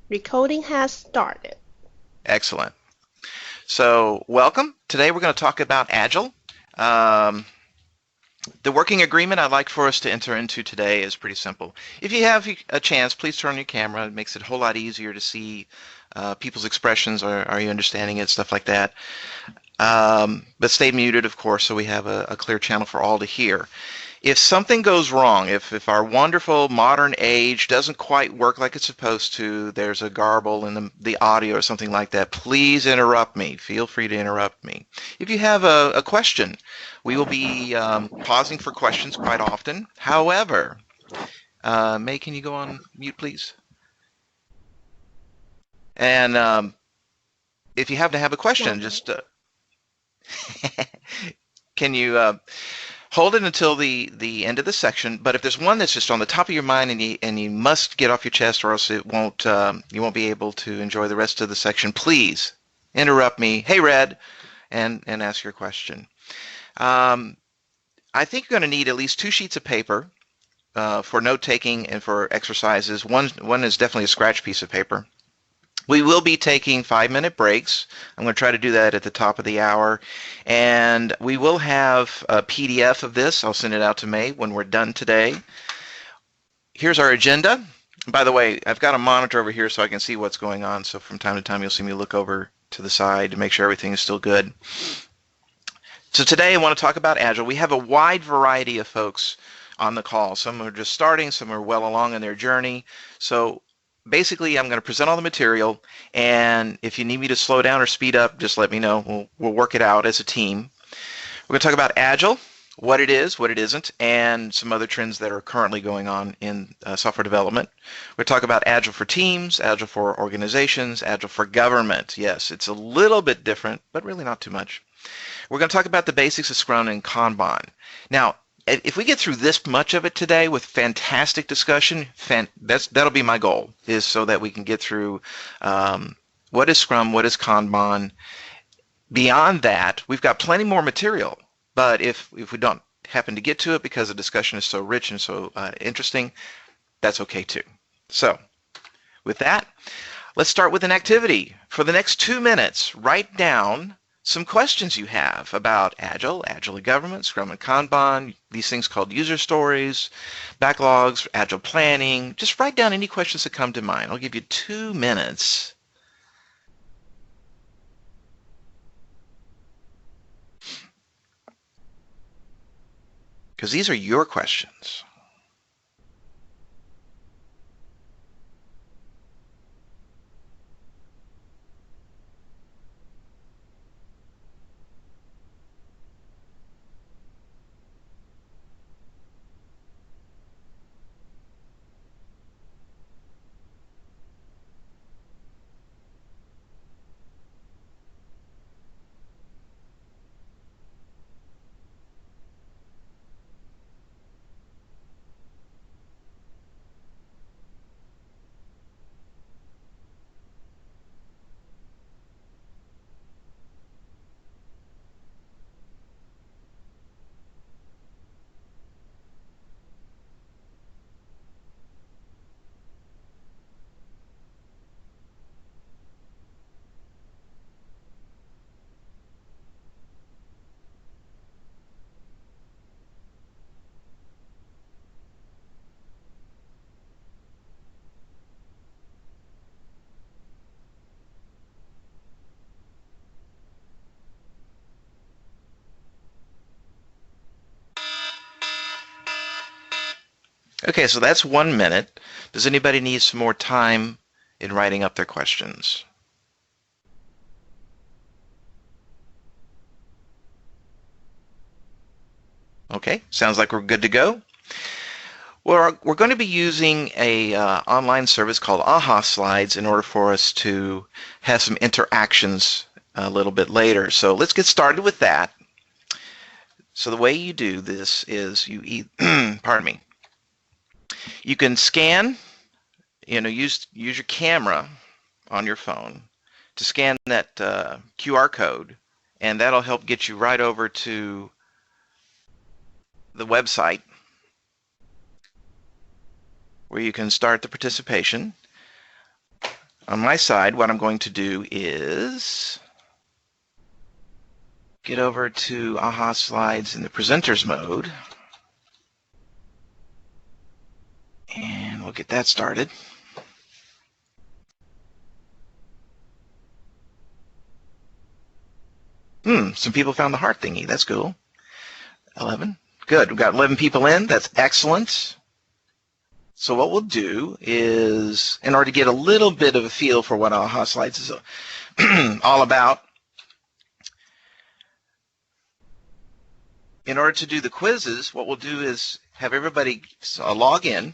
Recording has started. Excellent. So, welcome. Today we're going to talk about Agile. Um, the working agreement I'd like for us to enter into today is pretty simple. If you have a chance, please turn on your camera. It makes it a whole lot easier to see people's expressions. Are you understanding it? Stuff like that. But stay muted, of course, so we have a clear channel for all to hear. If something goes wrong, if our wonderful modern age doesn't quite work like it's supposed to, there's a garble in the audio or something like that, please interrupt me. Feel free to interrupt me. If you have a question, we will be pausing for questions quite often. However, May, can you go on mute, please? And if you happen to have a question, One. just can you hold it until the end of the section, but if there's one that's just on the top of your mind and you must get off your chest or else it won't you won't be able to enjoy the rest of the section, please interrupt me. Hey, Red, and ask your question. Um, I think you're going to need at least 2 sheets of paper for note taking and for exercises. One is definitely a scratch piece of paper. We will be taking 5-minute breaks. I'm going to try to do that at the top of the hour. And we will have a PDF of this. I'll send it out to May when we're done today. Here's our agenda. By the way, I've got a monitor over here so I can see what's going on. So from time to time, you'll see me look over to the side to make sure everything is still good. So today I want to talk about Agile. We have a wide variety of folks on the call. Some are just starting, some are well along in their journey. So basically, I'm going to present all the material, and if you need me to slow down or speed up, just let me know. We'll work it out as a team. We're going to talk about Agile, what it is, what it isn't, and some other trends that are currently going on in software development. We're going to talk about Agile for teams, Agile for organizations, Agile for government. Yes, it's a little bit different, but really not too much. We're going to talk about the basics of Scrum and Kanban. Now, if we get through this much of it today with fantastic discussion, that'll be my goal, is so that we can get through what is Scrum, what is Kanban. Beyond that, we've got plenty more material, but if we don't happen to get to it because the discussion is so rich and so interesting, that's okay too. So with that, let's start with an activity. For the next 2 minutes, write down some questions you have about Agile, Agile government, Scrum and Kanban, these things called user stories, backlogs, Agile planning. Just write down any questions that come to mind. I'll give you 2 minutes. Because these are your questions. Okay, so that's 1 minute. Does anybody need some more time in writing up their questions? Okay, sounds like we're good to go. We're going to be using a online service called AHA Slides in order for us to have some interactions a little bit later. So let's get started with that. So the way you do this is pardon me. You can scan, use your camera on your phone to scan that QR code, and that'll help get you right over to the website where you can start the participation. On my side, what I'm going to do is get over to AHA Slides in the presenters mode, and we'll get that started. Some people found the heart thingy. That's cool. 11. Good. We've got 11 people in. That's excellent. So what we'll do is, in order to get a little bit of a feel for what AHA Slides is all about, in order to do the quizzes, what we'll do is have everybody log in,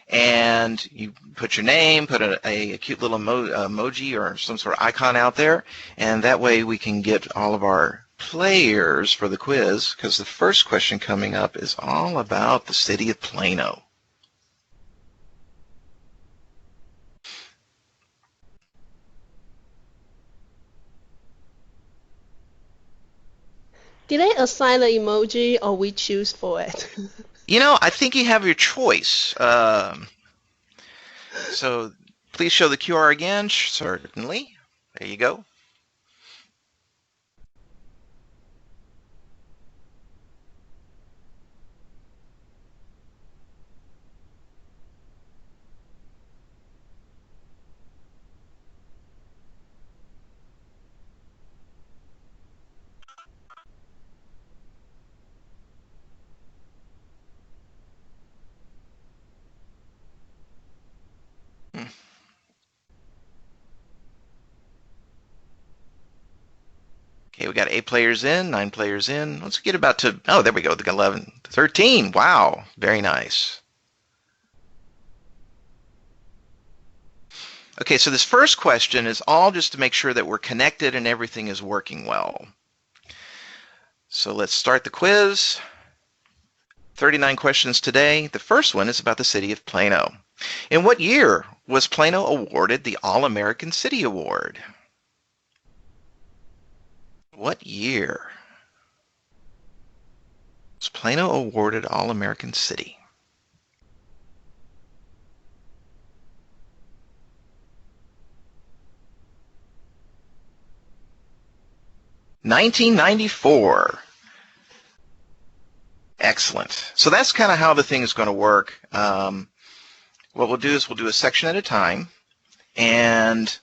and you put your name, put a cute little emoji or some sort of icon out there, and that way we can get all of our players for the quiz, because the first question coming up is all about the city of Plano. Did they assign the emoji or we choose for it? I think you have your choice. So please show the QR again. Certainly. There you go. Okay, we got 8 players in, 9 players in. Let's get about to, oh, there we go, the 11, 13. Wow, very nice. Okay, so this first question is all just to make sure that we're connected and everything is working well. So let's start the quiz. 39 questions today. The first one is about the city of Plano. In what year was Plano awarded the All-American City Award? What year was Plano awarded All-American City? $1994. Excellent. So that's kind of how the thing is going to work. What we'll do is we'll do a section at a time, and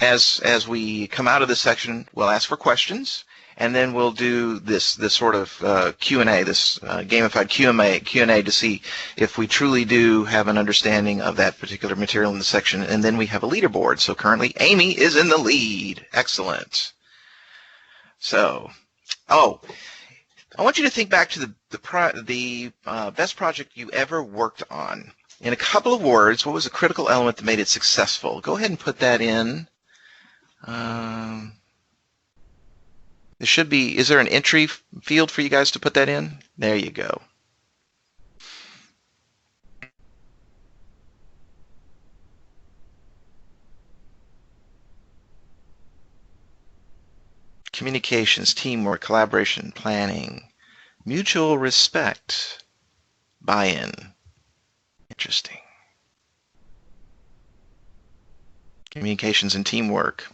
as we come out of this section, we'll ask for questions, and then we'll do this sort of Q&A, this gamified Q&A to see if we truly do have an understanding of that particular material in the section, and then we have a leaderboard. So currently, Amy is in the lead. Excellent. So, I want you to think back to the best project you ever worked on. In a couple of words, what was a critical element that made it successful? Go ahead and put that in. There should be, is there an entry field for you guys to put that in? There you go. Communications, teamwork, collaboration, planning, mutual respect, buy-in. Interesting. Communications and teamwork.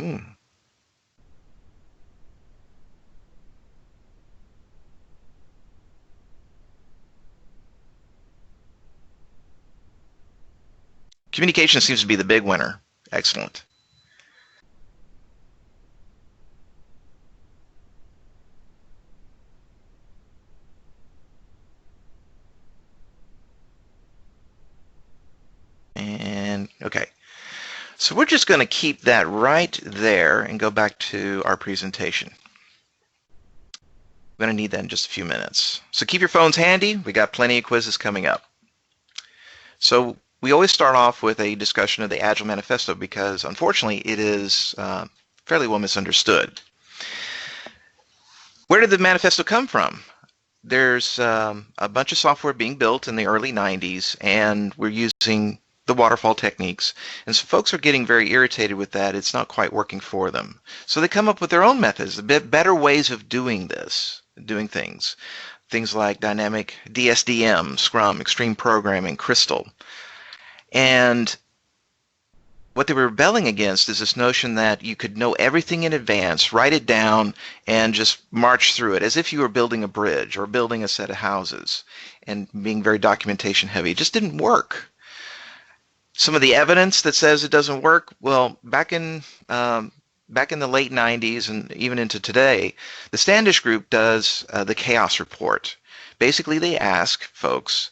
Communication seems to be the big winner. Excellent. And okay. So we're just going to keep that right there and go back to our presentation. We're going to need that in just a few minutes. So keep your phones handy. We got plenty of quizzes coming up. So we always start off with a discussion of the Agile Manifesto because, unfortunately, it is fairly well misunderstood. Where did the manifesto come from? There's a bunch of software being built in the early 90s, and we're using the waterfall techniques. And so folks are getting very irritated with that. It's not quite working for them. So they come up with their own methods, a bit better ways of doing this, doing things. Things like dynamic DSDM, Scrum, Extreme Programming, Crystal. And What they were rebelling against is this notion that you could know everything in advance, write it down, and just march through it as if you were building a bridge or building a set of houses and being very documentation heavy. It just didn't work. Some of the evidence that says it doesn't work, well, back in the late 90s and even into today, the Standish Group does the chaos report. Basically, they ask folks,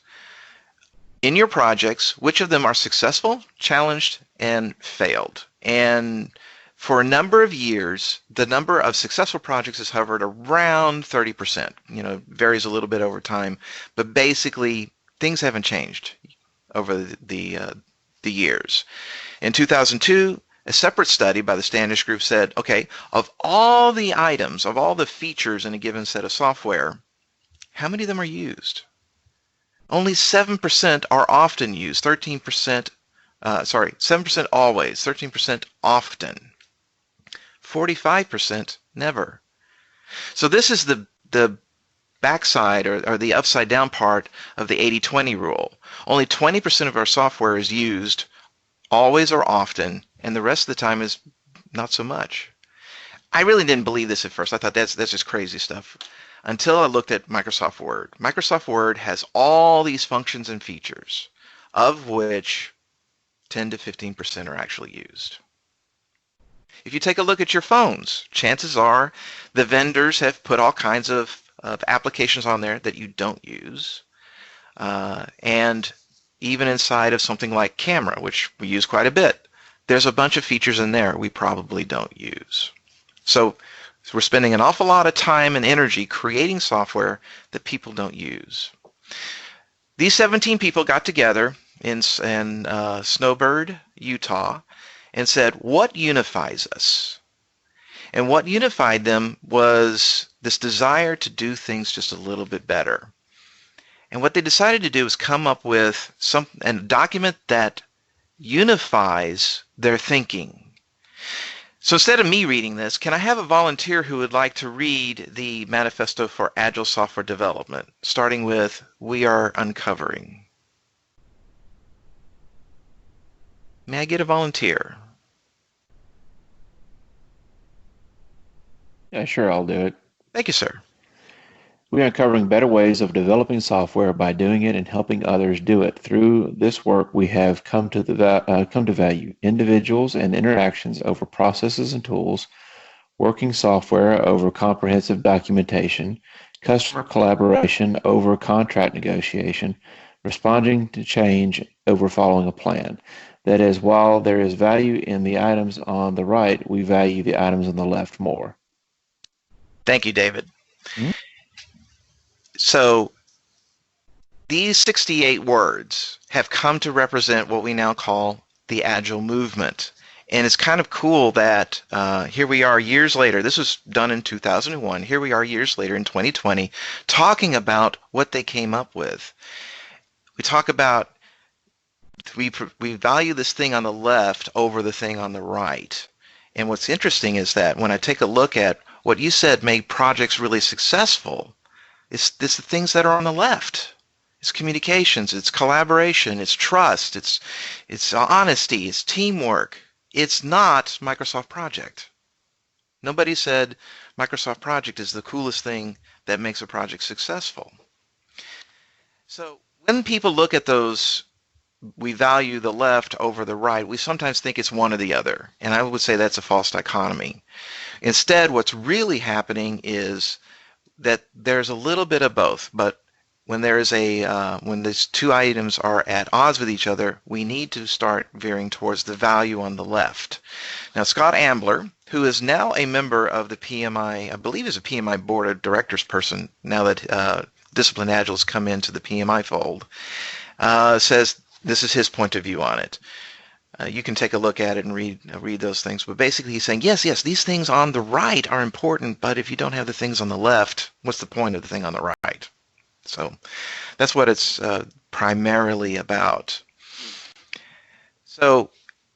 in your projects, which of them are successful, challenged, and failed? And for a number of years, the number of successful projects has hovered around 30%. Varies a little bit over time, but basically things haven't changed over the years. In 2002, a separate study by the Standish Group said, okay, of all the items, of all the features in a given set of software, how many of them are used? Only 7% are often used, 13%, 7% always, 13% often, 45% never. So this is the backside or the upside down part of the 80-20 rule. Only 20% of our software is used always or often, and the rest of the time is not so much. I really didn't believe this at first. I thought that's just crazy stuff. Until I looked at Microsoft Word. Microsoft Word has all these functions and features, of which 10 to 15% are actually used. If you take a look at your phones, chances are the vendors have put all kinds of applications on there that you don't use. And even inside of something like Camera, which we use quite a bit, there's a bunch of features in there we probably don't use. So we're spending an awful lot of time and energy creating software that people don't use. These 17 people got together in Snowbird, Utah, and said, what unifies us? And what unified them was this desire to do things just a little bit better. And what they decided to do was come up with a document that unifies their thinking. So instead of me reading this, can I have a volunteer who would like to read the Manifesto for Agile Software Development, starting with, we are uncovering? May I get a volunteer? Yeah, sure, I'll do it. Thank you, sir. We are uncovering better ways of developing software by doing it and helping others do it. Through this work, we have come to value individuals and interactions over processes and tools, working software over comprehensive documentation, customer collaboration over contract negotiation, responding to change over following a plan. That is, while there is value in the items on the right, we value the items on the left more. Thank you, David. So these 68 words have come to represent what we now call the Agile movement. And it's kind of cool that here we are years later. This was done in 2001. Here we are years later in 2020 talking about what they came up with. We talk about we value this thing on the left over the thing on the right. And what's interesting is that when I take a look at what you said made projects really successful, it's the things that are on the left. It's communications, it's collaboration, it's trust, it's honesty, it's teamwork. It's not Microsoft Project. Nobody said Microsoft Project is the coolest thing that makes a project successful. So when people look at those, we value the left over the right, we sometimes think it's one or the other. And I would say that's a false dichotomy. Instead, what's really happening is that there's a little bit of both, but when when these two items are at odds with each other, we need to start veering towards the value on the left. Now, Scott Ambler, who is now a member of the PMI, I believe is a PMI board of directors person, now that Discipline Agile has come into the PMI fold, says this is his point of view on it. You can take a look at it and read those things. But basically he's saying, yes, these things on the right are important, but if you don't have the things on the left, what's the point of the thing on the right? So that's what it's primarily about. So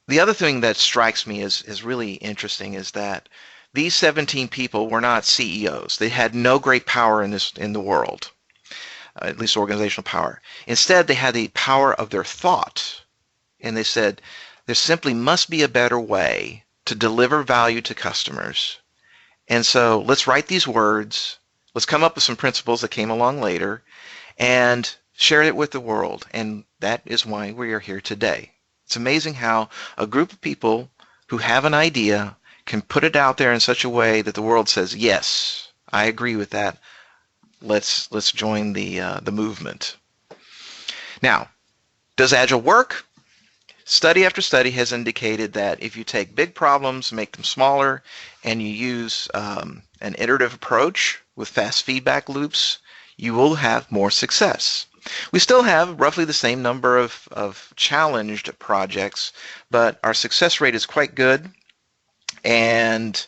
the other thing that strikes me is really interesting is that these 17 people were not CEOs. They had no great power in the world, at least organizational power. Instead, they had the power of their thought. And they said, There simply must be a better way to deliver value to customers. And so let's write these words. Let's come up with some principles that came along later and share it with the world. And that is why we are here today. It's amazing how a group of people who have an idea can put it out there in such a way that the world says, yes, I agree with that. Let's join the movement. Now, does Agile work? Study after study has indicated that if you take big problems, make them smaller, and you use an iterative approach with fast feedback loops, you will have more success. We still have roughly the same number of challenged projects, but our success rate is quite good, and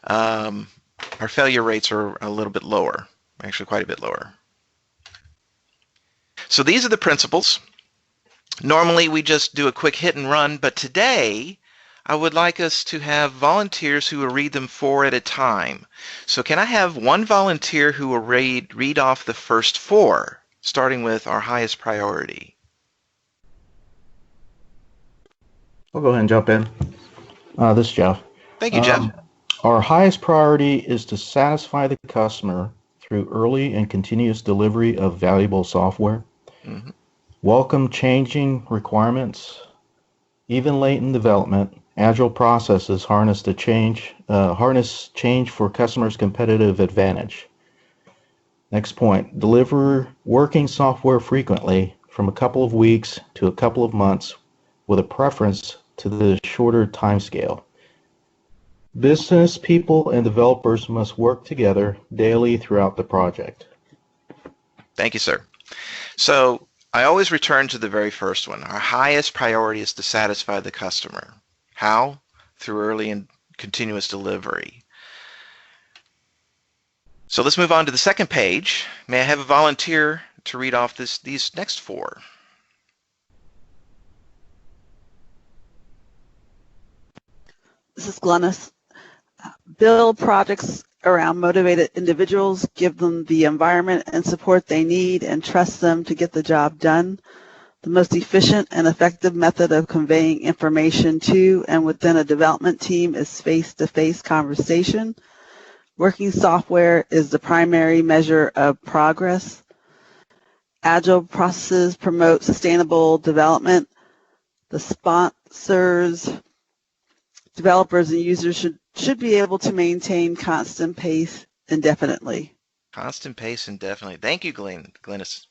our failure rates are a little bit lower, actually quite a bit lower. So these are the principles. Normally we just do a quick hit and run, but today I would like us to have volunteers who will read them 4 at a time. So can I have one volunteer who will read off the first 4, starting with our highest priority? I'll go ahead and jump in. This is Jeff. Thank you, Jeff. Our highest priority is to satisfy the customer through early and continuous delivery of valuable software. Mm-hmm. Welcome changing requirements. Even late in development, agile processes harness change for customers' competitive advantage. Next point, deliver working software frequently from a couple of weeks to a couple of months with a preference to the shorter timescale. Business people and developers must work together daily throughout the project. Thank you, sir. So I always return to the very first one. Our highest priority is to satisfy the customer. How? Through early and continuous delivery. So let's move on to the second page. May I have a volunteer to read off these next 4? This is Glennis. Build projects around motivated individuals, give them the environment and support they need, and trust them to get the job done. The most efficient and effective method of conveying information to and within a development team is face-to-face conversation. Working software is the primary measure of progress. Agile processes promote sustainable development. The sponsors, developers, and users should be able to maintain constant pace indefinitely. Constant pace indefinitely. Thank you, Glennis.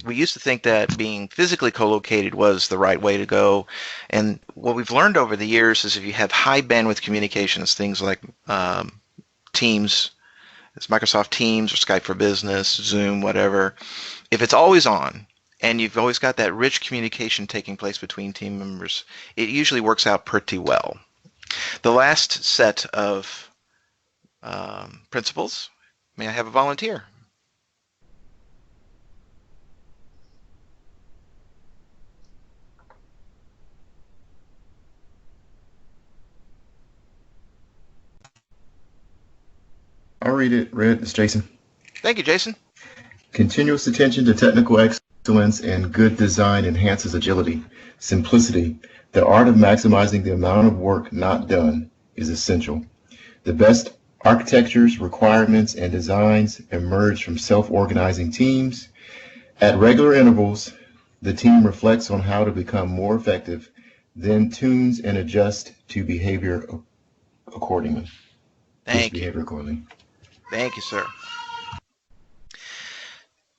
We used to think that being physically co-located was the right way to go, and what we've learned over the years is if you have high bandwidth communications, things like Teams, it's Microsoft Teams or Skype for Business, Zoom, whatever, if it's always on and you've always got that rich communication taking place between team members, it usually works out pretty well. The last set of principles, may I have a volunteer? I'll read it. It's Jason. Thank you, Jason. Continuous attention to technical excellence and good design enhances agility. Simplicity, the art of maximizing the amount of work not done, is essential. The best architectures, requirements, and designs emerge from self-organizing teams. At regular intervals, the team reflects on how to become more effective, then tunes and adjusts to behavior accordingly. Thank you. Thank you, sir.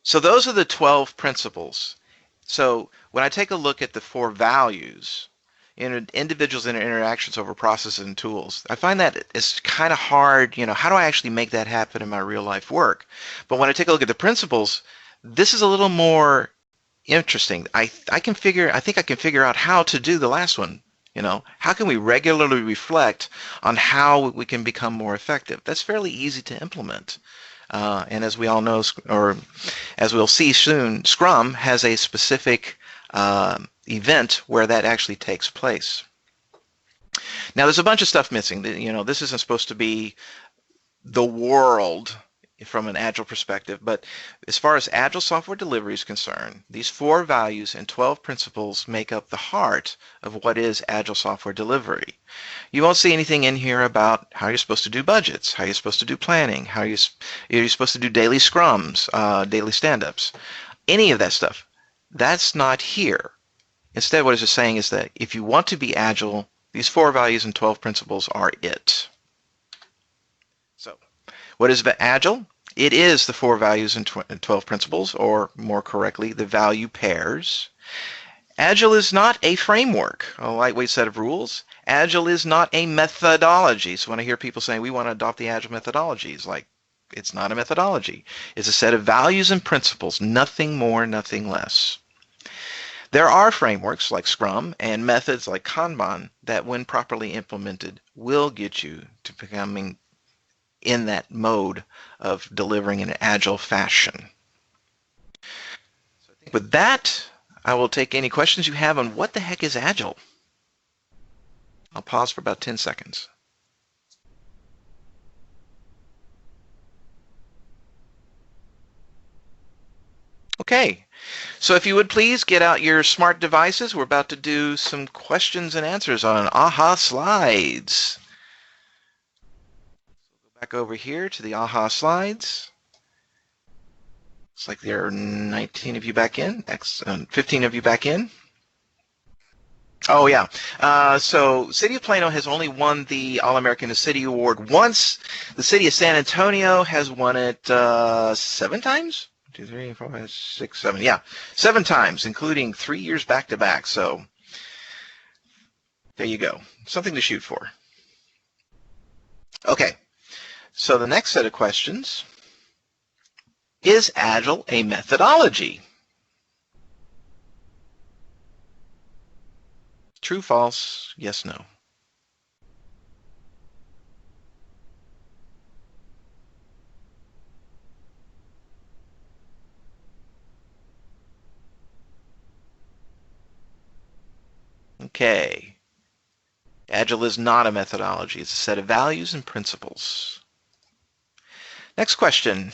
So those are the 12 principles. So when I take a look at the 4 values, individuals and interactions over processes and tools, I find that it's kind of hard, how do I actually make that happen in my real life work? But when I take a look at the principles, this is a little more interesting. I think I can figure out how to do the last one. How can we regularly reflect on how we can become more effective? That's fairly easy to implement. And as we all know, or as we'll see soon, Scrum has a specific event where that actually takes place. Now, there's a bunch of stuff missing. This isn't supposed to be the world from an Agile perspective, but as far as Agile software delivery is concerned, these 4 values and 12 principles make up the heart of what is Agile software delivery. You won't see anything in here about how you're supposed to do budgets, how you're supposed to do planning, how you're supposed to do daily scrums, daily stand-ups, any of that stuff. That's not here. Instead, what it's saying is that if you want to be Agile, these 4 values and 12 principles are it. So, what is Agile? It is the 4 values and 12 principles, or more correctly, the value pairs. Agile is not a framework, a lightweight set of rules. Agile is not a methodology. So when I hear people saying we want to adopt the Agile methodology, it's like, it's not a methodology. It's a set of values and principles, nothing more, nothing less. There are frameworks like Scrum and methods like Kanban that, when properly implemented, will get you to becoming in that mode of delivering in an Agile fashion. So I think with that, I will take any questions you have on what the heck is Agile. I'll pause for about 10 seconds. Okay, so if you would please get out your smart devices. We're about to do some questions and answers on AHA slides. Go back over here to the AHA slides. Looks like there are 19 of you back in, 15 of you back in. Oh yeah, so City of Plano has only won the All-American City Award once. The City of San Antonio has won it 7 times? 2, 3, 4, 5, 6, 7. Yeah, 7 times, including 3 years back to back. So there you go. Something to shoot for. Okay, so the next set of questions. Is Agile a methodology? True, false, yes, no. Okay. Agile is not a methodology. It's a set of values and principles. Next question.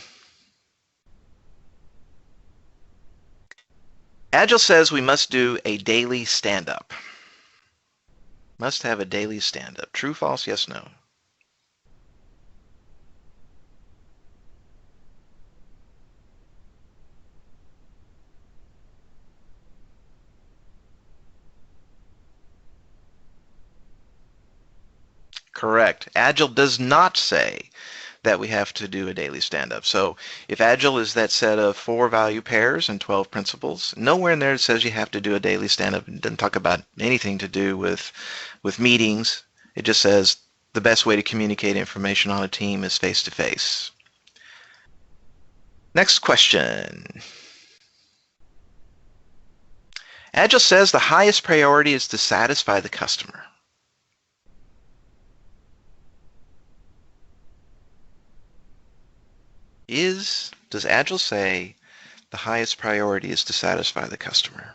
Agile says we must do a daily stand-up. Must have a daily stand-up. True, false, yes, no. Correct. Agile does not say that we have to do a daily stand-up. So if Agile is that set of 4 value pairs and 12 principles, nowhere in there it says you have to do a daily stand-up. It doesn't talk about anything to do with meetings. It just says the best way to communicate information on a team is face-to-face. Next question. Agile says the highest priority is to satisfy the customer. Does Agile say the highest priority is to satisfy the customer?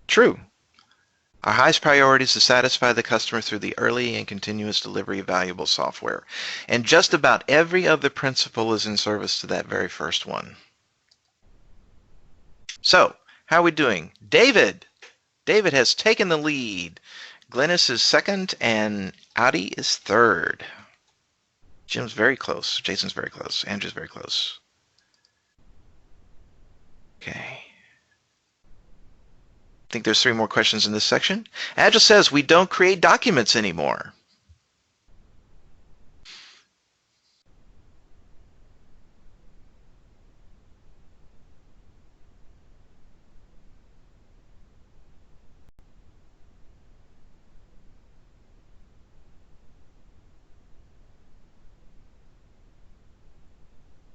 True. Our highest priority is to satisfy the customer through the early and continuous delivery of valuable software. And just about every other principle is in service to that very first one. So, how are we doing? David has taken the lead. Glennis is second, and Audi is third. Jim's very close. Jason's very close. Andrew's very close. Okay. I think there's 3 more questions in this section. Agile says we don't create documents anymore.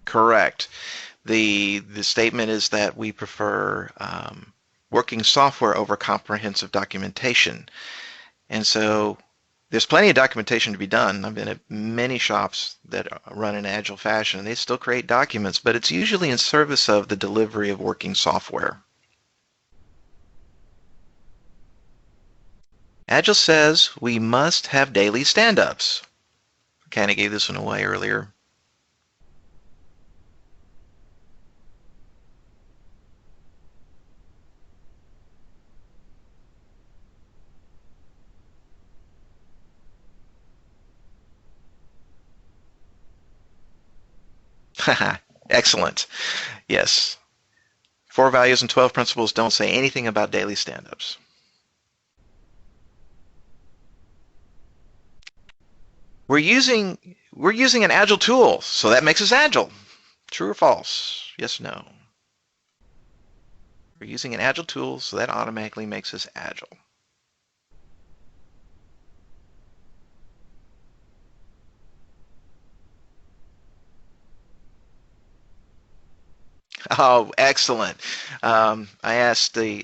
Correct. The statement is that we prefer working software over comprehensive documentation. And so there's plenty of documentation to be done. I've been at many shops that run in Agile fashion. They still create documents, but it's usually in service of the delivery of working software. Agile says we must have daily stand-ups. Kind of gave this one away earlier. Excellent. Yes. 4 values and 12 principles don't say anything about daily stand-ups. We're using an agile tool, so that makes us agile. True or false? Yes, no. We're using an agile tool, so that automatically makes us agile. Oh, excellent. I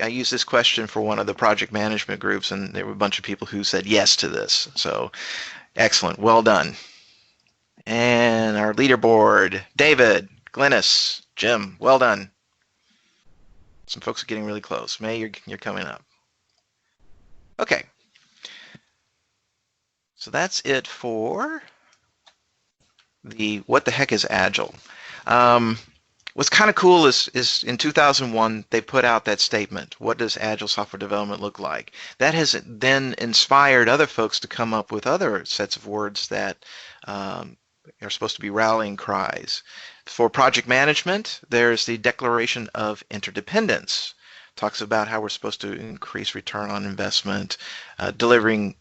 used this question for one of the project management groups, and there were a bunch of people who said yes to this. So, excellent. Well done. And our leaderboard, David, Glennis, Jim, well done. Some folks are getting really close. May, you're coming up. Okay. So that's it for the what the heck is Agile. What's kind of cool is in 2001 they put out that statement. What does Agile software development look like? That has then inspired other folks to come up with other sets of words that are supposed to be rallying cries. For project management, there's the Declaration of Interdependence. Talks about how we're supposed to increase return on investment, delivering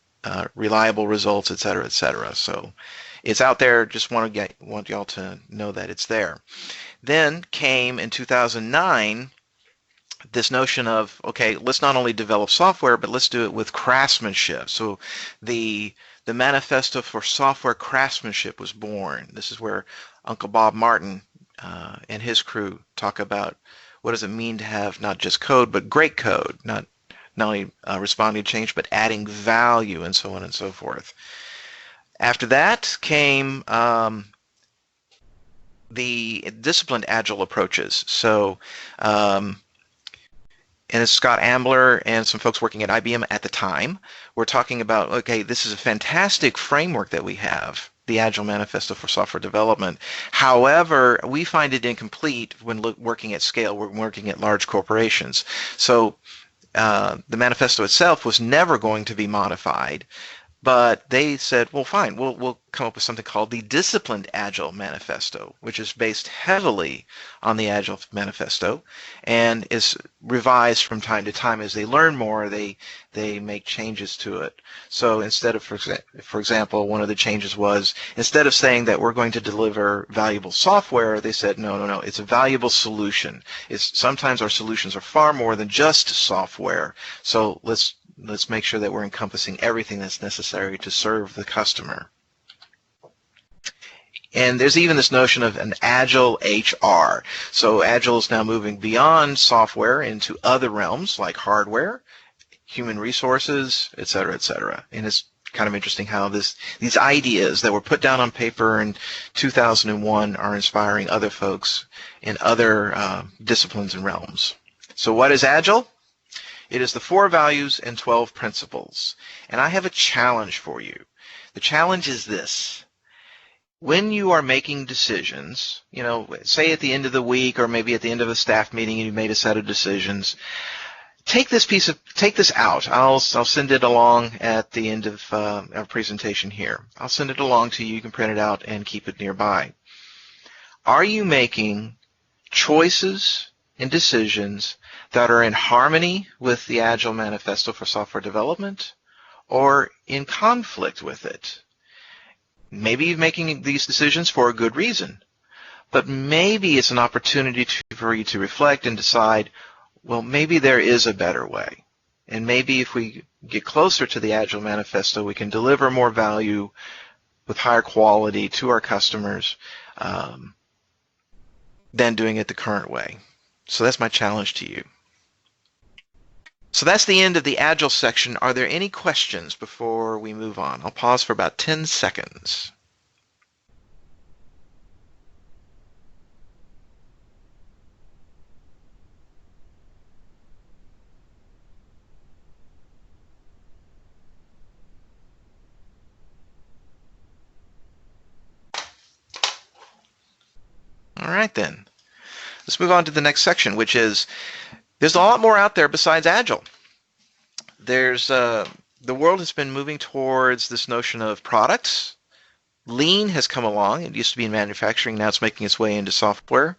reliable results, et cetera, et cetera. So it's out there. Just want y'all to know that it's there. Then came in 2009 this notion of, okay, let's not only develop software, but let's do it with craftsmanship. So the Manifesto for Software Craftsmanship was born. This is where Uncle Bob Martin and his crew talk about what does it mean to have not just code, but great code, not only responding to change, but adding value, and so on and so forth. After that came the disciplined agile approaches. So, and it's Scott Ambler and some folks working at IBM at the time were talking about, okay, this is a fantastic framework that we have, the Agile Manifesto for Software Development. However, we find it incomplete when working at scale. We're working at large corporations. So the manifesto itself was never going to be modified. But they said, well, fine, we'll come up with something called the Disciplined Agile Manifesto, which is based heavily on the Agile Manifesto and is revised from time to time. As they learn more, they make changes to it. So instead of, for example, one of the changes was, instead of saying that we're going to deliver valuable software, they said, no, it's a valuable solution. Sometimes our solutions are far more than just software. So let's make sure that we're encompassing everything that's necessary to serve the customer. And there's even this notion of an Agile HR. So Agile is now moving beyond software into other realms like hardware, human resources, et cetera, et cetera. And it's kind of interesting how these ideas that were put down on paper in 2001 are inspiring other folks in other disciplines and realms. So what is Agile? It is the 4 values and 12 principles. And I have a challenge for you. The challenge is this. When you are making decisions, say at the end of the week or maybe at the end of a staff meeting and you've made a set of decisions, take this out. I'll send it along at the end of our presentation here. I'll send it along to you. You can print it out and keep it nearby. Are you making choices and decisions that are in harmony with the Agile Manifesto for Software Development or in conflict with it? Maybe you're making these decisions for a good reason, but maybe it's an opportunity for you to reflect and decide, well, maybe there is a better way. And maybe if we get closer to the Agile Manifesto, we can deliver more value with higher quality to our customers than doing it the current way. So that's my challenge to you. So that's the end of the Agile section. Are there any questions before we move on? I'll pause for about 10 seconds. All right, then. Let's move on to the next section, which is there's a lot more out there besides Agile. There's the world has been moving towards this notion of products. Lean has come along. It used to be in manufacturing. Now it's making its way into software.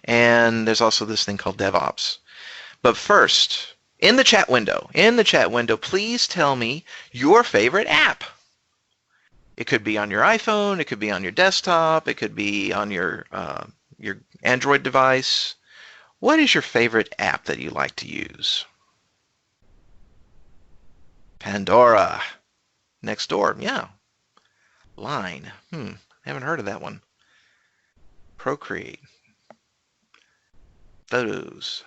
And there's also this thing called DevOps. But first, in the chat window, please tell me your favorite app. It could be on your iPhone. It could be on your desktop. It could be on your Android device. What is your favorite app that you like to use? Pandora. Nextdoor, yeah. Line. Haven't heard of that one. Procreate. Photos.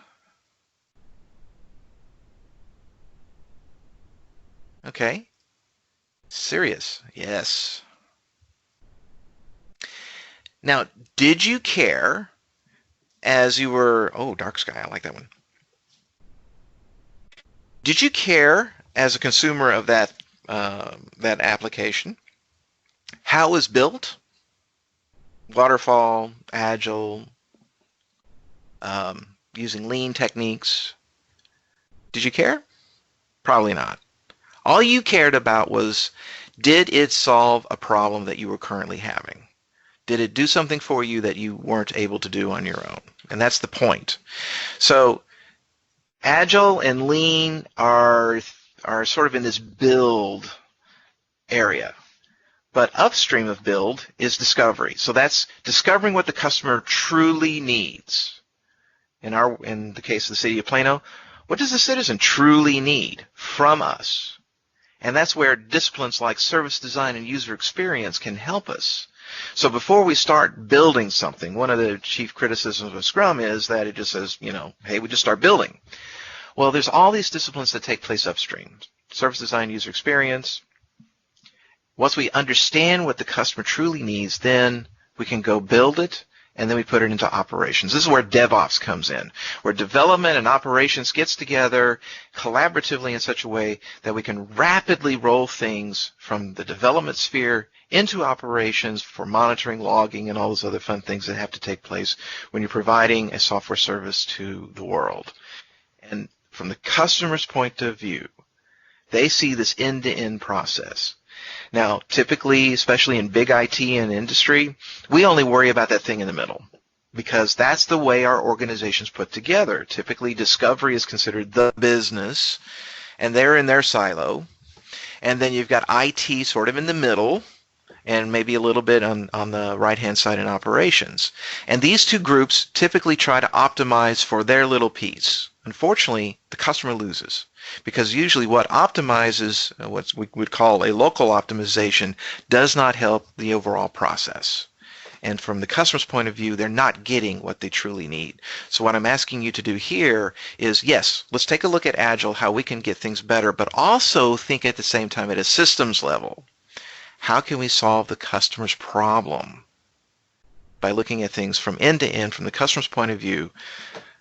Okay. Sirius, yes. Now, did you care as you were, Dark Sky, I like that one. Did you care as a consumer of that application how it was built? Waterfall, Agile, using lean techniques. Did you care? Probably not. All you cared about was, did it solve a problem that you were currently having? Did it do something for you that you weren't able to do on your own? And that's the point. So Agile and Lean are sort of in this build area. But upstream of build is discovery. So that's discovering what the customer truly needs. In the case of the city of Plano, what does the citizen truly need from us? And that's where disciplines like service design and user experience can help us. So before we start building something, one of the chief criticisms of Scrum is that it just says, hey, we just start building. Well, there's all these disciplines that take place upstream. Service design, user experience. Once we understand what the customer truly needs, then we can go build it, and then we put it into operations. This is where DevOps comes in, where development and operations gets together collaboratively in such a way that we can rapidly roll things from the development sphere into operations for monitoring, logging, and all those other fun things that have to take place when you're providing a software service to the world. And from the customer's point of view, they see this end-to-end process. Now, typically, especially in big IT and industry, we only worry about that thing in the middle because that's the way our organization's put together. Typically, discovery is considered the business, and they're in their silo. And then you've got IT sort of in the middle, and maybe a little bit on the right-hand side in operations. And these two groups typically try to optimize for their little piece. Unfortunately, the customer loses because usually what optimizes, what we would call a local optimization, does not help the overall process. And from the customer's point of view, they're not getting what they truly need. So what I'm asking you to do here is, yes, let's take a look at Agile, how we can get things better, but also think at the same time at a systems level. How can we solve the customer's problem? By looking at things from end to end, from the customer's point of view.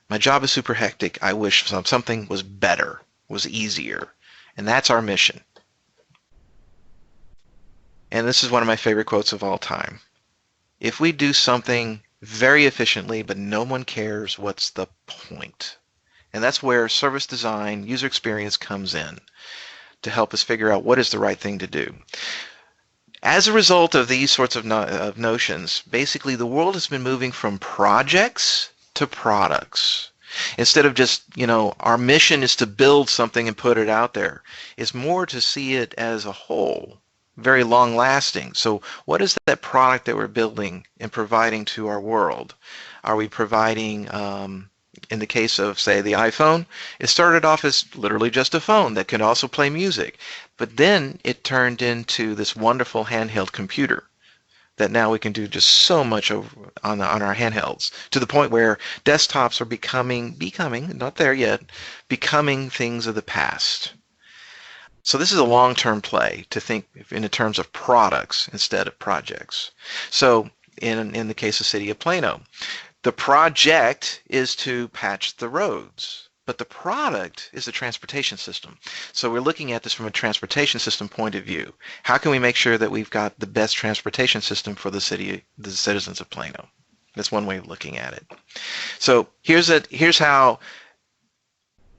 My job is super hectic. I wish something was better, was easier. And that's our mission. And this is one of my favorite quotes of all time. If we do something very efficiently, but no one cares, what's the point? And that's where service design, user experience comes in to help us figure out what is the right thing to do. As a result of these sorts of notions, basically the world has been moving from projects to products. Instead of just, our mission is to build something and put it out there. It's more to see it as a whole, very long lasting. So what is that product that we're building and providing to our world? Are we providing, in the case of, say, the iPhone, it started off as literally just a phone that could also play music. But then it turned into this wonderful handheld computer that now we can do just so much on our handhelds, to the point where desktops are becoming, not there yet, becoming things of the past. So this is a long-term play to think in terms of products instead of projects. So in the case of City of Plano, the project is to patch the roads, but the product is the transportation system. So we're looking at this from a transportation system point of view. How can we make sure that we've got the best transportation system for the citizens of Plano? That's one way of looking at it. So here's how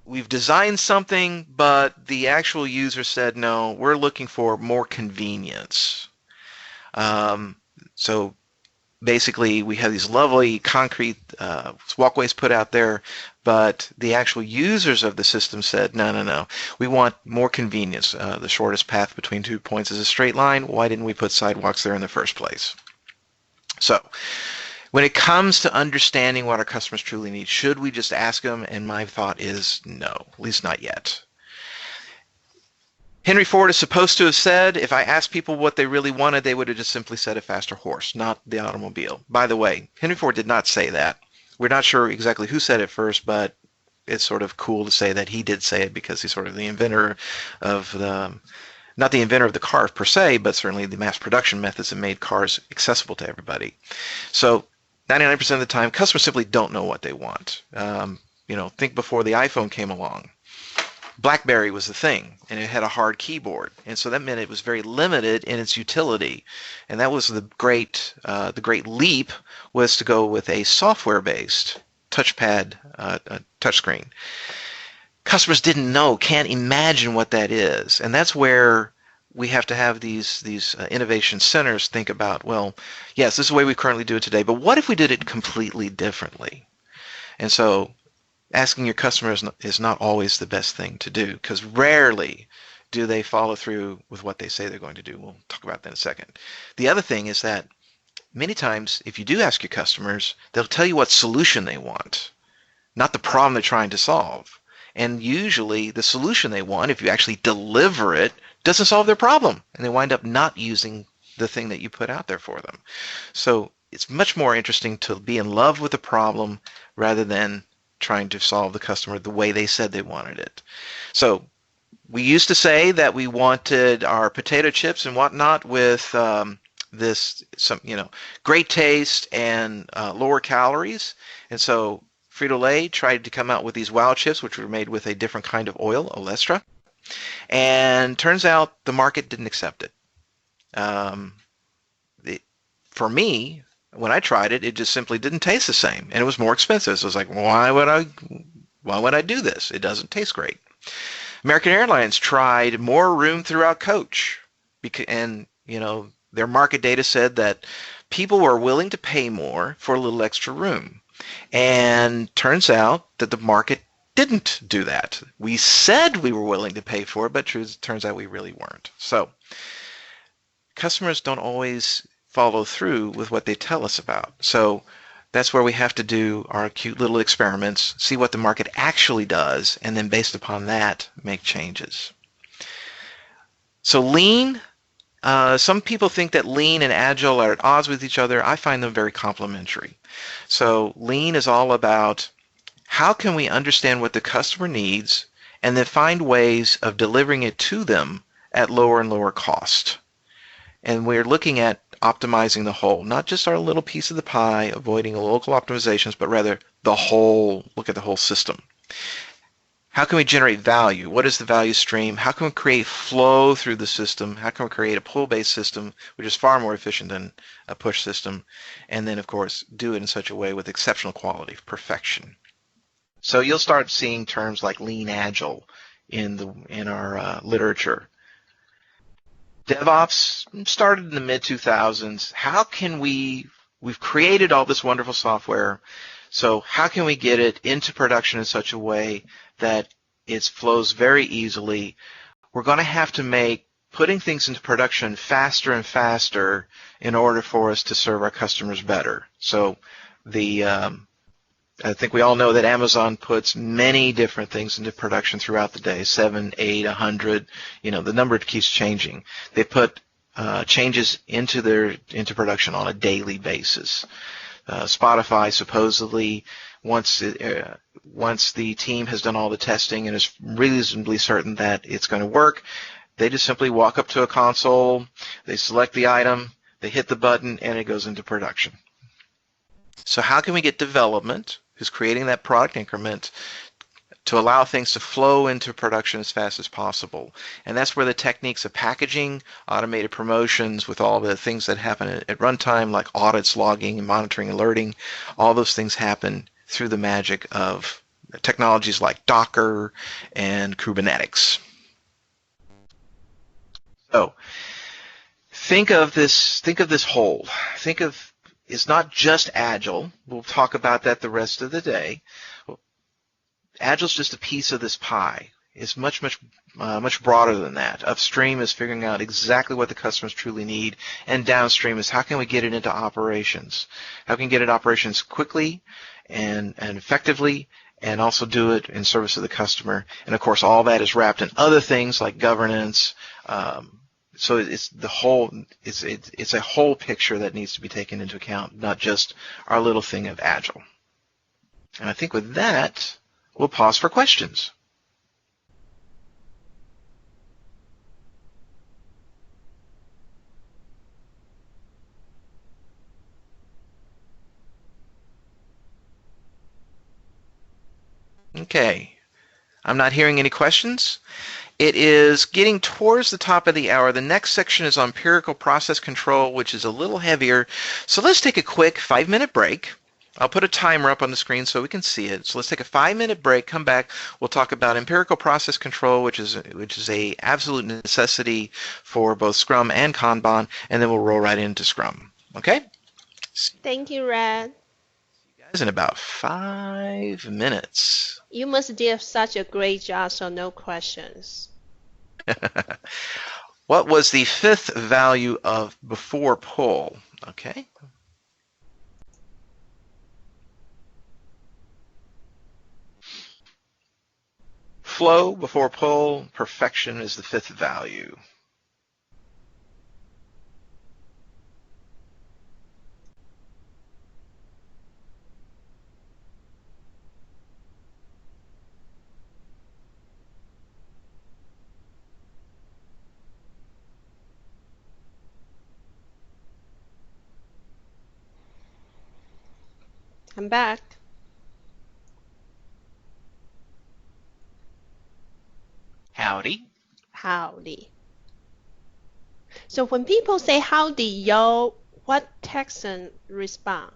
we've designed something, but the actual user said, no, we're looking for more convenience. So basically, we have these lovely concrete walkways put out there, but the actual users of the system said, no, we want more convenience. The shortest path between 2 points is a straight line. Why didn't we put sidewalks there in the first place? So when it comes to understanding what our customers truly need, should we just ask them? And my thought is no, at least not yet. Henry Ford is supposed to have said, if I asked people what they really wanted, they would have just simply said a faster horse, not the automobile. By the way, Henry Ford did not say that. We're not sure exactly who said it first, but it's sort of cool to say that he did say it because he's sort of the inventor of not the inventor of the car per se, but certainly the mass production methods that made cars accessible to everybody. So 99% of the time, customers simply don't know what they want. Think before the iPhone came along. BlackBerry was the thing, and it had a hard keyboard, and so that meant it was very limited in its utility. And that was the great leap, was to go with a software-based touchpad touchscreen. Customers didn't know, can't imagine what that is, and that's where we have to have these innovation centers think about, well, yes, this is the way we currently do it today, but what if we did it completely differently? And so asking your customers is not always the best thing to do, because rarely do they follow through with what they say they're going to do. We'll talk about that in a second. The other thing is that many times, if you do ask your customers, they'll tell you what solution they want, not the problem they're trying to solve. And usually the solution they want, if you actually deliver it, doesn't solve their problem, and they wind up not using the thing that you put out there for them. So it's much more interesting to be in love with the problem rather than trying to solve the customer the way they said they wanted it. So we used to say that we wanted our potato chips and whatnot with great taste and lower calories. And so Frito-Lay tried to come out with these wow chips, which were made with a different kind of oil, Olestra. And turns out the market didn't accept it. For me, when I tried it, it just simply didn't taste the same, and it was more expensive. So I was like, why would I do this? It doesn't taste great. American Airlines tried more room throughout coach, and their market data said that people were willing to pay more for a little extra room. And turns out that the market didn't do that. We said we were willing to pay for it, but turns out we really weren't. So customers don't always follow through with what they tell us about. So that's where we have to do our cute little experiments, see what the market actually does, and then based upon that, make changes. So lean, some people think that lean and agile are at odds with each other. I find them very complementary. So lean is all about how can we understand what the customer needs and then find ways of delivering it to them at lower and lower cost. And we're looking at optimizing the whole, not just our little piece of the pie, avoiding local optimizations, but rather the whole, look at the whole system. How can we generate value? What is the value stream? How can we create flow through the system? How can we create a pull-based system, which is far more efficient than a push system? And then, of course, do it in such a way with exceptional quality, perfection. So you'll start seeing terms like lean agile in our literature. DevOps started in the mid-2000s. How can we've created all this wonderful software, so how can we get it into production in such a way that it flows very easily? We're going to have to make putting things into production faster and faster in order for us to serve our customers better. So I think we all know that Amazon puts many different things into production throughout the day, 7, 8, 100. The number keeps changing. They put changes into production on a daily basis. Spotify supposedly, once the team has done all the testing and is reasonably certain that it's going to work, they just simply walk up to a console, they select the item, they hit the button, and it goes into production. So how can we get development, who's creating that product increment, to allow things to flow into production as fast as possible. And that's where the techniques of packaging, automated promotions with all the things that happen at runtime, like audits, logging, and monitoring, alerting, all those things happen through the magic of technologies like Docker and Kubernetes. So think of this whole. Think of it's not just Agile. We'll talk about that the rest of the day. Agile's just a piece of this pie. It's much broader than that. Upstream is figuring out exactly what the customers truly need, and downstream is how can we get it into operations? How can we get it operations quickly and effectively, and also do it in service of the customer? And of course, all that is wrapped in other things like governance. So it's the whole. It's a whole picture that needs to be taken into account, not just our little thing of Agile. And I think with that, we'll pause for questions. Okay. I'm not hearing any questions. It is getting towards the top of the hour. The next section is on empirical process control, which is a little heavier. So let's take a quick 5-minute break. I'll put a timer up on the screen so we can see it. So let's take a 5-minute break, come back. We'll talk about empirical process control, which is a absolute necessity for both Scrum and Kanban, and then we'll roll right into Scrum. Okay? Thank you, Red. See you guys in about 5 minutes. You must did such a great job, so no questions. What was the fifth value of before pull? Okay. Flow before pull, perfection is the fifth value. I'm back. Howdy. Howdy. So when people say howdy yo, what Texan respond?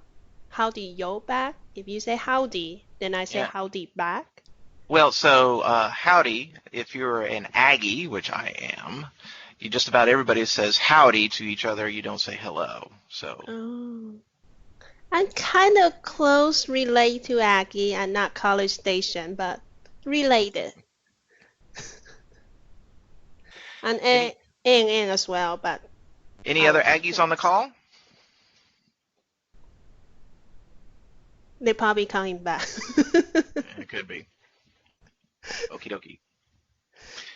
Howdy yo back? If you say howdy, then I say howdy back. Well, so howdy, if you're an Aggie, which I am, just about everybody says howdy to each other. You don't say hello. So. Oh. I'm kind of close relate to Aggie and not College Station, but related. And A&N as well, but. Any other Aggies on the call? They're probably coming back. It could be. Okie dokie.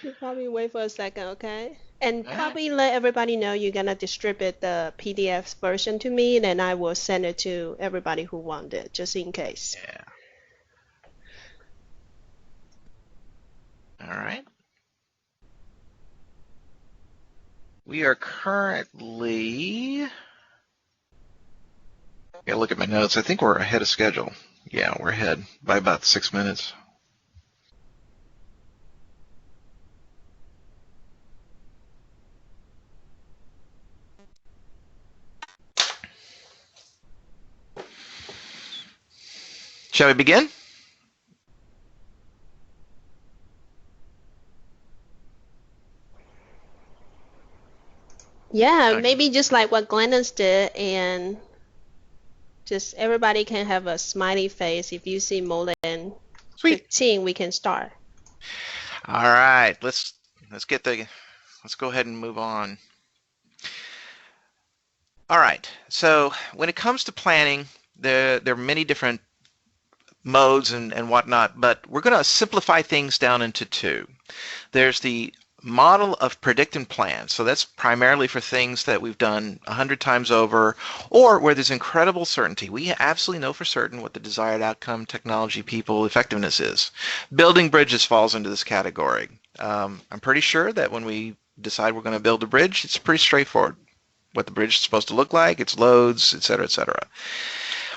You probably wait for a second, okay? And probably let everybody know you're gonna distribute the PDF version to me, then I will send it to everybody who wants it, just in case. Yeah. All right. We are currently. Gotta look at my notes. I think we're ahead of schedule. Yeah, we're ahead by about 6 minutes. Shall we begin? Yeah, Okay. maybe just like what Glennis did, and just everybody can have a smiley face. If you see more than Sweet. 15, we can start. All right, let's go ahead and move on. All right, so when it comes to planning, there are many different modes and whatnot, but we're going to simplify things down into two. There's the model of predict and plan. So that's primarily for things that we've done 100 times over, or where there's incredible certainty. We absolutely know for certain what the desired outcome, technology, people, effectiveness is. Building bridges falls into this category. I'm pretty sure that when we decide we're going to build a bridge, it's pretty straightforward. What the bridge is supposed to look like, its loads, et cetera, et cetera.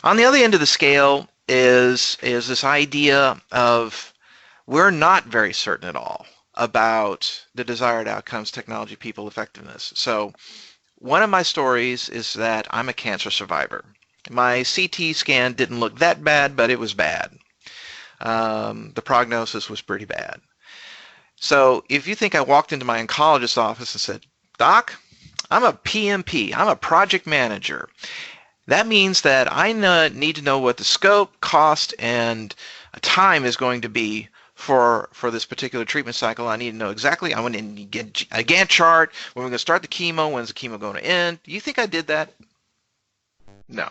On the other end of the scale is this idea of we're not very certain at all about the desired outcomes, technology, people effectiveness. So one of my stories is that I'm a cancer survivor. My CT scan didn't look that bad, but it was bad. The prognosis was pretty bad. So if you think I walked into my oncologist's office and said, Doc, I'm a PMP, I'm a project manager. That means that I need to know what the scope, cost, and time is going to be for this particular treatment cycle. I need to know exactly. I want to get a Gantt chart. When we're going to start the chemo, when's the chemo going to end? Do you think I did that? No.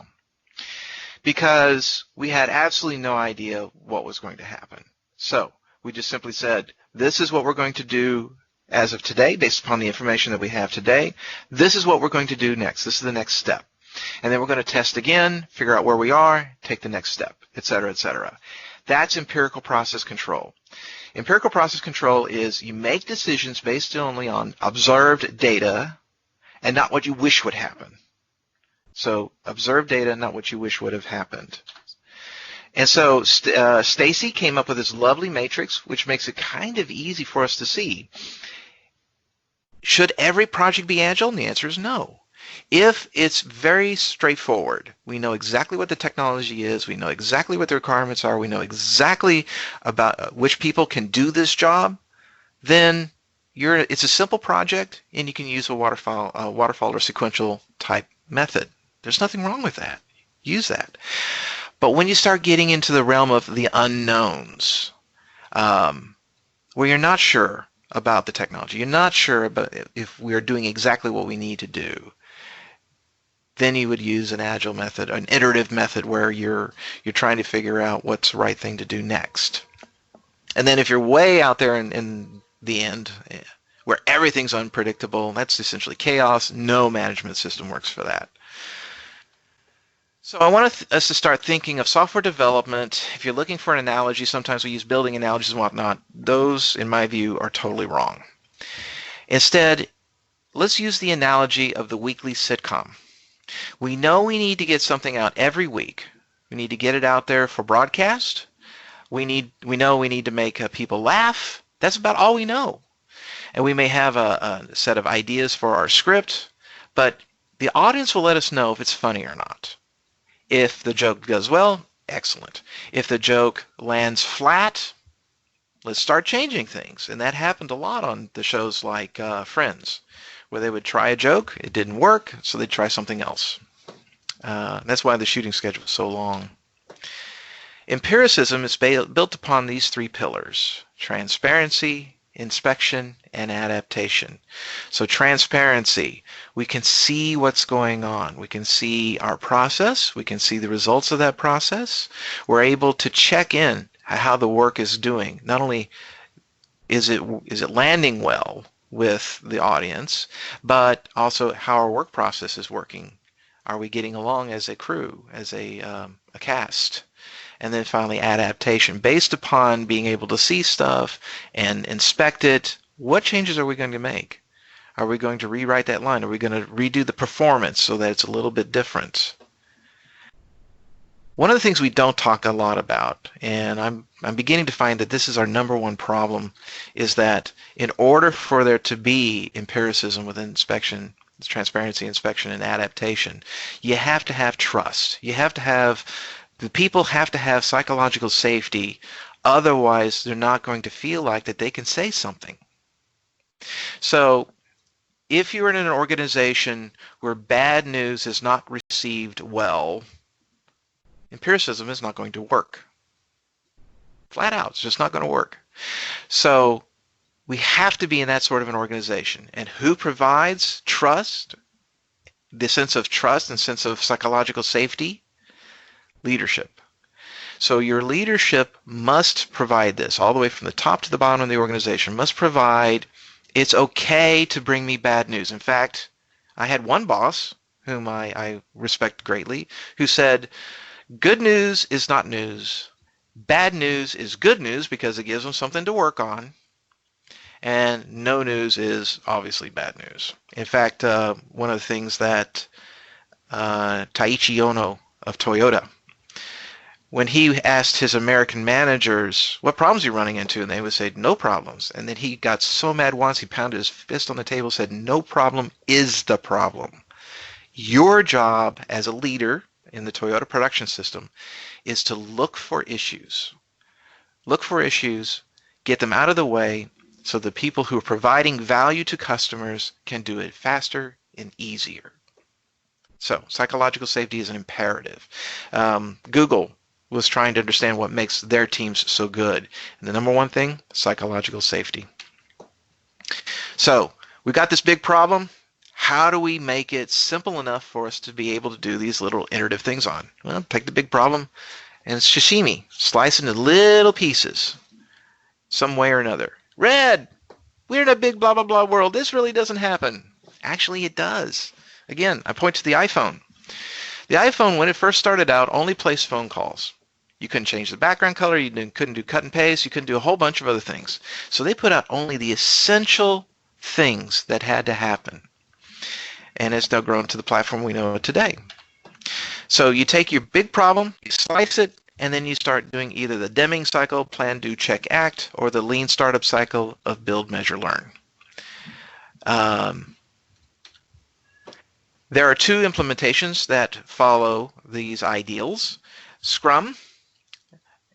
Because we had absolutely no idea what was going to happen. So we just simply said, this is what we're going to do as of today, based upon the information that we have today. This is what we're going to do next. This is the next step. And then we're going to test again, figure out where we are, take the next step, et cetera, et cetera. That's empirical process control. Empirical process control is you make decisions based only on observed data and not what you wish would happen. So observed data, not what you wish would have happened. And so Stacy came up with this lovely matrix, which makes it kind of easy for us to see. Should every project be agile? And the answer is no. If it's very straightforward, we know exactly what the technology is, we know exactly what the requirements are, we know exactly about which people can do this job, then it's a simple project and you can use a waterfall or sequential type method. There's nothing wrong with that. Use that. But when you start getting into the realm of the unknowns, where you're not sure about the technology, you're not sure about if we're doing exactly what we need to do, then you would use an agile method, an iterative method where you're trying to figure out what's the right thing to do next. And then if you're way out there in the end, where everything's unpredictable, that's essentially chaos. No management system works for that. So I want us to start thinking of software development. If you're looking for an analogy, sometimes we use building analogies and whatnot. Those, in my view, are totally wrong. Instead, let's use the analogy of the weekly sitcom. We know we need to get something out every week. We need to get it out there for broadcast. We know we need to make people laugh. That's about all we know. And we may have a set of ideas for our script, but the audience will let us know if it's funny or not. If the joke does well, excellent. If the joke lands flat, let's start changing things. And that happened a lot on the shows like Friends, where they would try a joke, it didn't work, so they'd try something else. That's why the shooting schedule was so long. Empiricism is built upon these three pillars: transparency, inspection, and adaptation. So transparency, we can see what's going on. We can see our process. We can see the results of that process. We're able to check in how the work is doing. Not only is it landing well with the audience, but also how our work process is working. Are we getting along as a crew, as a cast? And then finally, adaptation. Based upon being able to see stuff and inspect it, what changes are we going to make? Are we going to rewrite that line? Are we going to redo the performance so that it's a little bit different? One of the things we don't talk a lot about, and I'm beginning to find that this is our number one problem, is that in order for there to be empiricism with inspection, transparency, inspection, and adaptation, you have to have trust. The people have to have psychological safety, otherwise they're not going to feel like that they can say something. So if you're in an organization where bad news is not received well, empiricism is not going to work. Flat out, it's just not going to work. So we have to be in that sort of an organization. And who provides trust, the sense of trust and sense of psychological safety? Leadership. So your leadership must provide this, all the way from the top to the bottom of the organization, must provide, it's okay to bring me bad news. In fact, I had one boss, whom I respect greatly, who said, good news is not news. Bad news is good news because it gives them something to work on. And no news is obviously bad news. In fact, one of the things that Taiichi Ohno of Toyota when he asked his American managers what problems you're running into, and they would say, no problems. And then he got so mad once, he pounded his fist on the table, said, no problem is the problem. Your job as a leader in the Toyota production system is to look for issues. Look for issues, get them out of the way, so the people who are providing value to customers can do it faster and easier. So psychological safety is an imperative. Google was trying to understand what makes their teams so good. And the number one thing, psychological safety. So we've got this big problem. How do we make it simple enough for us to be able to do these little iterative things on? Well, take the big problem and it's sashimi. Slice into little pieces some way or another. Red, we're in a big blah, blah, blah world. This really doesn't happen. Actually, it does. Again, I point to the iPhone. The iPhone, when it first started out, only placed phone calls. You couldn't change the background color. You couldn't do cut and paste. You couldn't do a whole bunch of other things. So they put out only the essential things that had to happen. And it's now grown to the platform we know today. So you take your big problem, you slice it, and then you start doing either the Deming cycle, plan, do, check, act, or the lean startup cycle of build, measure, learn. There are two implementations that follow these ideals, Scrum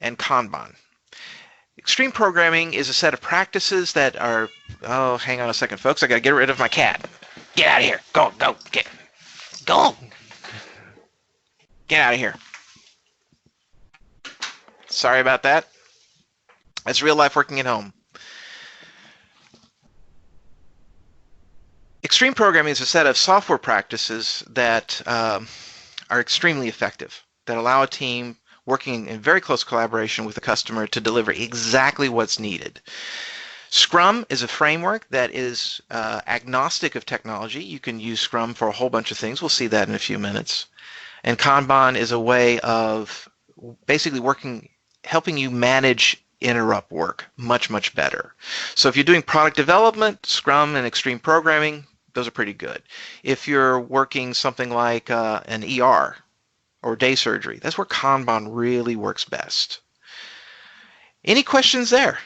and Kanban. Extreme programming is a set of practices that are, oh, hang on a second, folks. I got to get rid of my cat. Get out of here. Go. Get out of here. Sorry about that. That's real life working at home. Extreme programming is a set of software practices that are extremely effective, that allow a team working in very close collaboration with the customer to deliver exactly what's needed. Scrum is a framework that is agnostic of technology. You can use Scrum for a whole bunch of things. We'll see that in a few minutes. And Kanban is a way of basically helping you manage interrupt work much, much better. So if you're doing product development, Scrum and extreme programming, those are pretty good. If you're working something like an ER or day surgery, that's where Kanban really works best. Any questions there?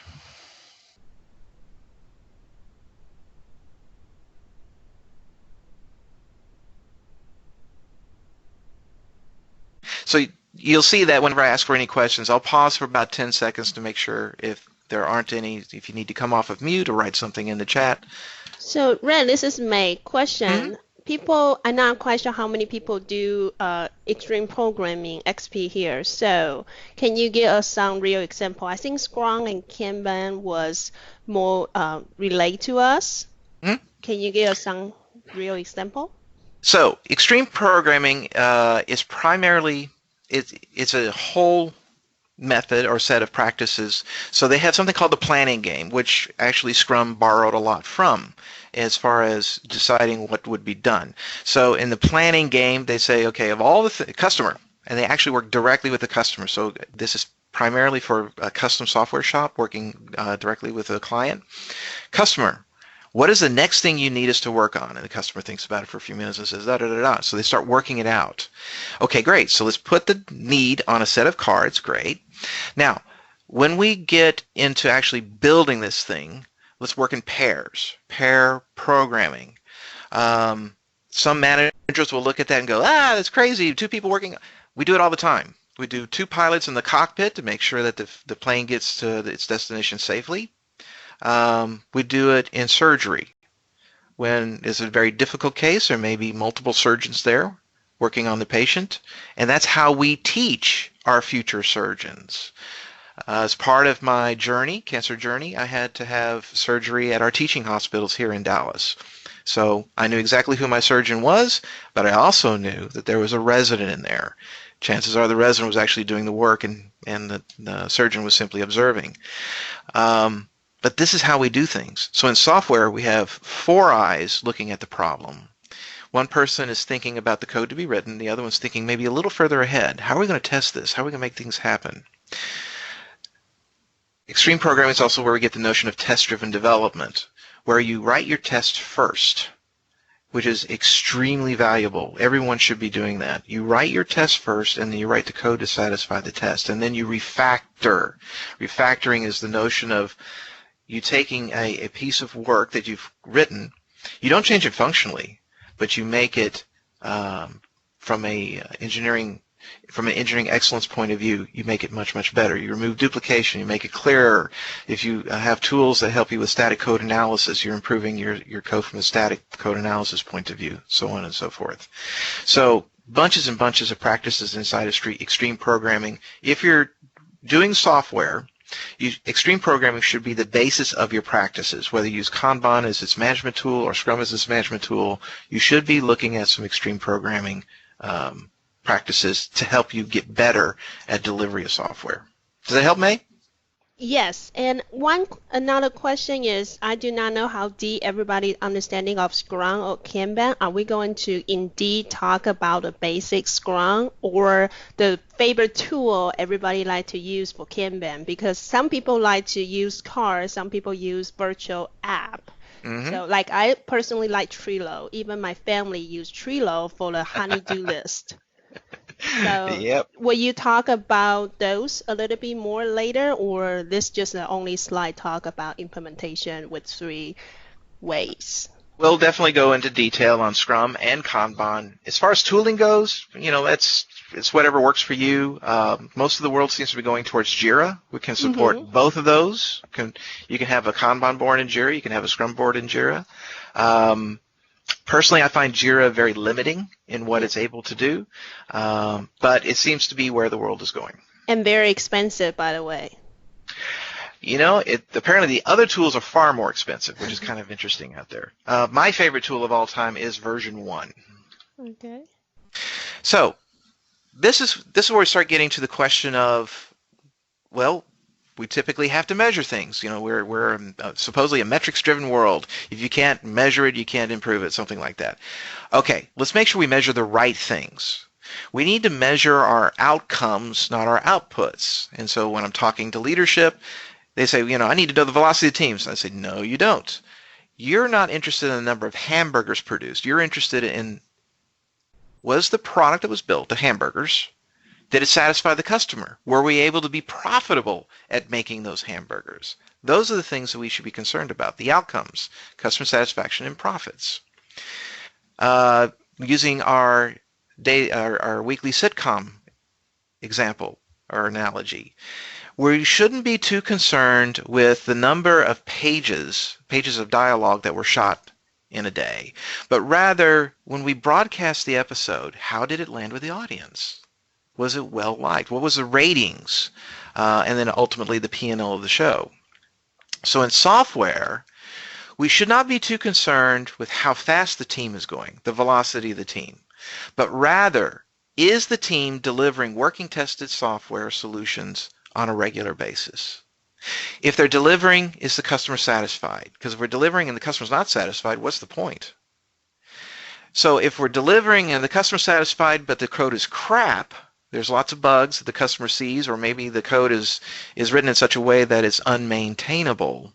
So you'll see that whenever I ask for any questions, I'll pause for about 10 seconds to make sure if there aren't any, if you need to come off of mute or write something in the chat. So, Ren, this is my question. People, I'm not quite sure how many people do extreme programming XP here. So, can you give us some real example? I think Scrum and Kanban was more relate to us. Can you give us some real example? So, extreme programming is primarily it's a whole method or set of practices. So they have something called the planning game, which actually Scrum borrowed a lot from as far as deciding what would be done. So in the planning game, they say, okay, of all the customer, and they actually work directly with the customer. So this is primarily for a custom software shop working directly with a client. Customer, what is the next thing you need us to work on? And the customer thinks about it for a few minutes and says, da, da, da, da. So they start working it out. Okay, great. So let's put the need on a set of cards. Great. Now, when we get into actually building this thing, let's work in pairs, pair programming. Some managers will look at that and go, that's crazy. Two people working. We do it all the time. We do two pilots in the cockpit to make sure that the plane gets to its destination safely. We do it in surgery when it's a very difficult case. There may be multiple surgeons there working on the patient, and that's how we teach our future surgeons. As part of my journey, cancer journey, I had to have surgery at our teaching hospitals here in Dallas. So I knew exactly who my surgeon was, but I also knew that there was a resident in there. Chances are the resident was actually doing the work and the surgeon was simply observing. But this is how we do things. So in software, we have four eyes looking at the problem. One person is thinking about the code to be written. The other one's thinking maybe a little further ahead. How are we going to test this? How are we going to make things happen? Extreme programming is also where we get the notion of test-driven development, where you write your test first. which is extremely valuable. Everyone should be doing that. You write your test first, and then you write the code to satisfy the test, and then you refactor. Refactoring is the notion of you taking a piece of work that you've written. You don't change it functionally, but you make it from an engineering excellence point of view, you make it much, much better. You remove duplication, you make it clearer. If you have tools that help you with static code analysis, you're improving your code from a static code analysis point of view, so on and so forth. So bunches and bunches of practices inside of extreme programming. If you're doing software, extreme programming should be the basis of your practices. Whether you use Kanban as its management tool or Scrum as its management tool, you should be looking at some extreme programming practices to help you get better at delivery of software. Does that help, May? Yes, and another question is, I do not know how deep everybody's understanding of Scrum or Kanban. Are we going to indeed talk about the basic Scrum or the favorite tool everybody like to use for Kanban? Because some people like to use cards, some people use virtual app. So like I personally like Trello. Even my family use Trello for the honey-do list. So Yep. will you talk about those a little bit more later, or this just the only slide talk about implementation with 3 ways? We'll definitely go into detail on Scrum and Kanban. As far as tooling goes, it's whatever works for you. Most of the world seems to be going towards Jira. We can support both of those. You can have a Kanban board in Jira. You can have a Scrum board in Jira. Personally, I find Jira very limiting in what it's able to do, but it seems to be where the world is going. And very expensive, by the way. Apparently the other tools are far more expensive, which is kind of interesting out there. My favorite tool of all time is version 1. Okay. So this is where we start getting to the question of, well, we typically have to measure things. We're supposedly a metrics-driven world. If you can't measure it, you can't improve it, something like that. Okay, let's make sure we measure the right things. We need to measure our outcomes, not our outputs. And so when I'm talking to leadership, they say, I need to know the velocity of teams. And I say, no, you don't. You're not interested in the number of hamburgers produced. You're interested in, was the product that was built, the hamburgers, did it satisfy the customer? Were we able to be profitable at making those hamburgers? Those are the things that we should be concerned about, the outcomes, customer satisfaction and profits. Using our weekly sitcom example or analogy, we shouldn't be too concerned with the number of pages of dialogue that were shot in a day, but rather when we broadcast the episode, how did it land with the audience? Was it well liked? What was the ratings? And then ultimately the P&L of the show. So in software, we should not be too concerned with how fast the team is going, the velocity of the team, but rather, is the team delivering working tested software solutions on a regular basis? If they're delivering, is the customer satisfied? Because if we're delivering and the customer's not satisfied, what's the point? So if we're delivering and the customer's satisfied, but the code is crap, there's lots of bugs that the customer sees, or maybe the code is written in such a way that it's unmaintainable,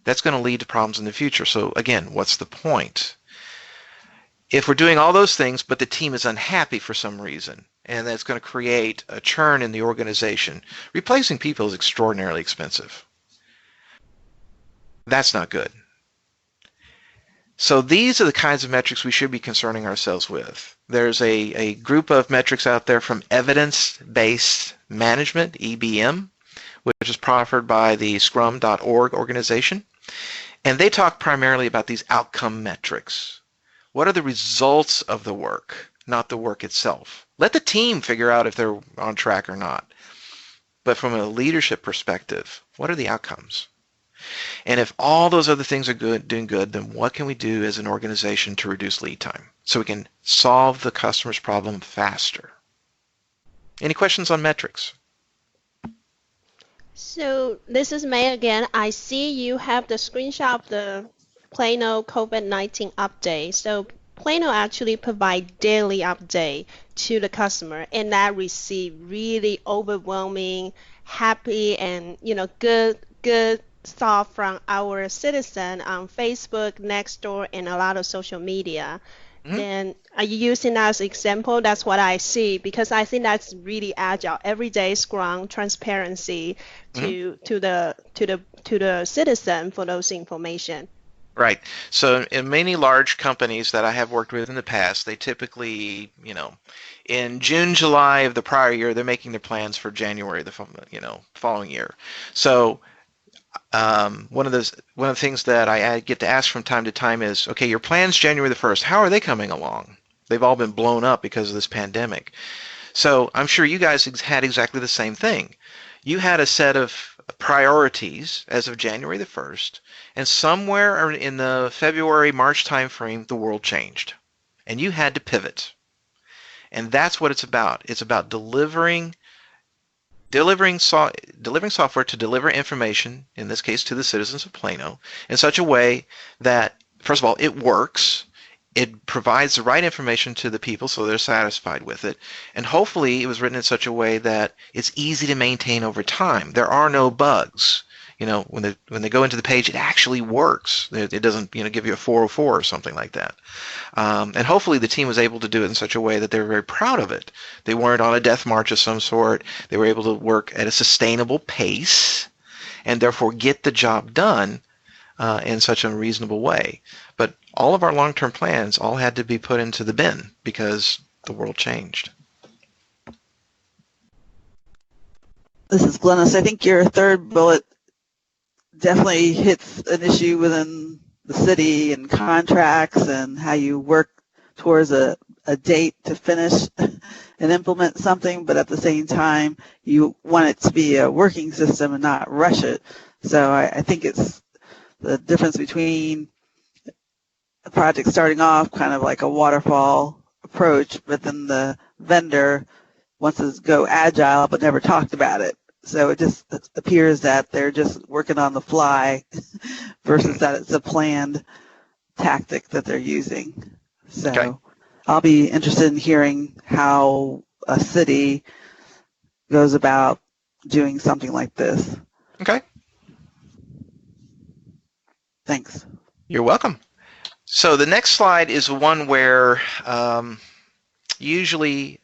that's going to lead to problems in the future. So again, what's the point? If we're doing all those things, but the team is unhappy for some reason, and that's going to create a churn in the organization, replacing people is extraordinarily expensive. That's not good. So these are the kinds of metrics we should be concerning ourselves with. There's a group of metrics out there from Evidence-Based Management, EBM, which is proffered by the Scrum.org organization. And they talk primarily about these outcome metrics. What are the results of the work, not the work itself? Let the team figure out if they're on track or not. But from a leadership perspective, what are the outcomes? And if all those other things are doing good, then what can we do as an organization to reduce lead time so we can solve the customer's problem faster? Any questions on metrics? So this is May again. I see you have the screenshot of the Plano COVID-19 update. So Plano actually provide daily update to the customer, and that receive really overwhelming, happy, and good saw from our citizen on Facebook, Nextdoor, and a lot of social media. Mhm. Then are you using that as example? That's what I see because I think that's really agile. Everyday Scrum transparency Mhm. to the citizen for those information. Right. So in many large companies that I have worked with in the past, they typically, in June, July of the prior year, they're making their plans for January, following year. So one of the things that I get to ask from time to time is, okay, your plans January the 1st, how are they coming along? They've all been blown up because of this pandemic. So I'm sure you guys had exactly the same thing. You had a set of priorities as of January the 1st, and somewhere in the February, March timeframe, the world changed, and you had to pivot. And that's what it's about. It's about delivering software to deliver information, in this case to the citizens of Plano, in such a way that, first of all, it works. It provides the right information to the people so they're satisfied with it. And hopefully it was written in such a way that it's easy to maintain over time. There are no bugs. When they go into the page, it actually works. It doesn't, give you a 404 or something like that. And hopefully the team was able to do it in such a way that they were very proud of it. They weren't on a death march of some sort. They were able to work at a sustainable pace and therefore get the job done in such a reasonable way. But all of our long-term plans all had to be put into the bin because the world changed. This is Glennis. I think your third bullet definitely hits an issue within the city and contracts and how you work towards a date to finish and implement something, but at the same time, you want it to be a working system and not rush it. So I think it's the difference between a project starting off kind of like a waterfall approach, but then the vendor wants to go agile but never talked about it. So it just appears that they're just working on the fly versus that it's a planned tactic that they're using. So Okay. I'll be interested in hearing how a city goes about doing something like this. Okay. Thanks. You're welcome. So the next slide is one where usually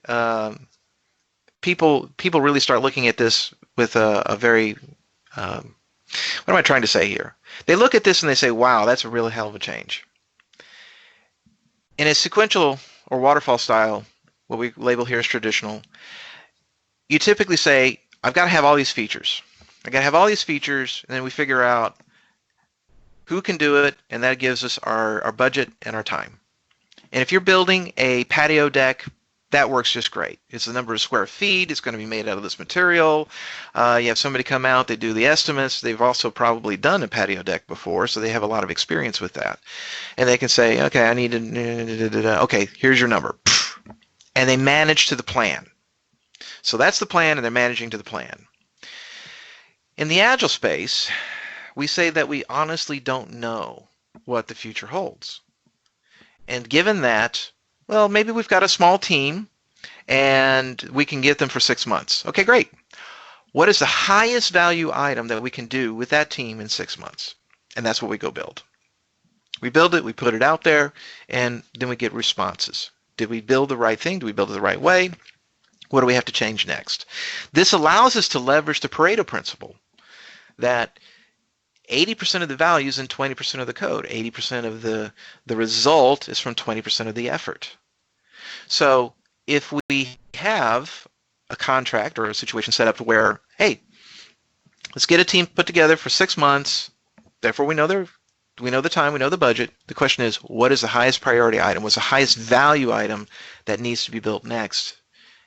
people really start looking at this with a very what am I trying to say here? They look at this and they say, wow, that's a real hell of a change. In a sequential or waterfall style, what we label here as traditional, you typically say, I've got to have all these features. I've got to have all these features, and then we figure out who can do it, and that gives us our budget and our time. And if you're building a patio deck, that works just great. It's the number of square feet. It's going to be made out of this material. You have somebody come out. They do the estimates. They've also probably done a patio deck before, so they have a lot of experience with that. And they can say, okay, I need to, okay, here's your number. And they manage to the plan. So that's the plan, and they're managing to the plan. In the Agile space, we say that we honestly don't know what the future holds. And given that, well, maybe we've got a small team and we can get them for 6 months. Okay, great. What is the highest value item that we can do with that team in 6 months? And that's what we go build. We build it, we put it out there, and then we get responses. Did we build the right thing? Do we build it the right way? What do we have to change next? This allows us to leverage the Pareto principle that 80% of the value is in 20% of the code. 80% of the result is from 20% of the effort. So if we have a contract or a situation set up to where, hey, let's get a team put together for 6 months, therefore we know the time, we know the budget. The question is, what is the highest priority item? What's the highest value item that needs to be built next?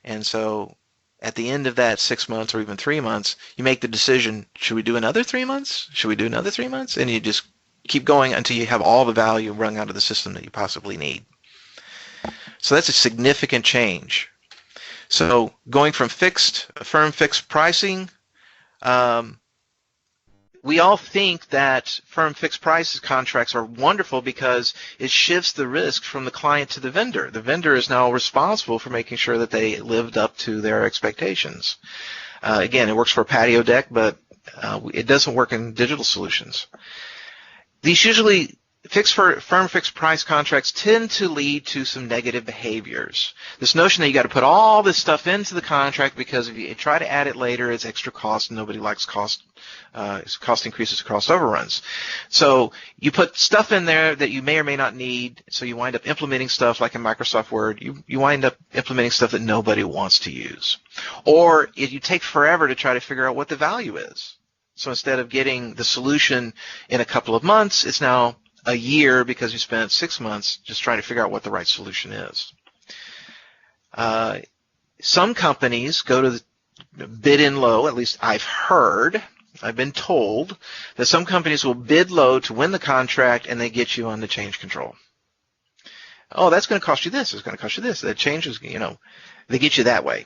And so at the end of that 6 months or even 3 months, you make the decision, should we do another 3 months? Should we do another 3 months? And you just keep going until you have all the value wrung out of the system that you possibly need. So that's a significant change. So going from firm fixed pricing, we all think that firm fixed price contracts are wonderful because it shifts the risk from the client to the vendor. The vendor is now responsible for making sure that they lived up to their expectations. Again, it works for a patio deck, but it doesn't work in digital solutions. These usually firm fixed price contracts tend to lead to some negative behaviors. This notion that you got to put all this stuff into the contract because if you try to add it later, it's extra cost. And nobody likes cost increases, cost overruns. So you put stuff in there that you may or may not need. So you wind up implementing stuff like in Microsoft Word. You wind up implementing stuff that nobody wants to use, or you take forever to try to figure out what the value is. So instead of getting the solution in a couple of months, it's now a year because you spent 6 months just trying to figure out what the right solution is. Some companies go to the bid in low, at least I've been told, that some companies will bid low to win the contract and they get you on the change control. Oh, that's going to cost you this, it's going to cost you this. That changes, they get you that way.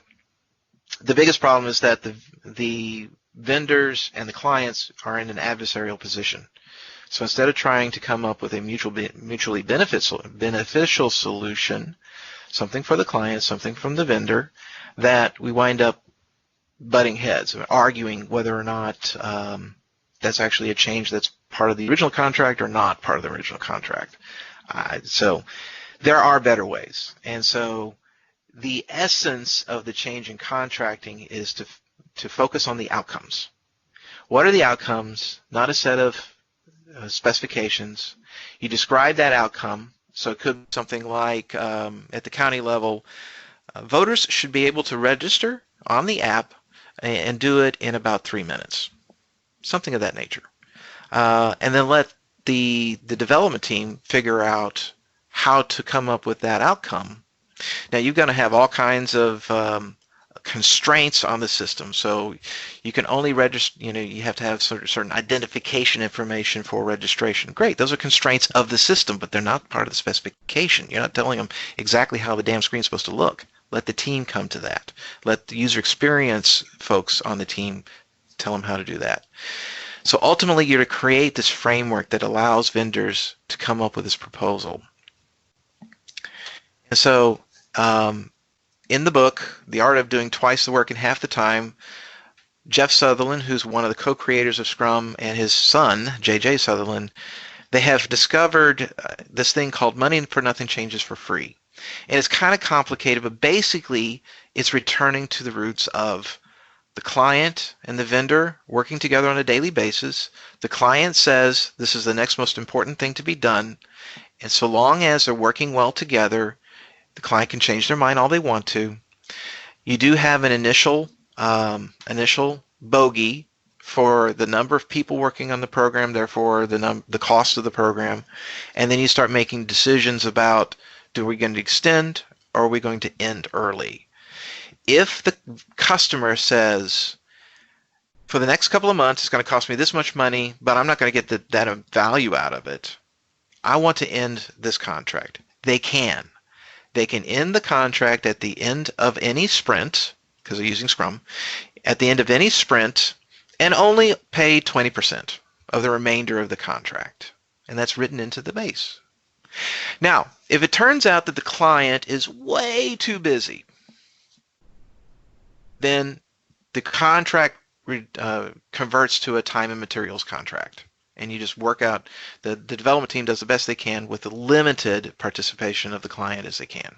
The biggest problem is that the vendors and the clients are in an adversarial position. So instead of trying to come up with a mutually beneficial solution, something for the client, something from the vendor, that we wind up butting heads, arguing whether or not that's actually a change that's part of the original contract or not part of the original contract. So there are better ways. And so the essence of the change in contracting is to focus on the outcomes. What are the outcomes? Not a set of specifications. You describe that outcome. So it could be something like at the county level, voters should be able to register on the app and do it in about 3 minutes. Something of that nature. And then let the development team figure out how to come up with that outcome. Now you're going to have all kinds of constraints on the system. So you can only register, you have to have certain identification information for registration. Great, those are constraints of the system, but they're not part of the specification. You're not telling them exactly how the damn screen's supposed to look. Let the team come to that. Let the user experience folks on the team tell them how to do that. So ultimately, you're to create this framework that allows vendors to come up with this proposal. And so in the book, The Art of Doing Twice the Work in Half the Time, Jeff Sutherland, who's one of the co-creators of Scrum, and his son, J.J. Sutherland, they have discovered this thing called money for nothing changes for free. And it's kind of complicated, but basically it's returning to the roots of the client and the vendor working together on a daily basis. The client says this is the next most important thing to be done, and so long as they're working well together, the client can change their mind all they want to. You do have an initial bogey for the number of people working on the program, therefore the cost of the program, and then you start making decisions about, are we going to extend or are we going to end early? If the customer says, for the next couple of months it's going to cost me this much money, but I'm not going to get that value out of it, I want to end this contract. They can. They can end the contract at the end of any sprint, because they're using Scrum, at the end of any sprint, and only pay 20% of the remainder of the contract. And that's written into the base. Now, if it turns out that the client is way too busy, then the contract converts to a time and materials contract. And you just work out, the development team does the best they can with the limited participation of the client as they can.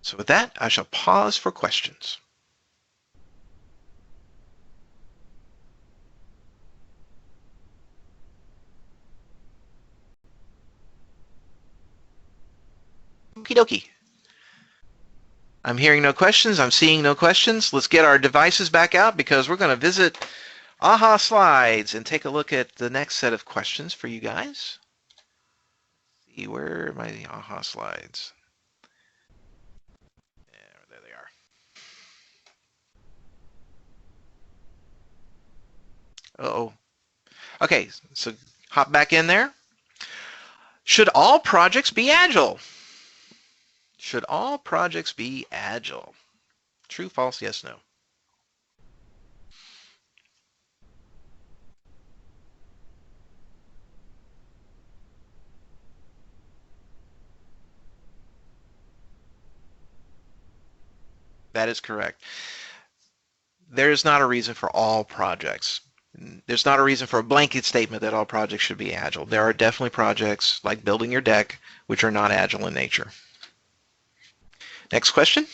So with that, I shall pause for questions. Okie dokie. I'm hearing no questions. I'm seeing no questions. Let's get our devices back out because we're going to visit AHA Slides and take a look at the next set of questions for you guys. Let's see, where are my AHA Slides? Yeah, there they are. Uh-oh. Okay, so hop back in there. Should all projects be agile? Should all projects be agile? True, false, yes, no. That is correct. there's not a reason for all projects. There's not a reason for a blanket statement that all projects should be agile. There are definitely projects like building your deck which are not agile in nature. Next question.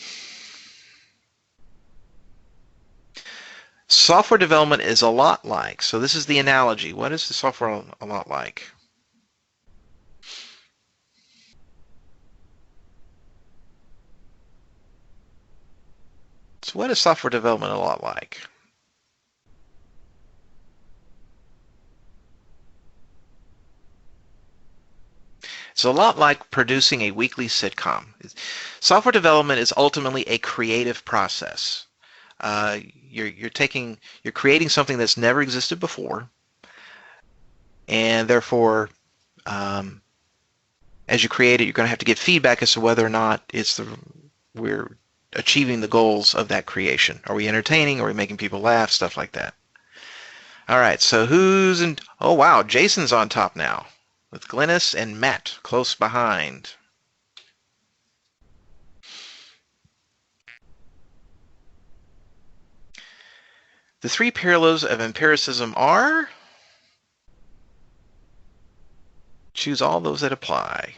Software development is a lot like. So this is the analogy. What is the software a lot like? So what is software development a lot like? It's a lot like producing a weekly sitcom. Software development is ultimately a creative process. You're creating something that's never existed before, and therefore, as you create it, you're going to have to get feedback as to whether or not we're achieving the goals of that creation. Are we entertaining? Are we making people laugh? Stuff like that. All right, so who's in? Oh wow, Jason's on top now, with Glynis and Matt close behind. The three pillars of empiricism are, choose all those that apply.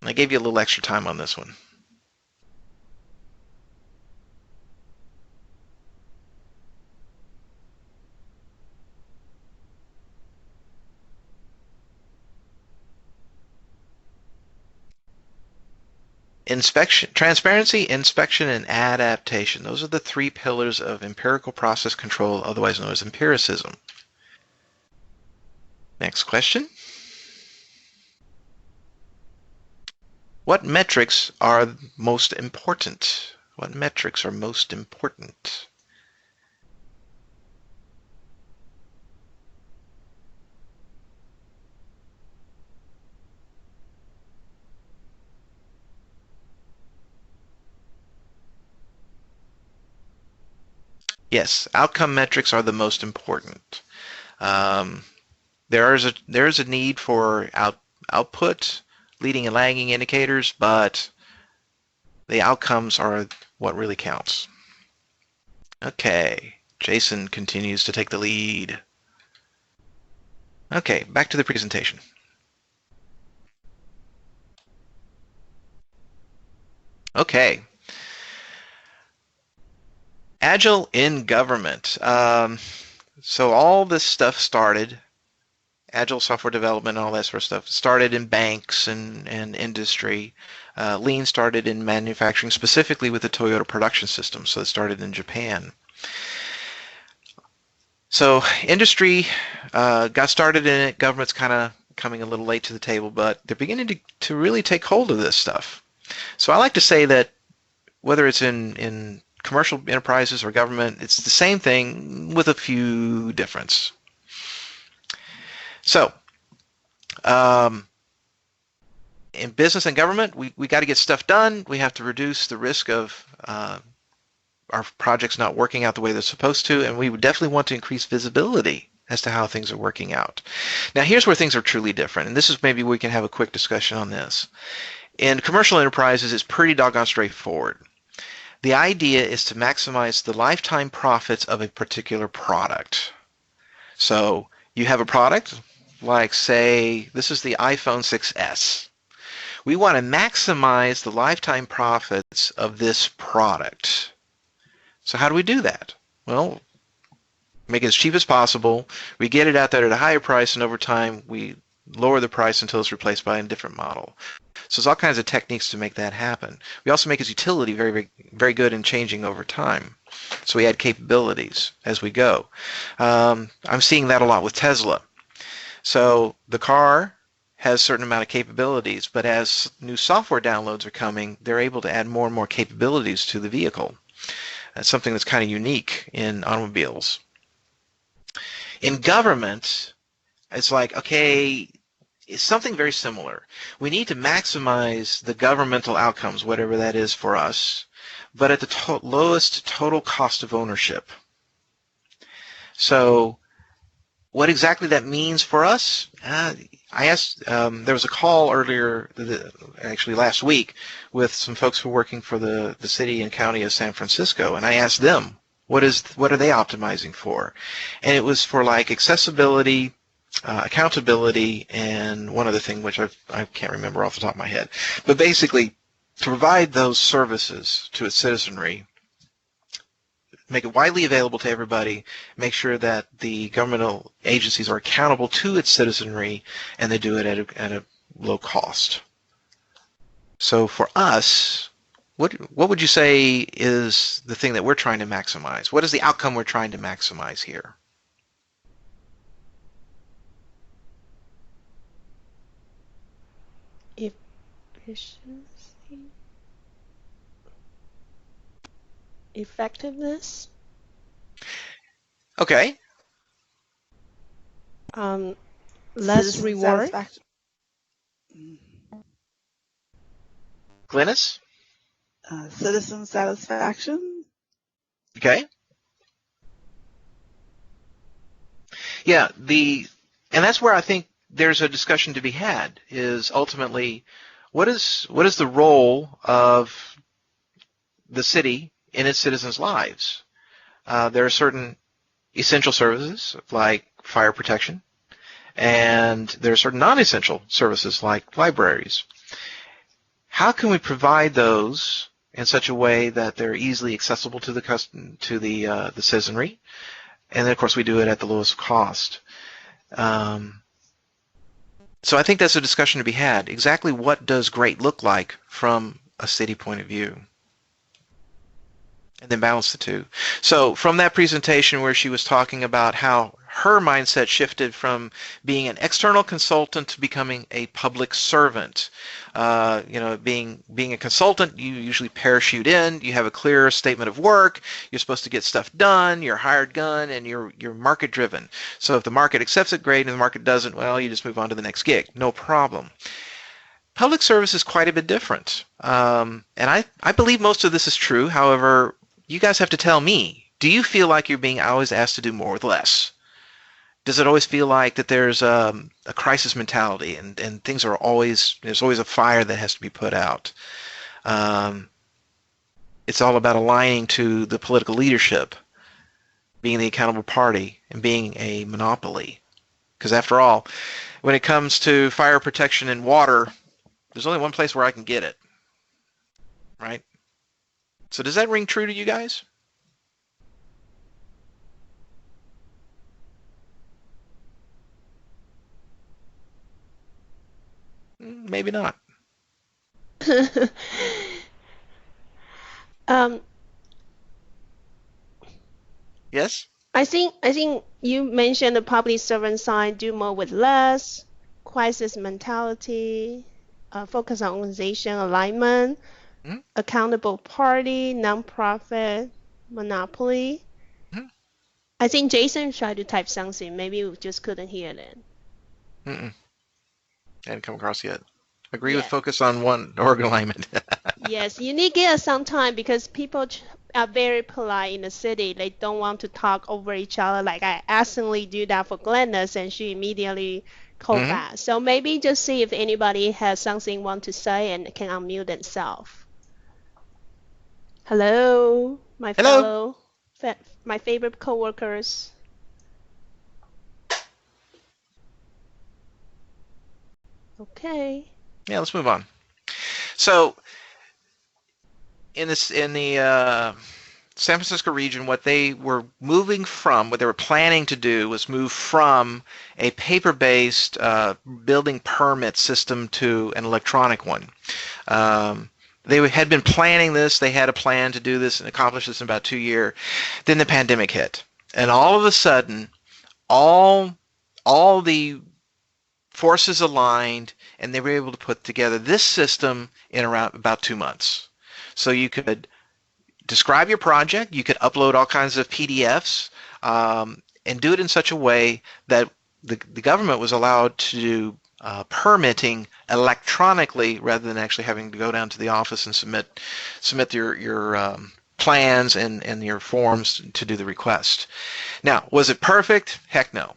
I gave you a little extra time on this one. Transparency, inspection, and adaptation. Those are the three pillars of empirical process control, otherwise known as empiricism. Next question. What metrics are most important? What metrics are most important? Yes, outcome metrics are the most important. There is a need for output, leading and lagging indicators, but the outcomes are what really counts. Okay, Jason continues to take the lead. Okay, back to the presentation. Okay. Agile in government. So all this stuff started, Agile software development and all that sort of stuff, started in banks and industry. Lean started in manufacturing, specifically with the Toyota production system. So it started in Japan. So industry got started in it. Government's kind of coming a little late to the table, but they're beginning to really take hold of this stuff. So I like to say that whether it's in commercial enterprises or government, it's the same thing with a few difference. So, in business and government, we got to get stuff done. We have to reduce the risk of our projects not working out the way they're supposed to, and we would definitely want to increase visibility as to how things are working out. Now, here's where things are truly different, and this is maybe we can have a quick discussion on this. In commercial enterprises, it's pretty doggone straightforward. The idea is to maximize the lifetime profits of a particular product. So you have a product, like say, this is the iPhone 6S. We want to maximize the lifetime profits of this product. So how do we do that? Well, make it as cheap as possible. We get it out there at a higher price, and over time, we lower the price until it's replaced by a different model. So there's all kinds of techniques to make that happen. We also make its utility very, very, very good in changing over time. So we add capabilities as we go. I'm seeing that a lot with Tesla. So the car has a certain amount of capabilities, but as new software downloads are coming, they're able to add more and more capabilities to the vehicle. That's something that's kind of unique in automobiles. In government, it's like, okay, it's something very similar. We need to maximize the governmental outcomes, whatever that is for us, but at the lowest total cost of ownership. So What exactly that means for us, I asked, there was a call earlier, actually last week, with some folks who are working for the city and county of San Francisco, and I asked them, what are they optimizing for? And it was for like accessibility, accountability, and one other thing which I can't remember off the top of my head. But basically, to provide those services to its citizenry, make it widely available to everybody, make sure that the governmental agencies are accountable to its citizenry, and they do it at a low cost. So for us, what would you say is the thing that we're trying to maximize? What is the outcome we're trying to maximize here? Efficiency, effectiveness, Okay. less Citizen reward. satisfaction. Glynis? Citizen satisfaction. Okay. Yeah, and that's where I think there's a discussion to be had, is ultimately what is the role of the city in its citizens' lives? There are certain essential services like fire protection, and there are certain non-essential services like libraries. How can we provide those in such a way that they're easily accessible to the citizenry? And then, of course, we do it at the lowest cost. So I think that's a discussion to be had. Exactly what does great look like from a city point of view? And then balance the two. So from that presentation where she was talking about how her mindset shifted from being an external consultant to becoming a public servant. Being a consultant, you usually parachute in, you have a clear statement of work, you're supposed to get stuff done, you're hired gun, and you're market driven. So if the market accepts it, great, and the market doesn't, well, you just move on to the next gig. No problem. Public service is quite a bit different. And I believe most of this is true. However, you guys have to tell me, do you feel like you're being always asked to do more with less? Does it always feel like that there's a crisis mentality and things are there's always a fire that has to be put out? It's all about aligning to the political leadership, being the accountable party, and being a monopoly. Because after all, when it comes to fire protection and water, there's only one place where I can get it, right? So does that ring true to you guys? Maybe not. um, Yes? I think you mentioned the public servant side, do more with less, crisis mentality, focus on organization alignment, Mm-hmm. accountable party, nonprofit, monopoly. Mm-hmm. I think Jason tried to type something. Maybe we just couldn't hear it. Mm-mm. Hadn't come across yet. Agree with Yeah. focus on one organ alignment. Yes, you need to give us some time because people are very polite in the city. They don't want to talk over each other. Like I accidentally do that for Glenda's and she immediately called Mm-hmm. back. So maybe just see if anybody has something want to say and can unmute themselves. Hello, my Hello. my favorite coworkers. Okay. Yeah, let's move on. So in the San Francisco region, what they were planning to do was move from a paper-based building permit system to an electronic one. They had been planning this. They had a plan to do this and accomplish this in about 2 years. Then the pandemic hit, and all of a sudden, all the forces aligned, and they were able to put together this system in around about 2 months. So you could describe your project, you could upload all kinds of PDFs, and do it in such a way that the government was allowed to do permitting electronically rather than actually having to go down to the office and submit your plans and your forms to do the request. Now, was it perfect? Heck no.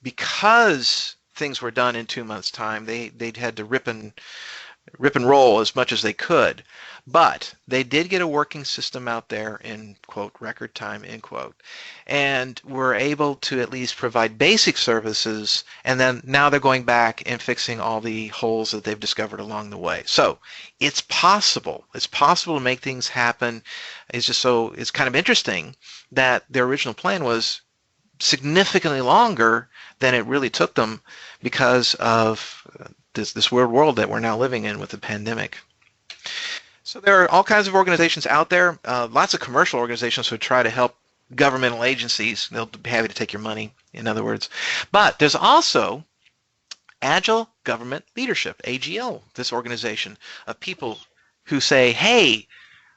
Because things were done in 2 months' time, they had to rip and roll as much as they could. But they did get a working system out there in, quote, record time, end quote, and were able to at least provide basic services, and then now they're going back and fixing all the holes that they've discovered along the way. So it's possible. It's possible to make things happen. It's kind of interesting that their original plan was significantly longer than it really took them because of this weird world that we're now living in with the pandemic. So there are all kinds of organizations out there, lots of commercial organizations who try to help governmental agencies. They'll be happy to take your money, in other words. But there's also Agile Government Leadership, AGL, this organization of people who say, hey,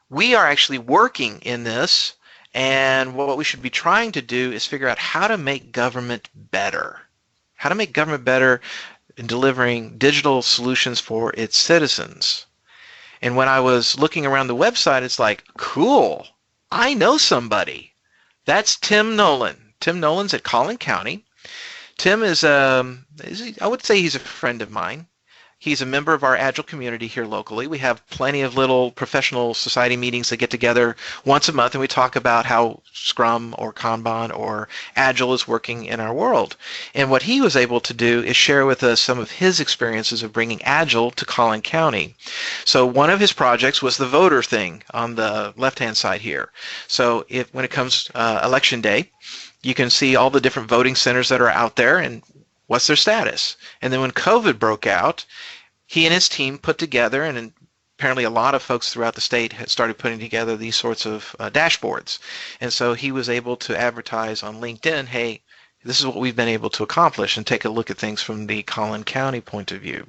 we are actually working in this, and what we should be trying to do is figure out how to make government better. How to make government better in delivering digital solutions for its citizens. And when I was looking around the website, it's like, cool, I know somebody. That's Tim Nolan. Tim Nolan's at Collin County. Tim I would say he's a friend of mine. He's a member of our Agile community here locally. We have plenty of little professional society meetings that get together once a month, and we talk about how Scrum or Kanban or Agile is working in our world. And what he was able to do is share with us some of his experiences of bringing Agile to Collin County. So one of his projects was the voter thing on the left-hand side here. So when it comes election day, you can see all the different voting centers that are out there and what's their status. And then when COVID broke out, he and his team put together, and apparently a lot of folks throughout the state had started putting together these sorts of dashboards. And so he was able to advertise on LinkedIn, hey, this is what we've been able to accomplish, and take a look at things from the Collin County point of view.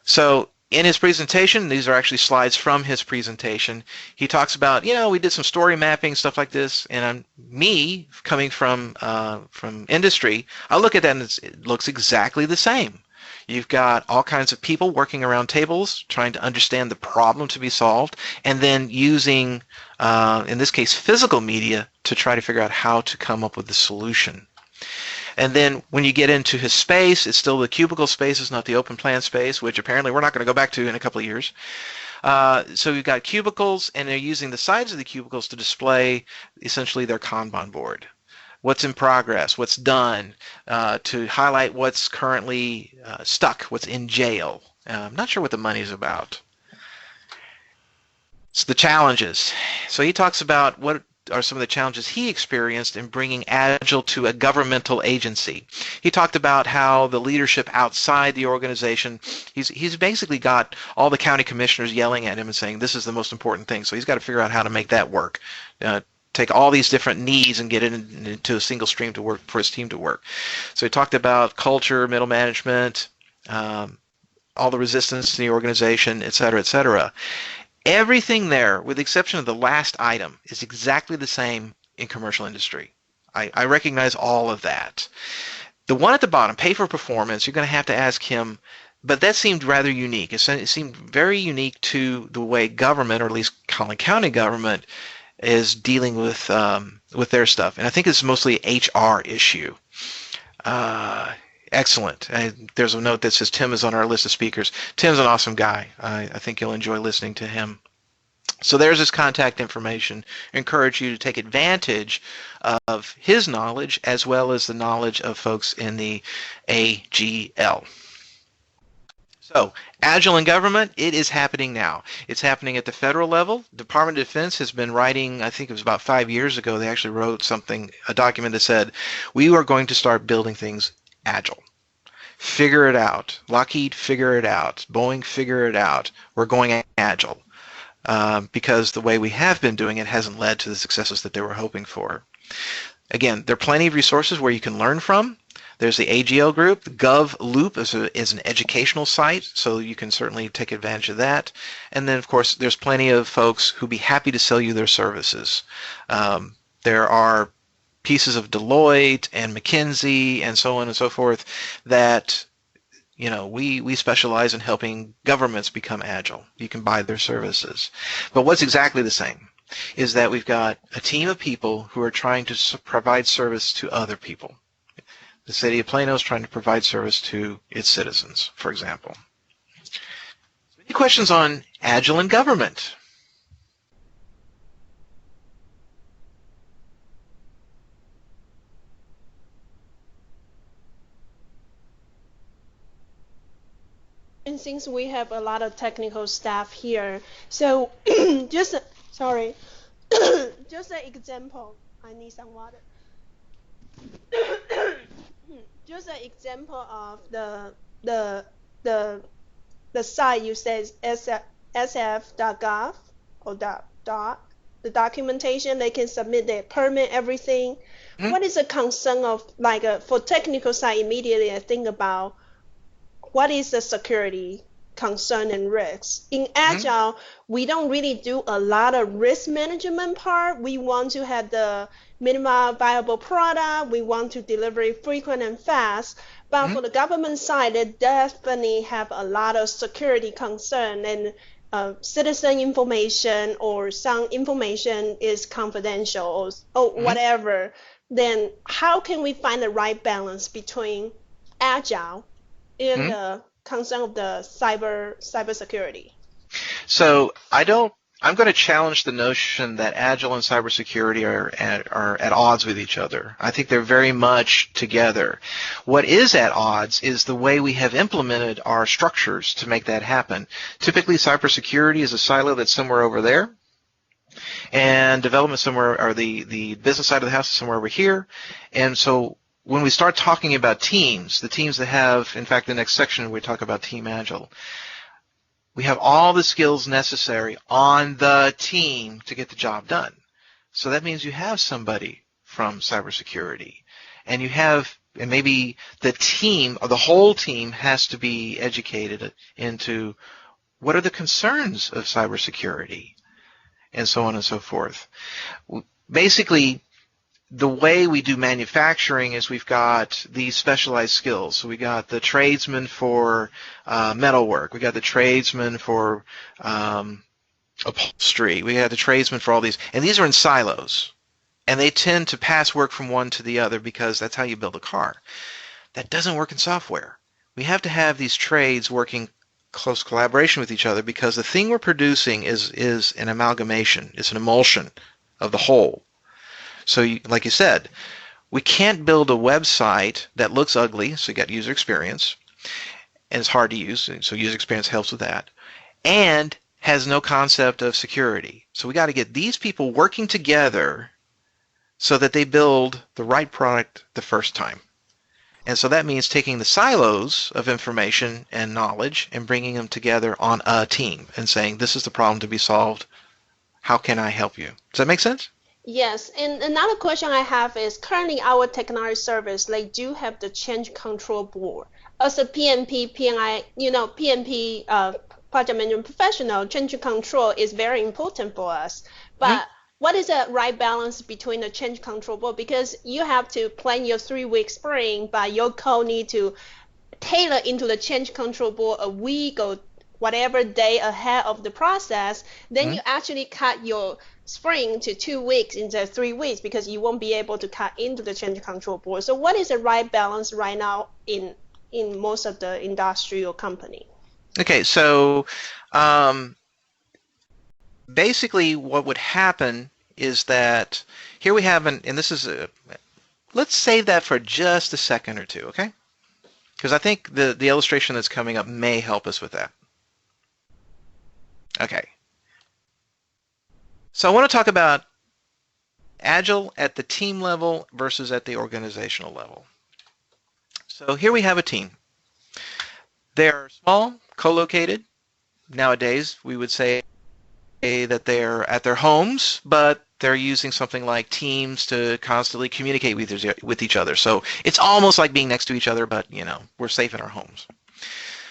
So in his presentation, these are actually slides from his presentation, he talks about, we did some story mapping, stuff like this, and me, coming from industry, I look at that and it looks exactly the same. You've got all kinds of people working around tables, trying to understand the problem to be solved, and then using, in this case, physical media to try to figure out how to come up with the solution. And then when you get into his space, it's still the cubicle space, it's not the open plan space, which apparently we're not going to go back to in a couple of years. So you've got cubicles, and they're using the sides of the cubicles to display essentially their Kanban board. What's in progress, what's done, to highlight what's currently stuck, what's in jail. I'm not sure what the money's about. It's the challenges. So he talks about what are some of the challenges he experienced in bringing Agile to a governmental agency. He talked about how the leadership outside the organization, he's basically got all the county commissioners yelling at him and saying this is the most important thing. So he's got to figure out how to make that work. Take all these different needs and get it into a single stream to work for his team to work. So he talked about culture, middle management, all the resistance to the organization, et cetera, et cetera. Everything there, with the exception of the last item, is exactly the same in commercial industry. I recognize all of that. The one at the bottom, pay for performance, you're going to have to ask him, but that seemed rather unique. It seemed very unique to the way government, or at least Collin County government, is dealing with their stuff. And I think it's mostly an HR issue. Excellent. There's a note that says Tim is on our list of speakers. Tim's an awesome guy. I think you'll enjoy listening to him. So there's his contact information. I encourage you to take advantage of his knowledge as well as the knowledge of folks in the AGL. So, Agile in government, it is happening now. It's happening at the federal level. Department of Defense has been writing, I think it was about 5 years ago, they actually wrote a document that said, we are going to start building things Agile. Figure it out. Lockheed, figure it out. Boeing, figure it out. We're going Agile. Because the way we have been doing it hasn't led to the successes that they were hoping for. Again, there are plenty of resources where you can learn from. There's the AGL group. GovLoop is an educational site, so you can certainly take advantage of that. And then, of course, there's plenty of folks who'd be happy to sell you their services. There are pieces of Deloitte and McKinsey and so on and so forth that we specialize in helping governments become agile. You can buy their services. But what's exactly the same is that we've got a team of people who are trying to provide service to other people. The city of Plano is trying to provide service to its citizens, for example. Any questions on Agile in government? And since we have a lot of technical staff here, so just sorry, just an example. I need some water. Just an example of the site you said sf.gov or the documentation they can submit their permit, everything. Mm-hmm. What is the concern of for technical side? Immediately I think about what is the security concern and risks. In Agile, we don't really do a lot of risk management part. We want to have the minimal viable product. We want to deliver it frequent and fast. But for the government side, they definitely have a lot of security concern and citizen information or some information is confidential or whatever. Then how can we find the right balance between Agile and the concern of the cybersecurity? So I'm going to challenge the notion that Agile and cybersecurity are at odds with each other. I think they're very much together. What is at odds is the way we have implemented our structures to make that happen. Typically, cybersecurity is a silo that's somewhere over there, and development somewhere, or the business side of the house is somewhere over here. And so when we start talking about teams, the teams that have, in fact, the next section we talk about Team Agile, we have all the skills necessary on the team to get the job done. So that means you have somebody from cybersecurity, and maybe the team, or the whole team, has to be educated into what are the concerns of cybersecurity, and so on and so forth. Basically, the way we do manufacturing is we've got these specialized skills. So we got the tradesman for metalwork. We got the tradesman for upholstery. We got the tradesman for all these. And these are in silos. And they tend to pass work from one to the other because that's how you build a car. That doesn't work in software. We have to have these trades working close collaboration with each other because the thing we're producing is an amalgamation. It's an emulsion of the whole. So like you said, we can't build a website that looks ugly, so you got user experience, and it's hard to use, so user experience helps with that, and has no concept of security. So we got to get these people working together so that they build the right product the first time. And so that means taking the silos of information and knowledge and bringing them together on a team and saying, this is the problem to be solved. How can I help you? Does that make sense? Yes, and another question I have is currently our technology service, they do have the change control board. As a PMP, PMP project management professional, change control is very important for us. But what is the right balance between the change control board? Because you have to plan your 3-week sprint, but your code need to tailor into the change control board a week or whatever day ahead of the process. Then you actually cut your sprint to 2 weeks instead of 3 weeks because you won't be able to cut into the change control board. So what is the right balance right now in most of the industrial company? Okay, so basically what would happen is that here we have, and this is let's save that for just a second or two, okay? Because I think the illustration that's coming up may help us with that. Okay. So I want to talk about Agile at the team level versus at the organizational level. So here we have a team. They're small, co-located. Nowadays, we would say that they're at their homes, but they're using something like Teams to constantly communicate with each other. So it's almost like being next to each other, but we're safe in our homes.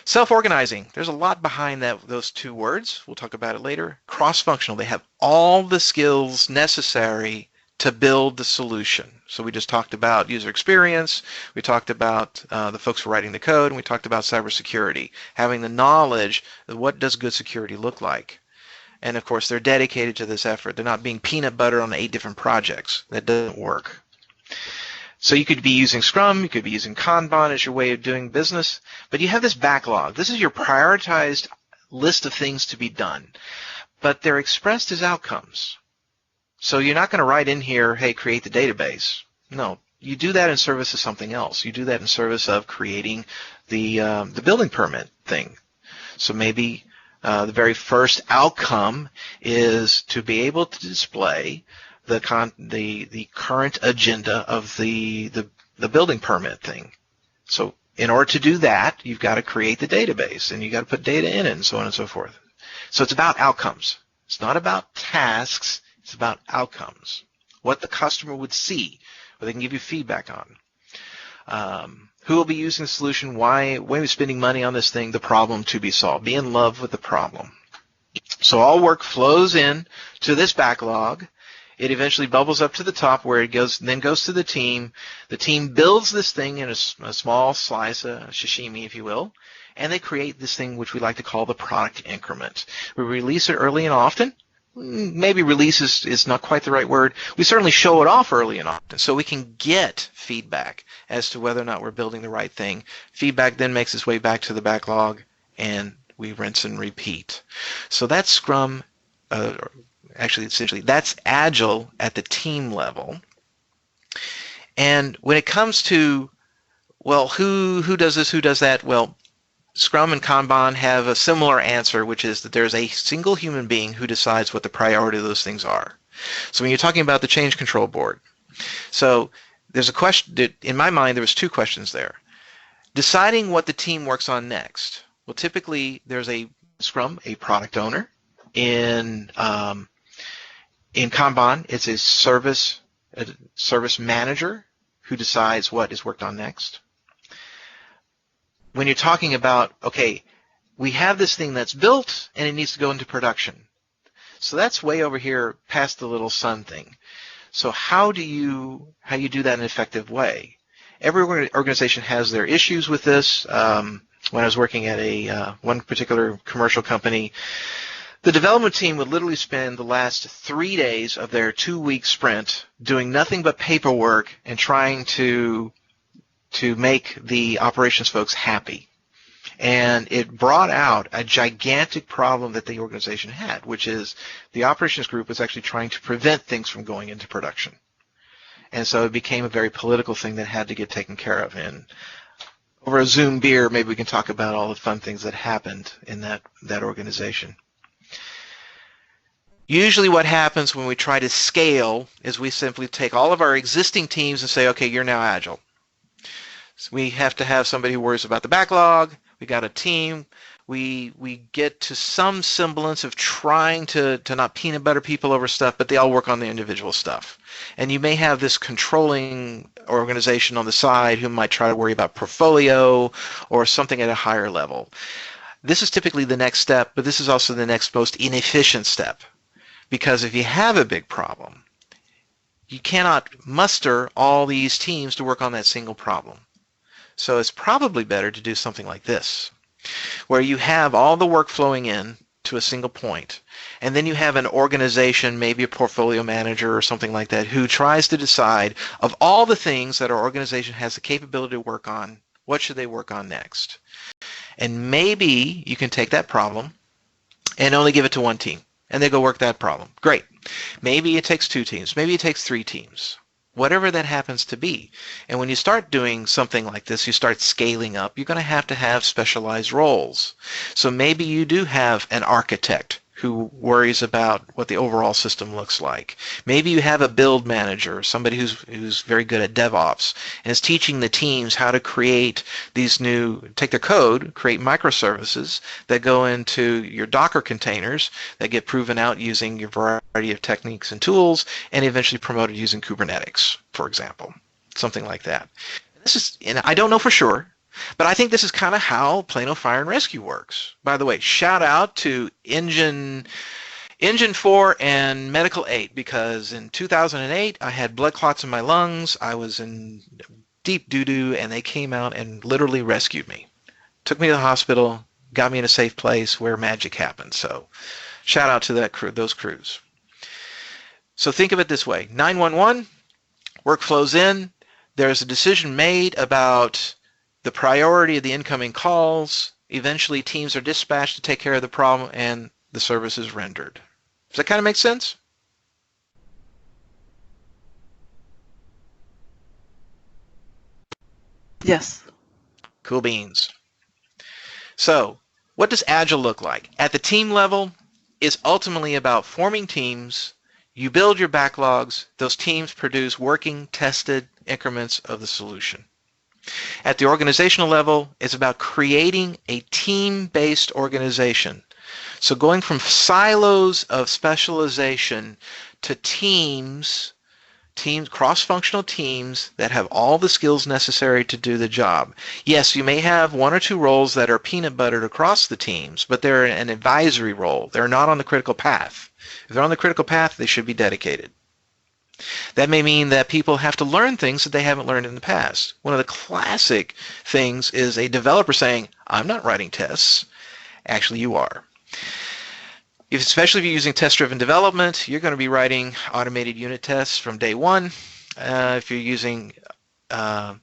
Self-organizing. There's a lot behind those two words. We'll talk about it later. Cross-functional. They have all the skills necessary to build the solution. So we just talked about user experience, we talked about the folks who are writing the code, and we talked about cybersecurity, having the knowledge of what does good security look like. And of course, they're dedicated to this effort. They're not being peanut butter on 8 different projects. That doesn't work. So you could be using Scrum, you could be using Kanban as your way of doing business, but you have this backlog. This is your prioritized list of things to be done, but they're expressed as outcomes. So you're not going to write in here, hey, create the database. No, you do that in service of something else. You do that in service of creating the building permit thing. So maybe the very first outcome is to be able to display the current agenda of the building permit thing. So in order to do that, you've got to create the database, and you've got to put data in it, and so on and so forth. So it's about outcomes. It's not about tasks. It's about outcomes, what the customer would see, what they can give you feedback on. Who will be using the solution, why are we spending money on this thing, the problem to be solved. Be in love with the problem. So all work flows in to this backlog. It eventually bubbles up to the top where it goes to the team. The team builds this thing in a small slice, a sashimi, if you will, and they create this thing which we like to call the product increment. We release it early and often. Maybe release is not quite the right word. We certainly show it off early and often so we can get feedback as to whether or not we're building the right thing. Feedback then makes its way back to the backlog, and we rinse and repeat. So that's Scrum. Essentially, that's Agile at the team level. And when it comes to, well, who does this, who does that? Well, Scrum and Kanban have a similar answer, which is that there's a single human being who decides what the priority of those things are. So when you're talking about the change control board, so there's a question, in my mind, there was 2 questions there. Deciding what the team works on next. Well, typically there's a Scrum, a product owner. In Kanban, it's a service manager who decides what is worked on next. When you're talking about, okay, we have this thing that's built and it needs to go into production. So that's way over here past the little sun thing. So how do you do that in an effective way? Every organization has their issues with this. When I was working at one particular commercial company, the development team would literally spend the last 3 days of their 2-week sprint doing nothing but paperwork and trying to make the operations folks happy. And it brought out a gigantic problem that the organization had, which is the operations group was actually trying to prevent things from going into production. And so it became a very political thing that had to get taken care of. And over a Zoom beer, maybe we can talk about all the fun things that happened in that organization. Usually what happens when we try to scale is we simply take all of our existing teams and say, okay, you're now Agile. So we have to have somebody who worries about the backlog. We got a team. We get to some semblance of trying to not peanut butter people over stuff, but they all work on the individual stuff. And you may have this controlling organization on the side who might try to worry about portfolio or something at a higher level. This is typically the next step, but this is also the next most inefficient step. Because if you have a big problem, you cannot muster all these teams to work on that single problem. So it's probably better to do something like this, where you have all the work flowing in to a single point, and then you have an organization, maybe a portfolio manager or something like that, who tries to decide of all the things that our organization has the capability to work on, what should they work on next? And maybe you can take that problem and only give it to one team, and they go work that problem. Great. Maybe it takes 2 teams. Maybe it takes 3 teams. Whatever that happens to be. And when you start doing something like this, you start scaling up, you're going to have specialized roles. So maybe you do have an architect who worries about what the overall system looks like. Maybe you have a build manager, somebody who's very good at DevOps, and is teaching the teams how to create these take their code, create microservices that go into your Docker containers that get proven out using your variety of techniques and tools, and eventually promoted using Kubernetes, for example, something like that. And I don't know for sure, but I think this is kind of how Plano Fire and Rescue works. By the way, shout out to Engine Engine 4 and Medical 8, because in 2008 I had blood clots in my lungs. I was in deep doo-doo, and they came out and literally rescued me. Took me to the hospital, got me in a safe place where magic happened. So shout out to that crew, those crews. So think of it this way. 911, work flows in. There's a decision made about the priority of the incoming calls. Eventually, teams are dispatched to take care of the problem, and the service is rendered. Does that kind of make sense? Yes. Cool beans. So, what does Agile look like? At the team level, it's ultimately about forming teams. You build your backlogs. Those teams produce working, tested increments of the solution. At the organizational level, it's about creating a team-based organization. So going from silos of specialization to teams, cross-functional teams that have all the skills necessary to do the job. Yes, you may have one or two roles that are peanut buttered across the teams, but they're an advisory role. They're not on the critical path. If they're on the critical path, they should be dedicated. That may mean that people have to learn things that they haven't learned in the past. One of the classic things is a developer saying, I'm not writing tests. Actually, you are. Especially if you're using test-driven development, you're going to be writing automated unit tests from day one. If you're using, I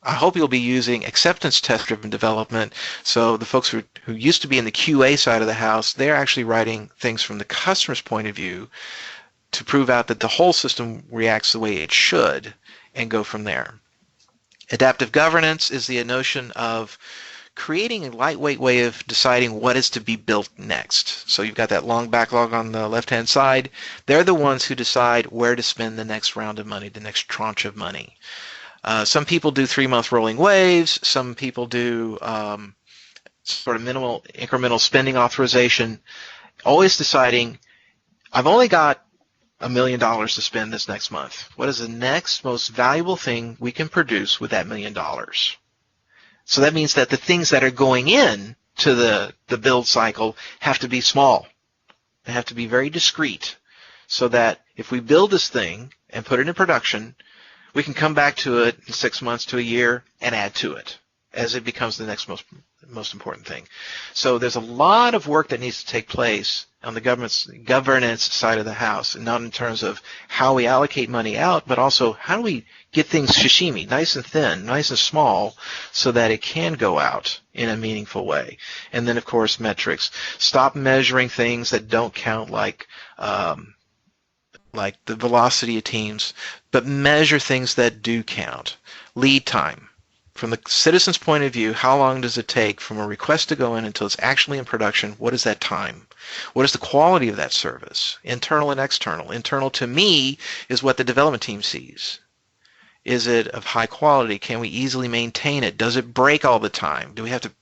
hope you'll be using acceptance test-driven development. So the folks who used to be in the QA side of the house, they're actually writing things from the customer's point of view to prove out that the whole system reacts the way it should and go from there. Adaptive governance is the notion of creating a lightweight way of deciding what is to be built next. So you've got that long backlog on the left-hand side. They're the ones who decide where to spend the next round of money, the next tranche of money. Some people do 3-month rolling waves. Some people do sort of minimal incremental spending authorization, always deciding, I've only got $1 million to spend this next month. What is the next most valuable thing we can produce with that $1 million? So that means that the things that are going in to the build cycle have to be small. They have to be very discreet so that if we build this thing and put it in production, we can come back to it in 6 months to a year and add to it as it becomes the next most important thing. So there's a lot of work that needs to take place on the governance side of the house, and not in terms of how we allocate money out, but also how do we get things sashimi, nice and thin, nice and small, so that it can go out in a meaningful way. And then, of course, metrics. Stop measuring things that don't count, like the velocity of teams, but measure things that do count. Lead time. From the citizen's point of view, how long does it take from a request to go in until it's actually in production? What is that time? What is the quality of that service? Internal and external. Internal to me is what the development team sees. Is it of high quality? Can we easily maintain it? Does it break all the time? Do we have to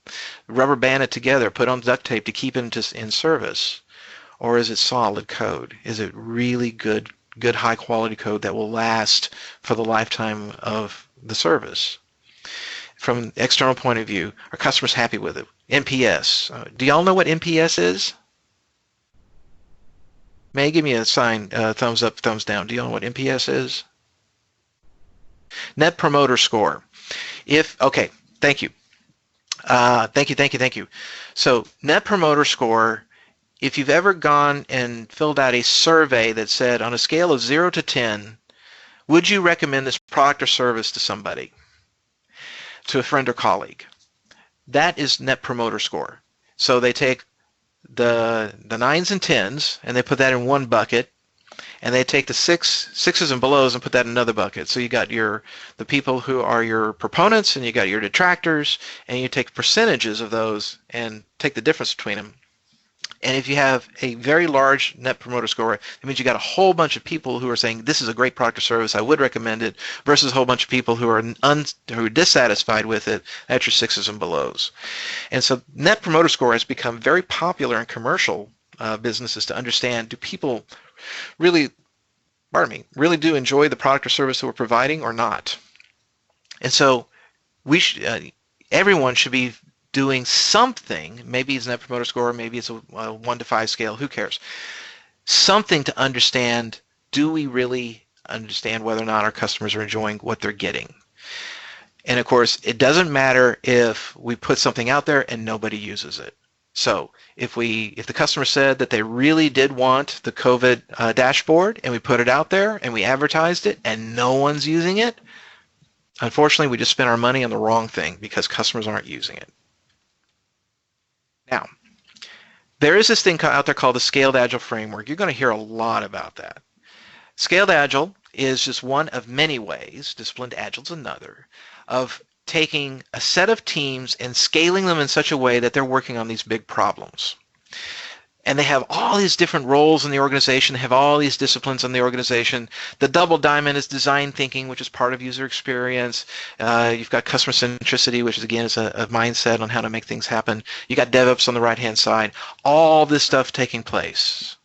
rubber band it together, put on duct tape to keep it in service? Or is it solid code? Is it really good high quality code that will last for the lifetime of the service? From an external point of view, are customers happy with it? NPS. Do y'all know what NPS is? May give me a sign, thumbs up, thumbs down. Do y'all know what NPS is? Net Promoter Score. Okay, thank you. Thank you. So Net Promoter Score, if you've ever gone and filled out a survey that said on a scale of 0 to 10, would you recommend this product or service to somebody? To a friend or colleague. That is Net Promoter Score. So they take the 9s and 10s and they put that in one bucket, and they take the 6s and belows and put that in another bucket. So you got the people who are your proponents, and you got your detractors, and you take percentages of those and take the difference between them. And if you have a very large Net Promoter Score, it means you got a whole bunch of people who are saying this is a great product or service, I would recommend it, versus a whole bunch of people who are dissatisfied with it. That's your 6s and belows. And so Net Promoter Score has become very popular in commercial businesses to understand, do people really do enjoy the product or service that we're providing or not? And so everyone should be doing something. Maybe it's Net Promoter Score, maybe it's a 1 to 5 scale, who cares? Something to understand, do we really understand whether or not our customers are enjoying what they're getting? And of course, it doesn't matter if we put something out there and nobody uses it. So if the customer said that they really did want the COVID dashboard and we put it out there and we advertised it and no one's using it, unfortunately, we just spent our money on the wrong thing because customers aren't using it. Now, there is this thing out there called the Scaled Agile Framework. You're going to hear a lot about that. Scaled Agile is just one of many ways, Disciplined Agile is another, of taking a set of teams and scaling them in such a way that they're working on these big problems. And they have all these different roles in the organization. They have all these disciplines in the organization. The double diamond is design thinking, which is part of user experience. You've got customer centricity, which is, again, is a mindset on how to make things happen. You got DevOps on the right-hand side. All this stuff taking place.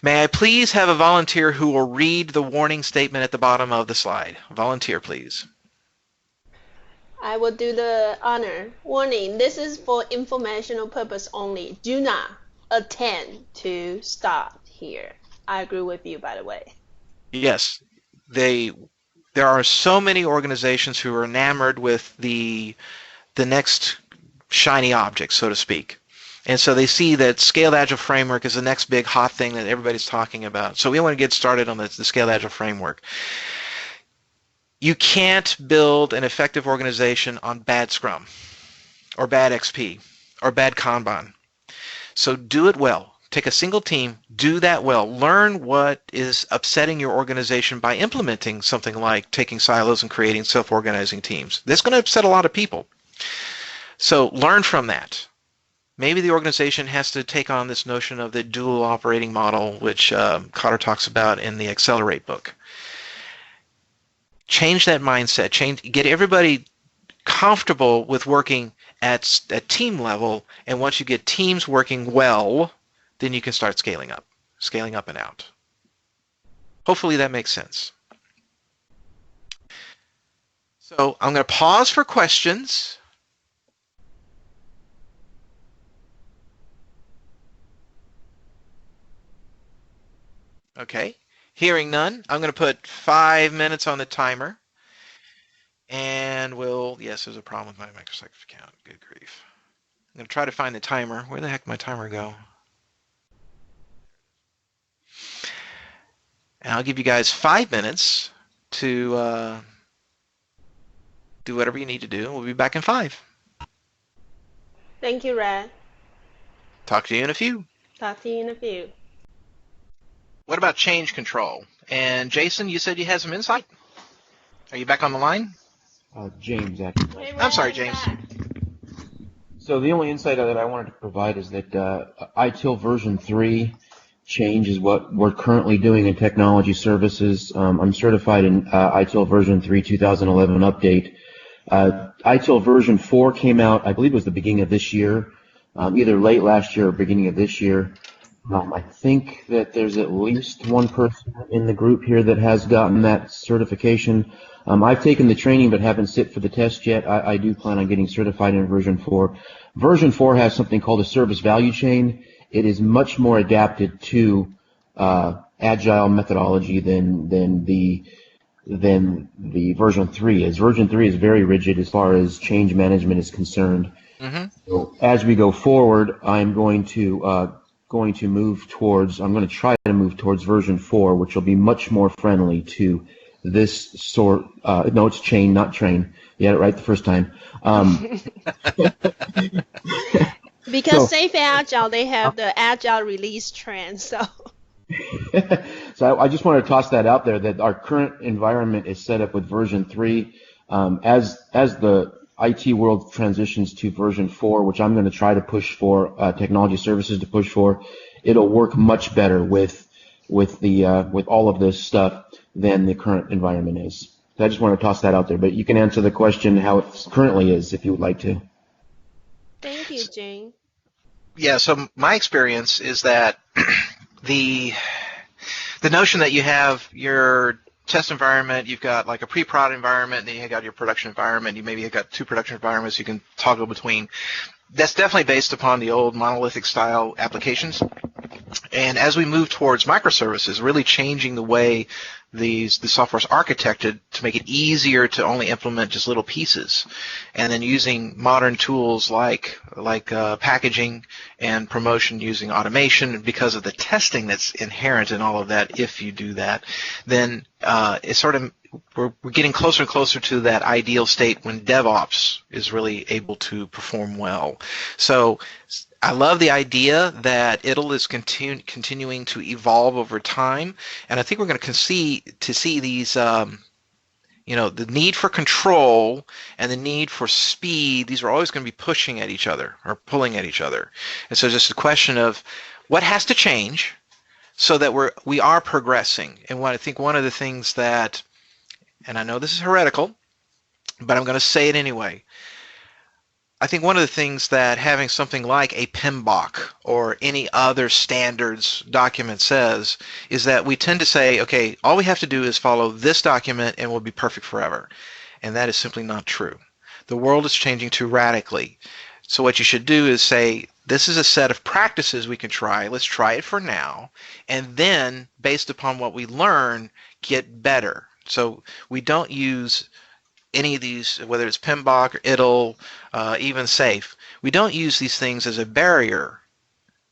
May I please have a volunteer who will read the warning statement at the bottom of the slide? Volunteer, please. I will do the honor. Warning, this is for informational purpose only. Do not attempt to start here. I agree with you, by the way. Yes, there are so many organizations who are enamored with the next shiny object, so to speak. And so they see that Scaled Agile Framework is the next big hot thing that everybody's talking about. So we want to get started on the Scaled Agile Framework. You can't build an effective organization on bad Scrum or bad XP or bad Kanban. So do it well. Take a single team, do that well. Learn what is upsetting your organization by implementing something like taking silos and creating self-organizing teams. That's going to upset a lot of people. So learn from that. Maybe the organization has to take on this notion of the dual operating model, which Cotter talks about in the Accelerate book. Change that mindset. Get everybody comfortable with working at team level, and once you get teams working well, then you can start scaling up and out. Hopefully that makes sense. So I'm going to pause for questions. Okay, hearing none, I'm going to put 5 minutes on the timer. And yes, there's a problem with my Microsoft account. Good grief. I'm going to try to find the timer. Where the heck did my timer go? And I'll give you guys 5 minutes to do whatever you need to do. We'll be back in 5. Thank you, Red. Talk to you in a few. Talk to you in a few. What about change control? And Jason, you said you had some insight? Are you back on the line? James, actually. Hey, I'm sorry, Red, James. back. So the only insight that I wanted to provide is that ITIL version 3 change is what we're currently doing in technology services. I'm certified in ITIL version 3 2011 update. ITIL version 4 came out, I believe it was the beginning of this year, either late last year or beginning of this year. I think that there's at least one person in the group here that has gotten that certification. I've taken the training but haven't sit for the test yet. I do plan on getting certified in version 4. Version 4 has something called a service value chain. It is much more adapted to agile methodology than the version 3 is. Version 3 is very rigid as far as change management is concerned. Mm-hmm. So as we go forward, I'm going to try to move towards version 4, which will be much more friendly to this sort. No, it's chain, not train. You had it right the first time. Because Safe Agile, they have the Agile release trend, so. So I just want to toss that out there, that our current environment is set up with version 3. As the IT world transitions to version 4, which I'm going to try to push for, technology services to push for, it'll work much better with all of this stuff than the current environment is. So I just want to toss that out there, but you can answer the question how it currently is if you would like to. Thank you, Jane. Yeah, so my experience is that the notion that you have your test environment, you've got like a pre-prod environment, and then you got your production environment. You maybe have got 2 production environments you can toggle between. That's definitely based upon the old monolithic style applications. And as we move towards microservices, really changing the way the software is architected to make it easier to only implement just little pieces, and then using modern tools like packaging and promotion using automation, because of the testing that's inherent in all of that. If you do that, then it's sort of we're getting closer and closer to that ideal state when DevOps is really able to perform well. So I love the idea that ITIL is continuing to evolve over time, and I think we're going to see these, the need for control and the need for speed. These are always going to be pushing at each other or pulling at each other, and so it's just a question of what has to change so that we are progressing. And what I think one of the things that, and I know this is heretical, but I'm going to say it anyway. I think one of the things that having something like a PMBOK or any other standards document says is that we tend to say, okay, all we have to do is follow this document and we'll be perfect forever. And that is simply not true. The world is changing too radically. So what you should do is say, this is a set of practices we can try. Let's try it for now. And then, based upon what we learn, get better. So we don't use any of these, whether it's PMBOK or ITIL, even SAFE, we don't use these things as a barrier.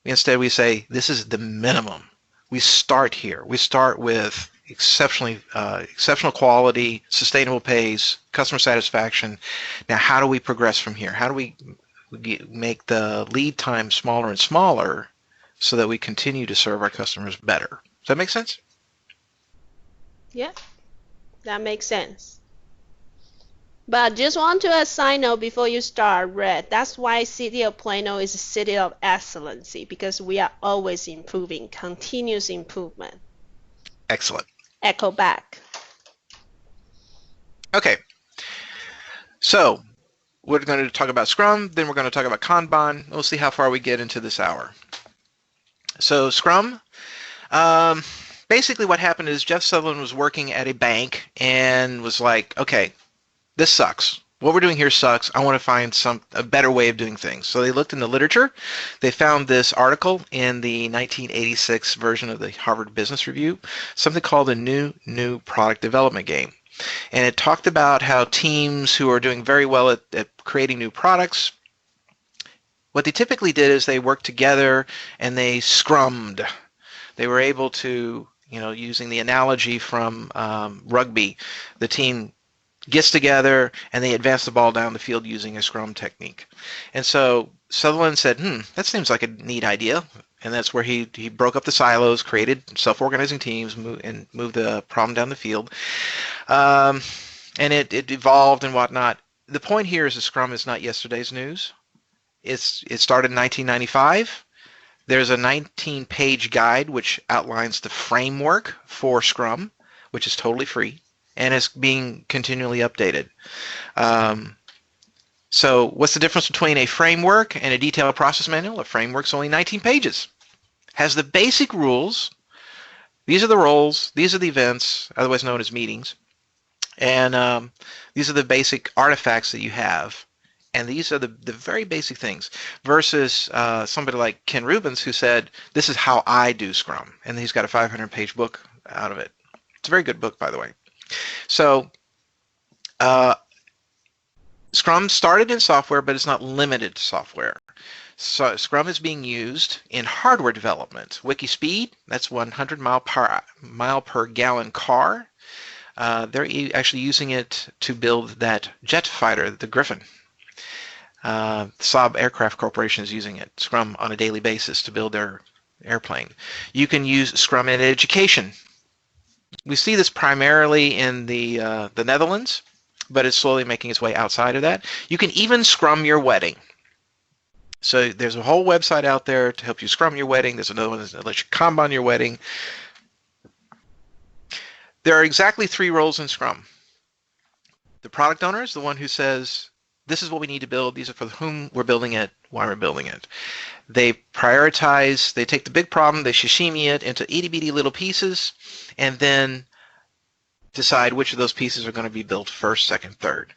Instead, we say, this is the minimum. We start here. We start with exceptional quality, sustainable pace, customer satisfaction. Now, how do we progress from here? How do we make the lead time smaller and smaller so that we continue to serve our customers better? Does that make sense? Yeah, that makes sense. But just want to a side note before you start, Red. That's why City of Plano is a city of excellency, because we are always improving, continuous improvement. Excellent. Echo back. Okay. So we're going to talk about Scrum, then we're going to talk about Kanban. We'll see how far we get into this hour. So Scrum, basically what happened is Jeff Sutherland was working at a bank and was like, okay, this sucks. What we're doing here sucks. I want to find a better way of doing things. So they looked in the literature. They found this article in the 1986 version of the Harvard Business Review, something called the new product development game. And it talked about how teams who are doing very well at creating new products, what they typically did is they worked together and they scrummed. They were able to, using the analogy from rugby, the team gets together and they advance the ball down the field using a scrum technique. And so Sutherland said, that seems like a neat idea. And that's where he broke up the silos, created self-organizing teams, and moved the problem down the field. And it evolved and whatnot. The point here is that Scrum is not yesterday's news. It started in 1995. There's a 19-page guide which outlines the framework for Scrum, which is totally free, and is being continually updated. So what's the difference between a framework and a detailed process manual? A framework's only 19 pages. Has the basic rules. These are the roles. These are the events, otherwise known as meetings. And these are the basic artifacts that you have. And these are the very basic things. Versus somebody like Ken Rubins, who said, this is how I do Scrum. And he's got a 500-page book out of it. It's a very good book, by the way. So Scrum started in software, but it's not limited to software. So Scrum is being used in hardware development. WikiSpeed, that's 100 mile per gallon car. They're actually using it to build that jet fighter, the Griffin. Saab Aircraft Corporation is using it, Scrum, on a daily basis to build their airplane. You can use Scrum in education. We see this primarily in the Netherlands, but it's slowly making its way outside of that. You can even Scrum your wedding. So there's a whole website out there to help you Scrum your wedding. There's another one that lets you Kanban your wedding. There are exactly 3 roles in Scrum. The product owner is the one who says, this is what we need to build. These are for whom we're building it, why we're building it. They prioritize, they take the big problem, they sashimi it into itty-bitty little pieces, and then decide which of those pieces are going to be built first, second, third.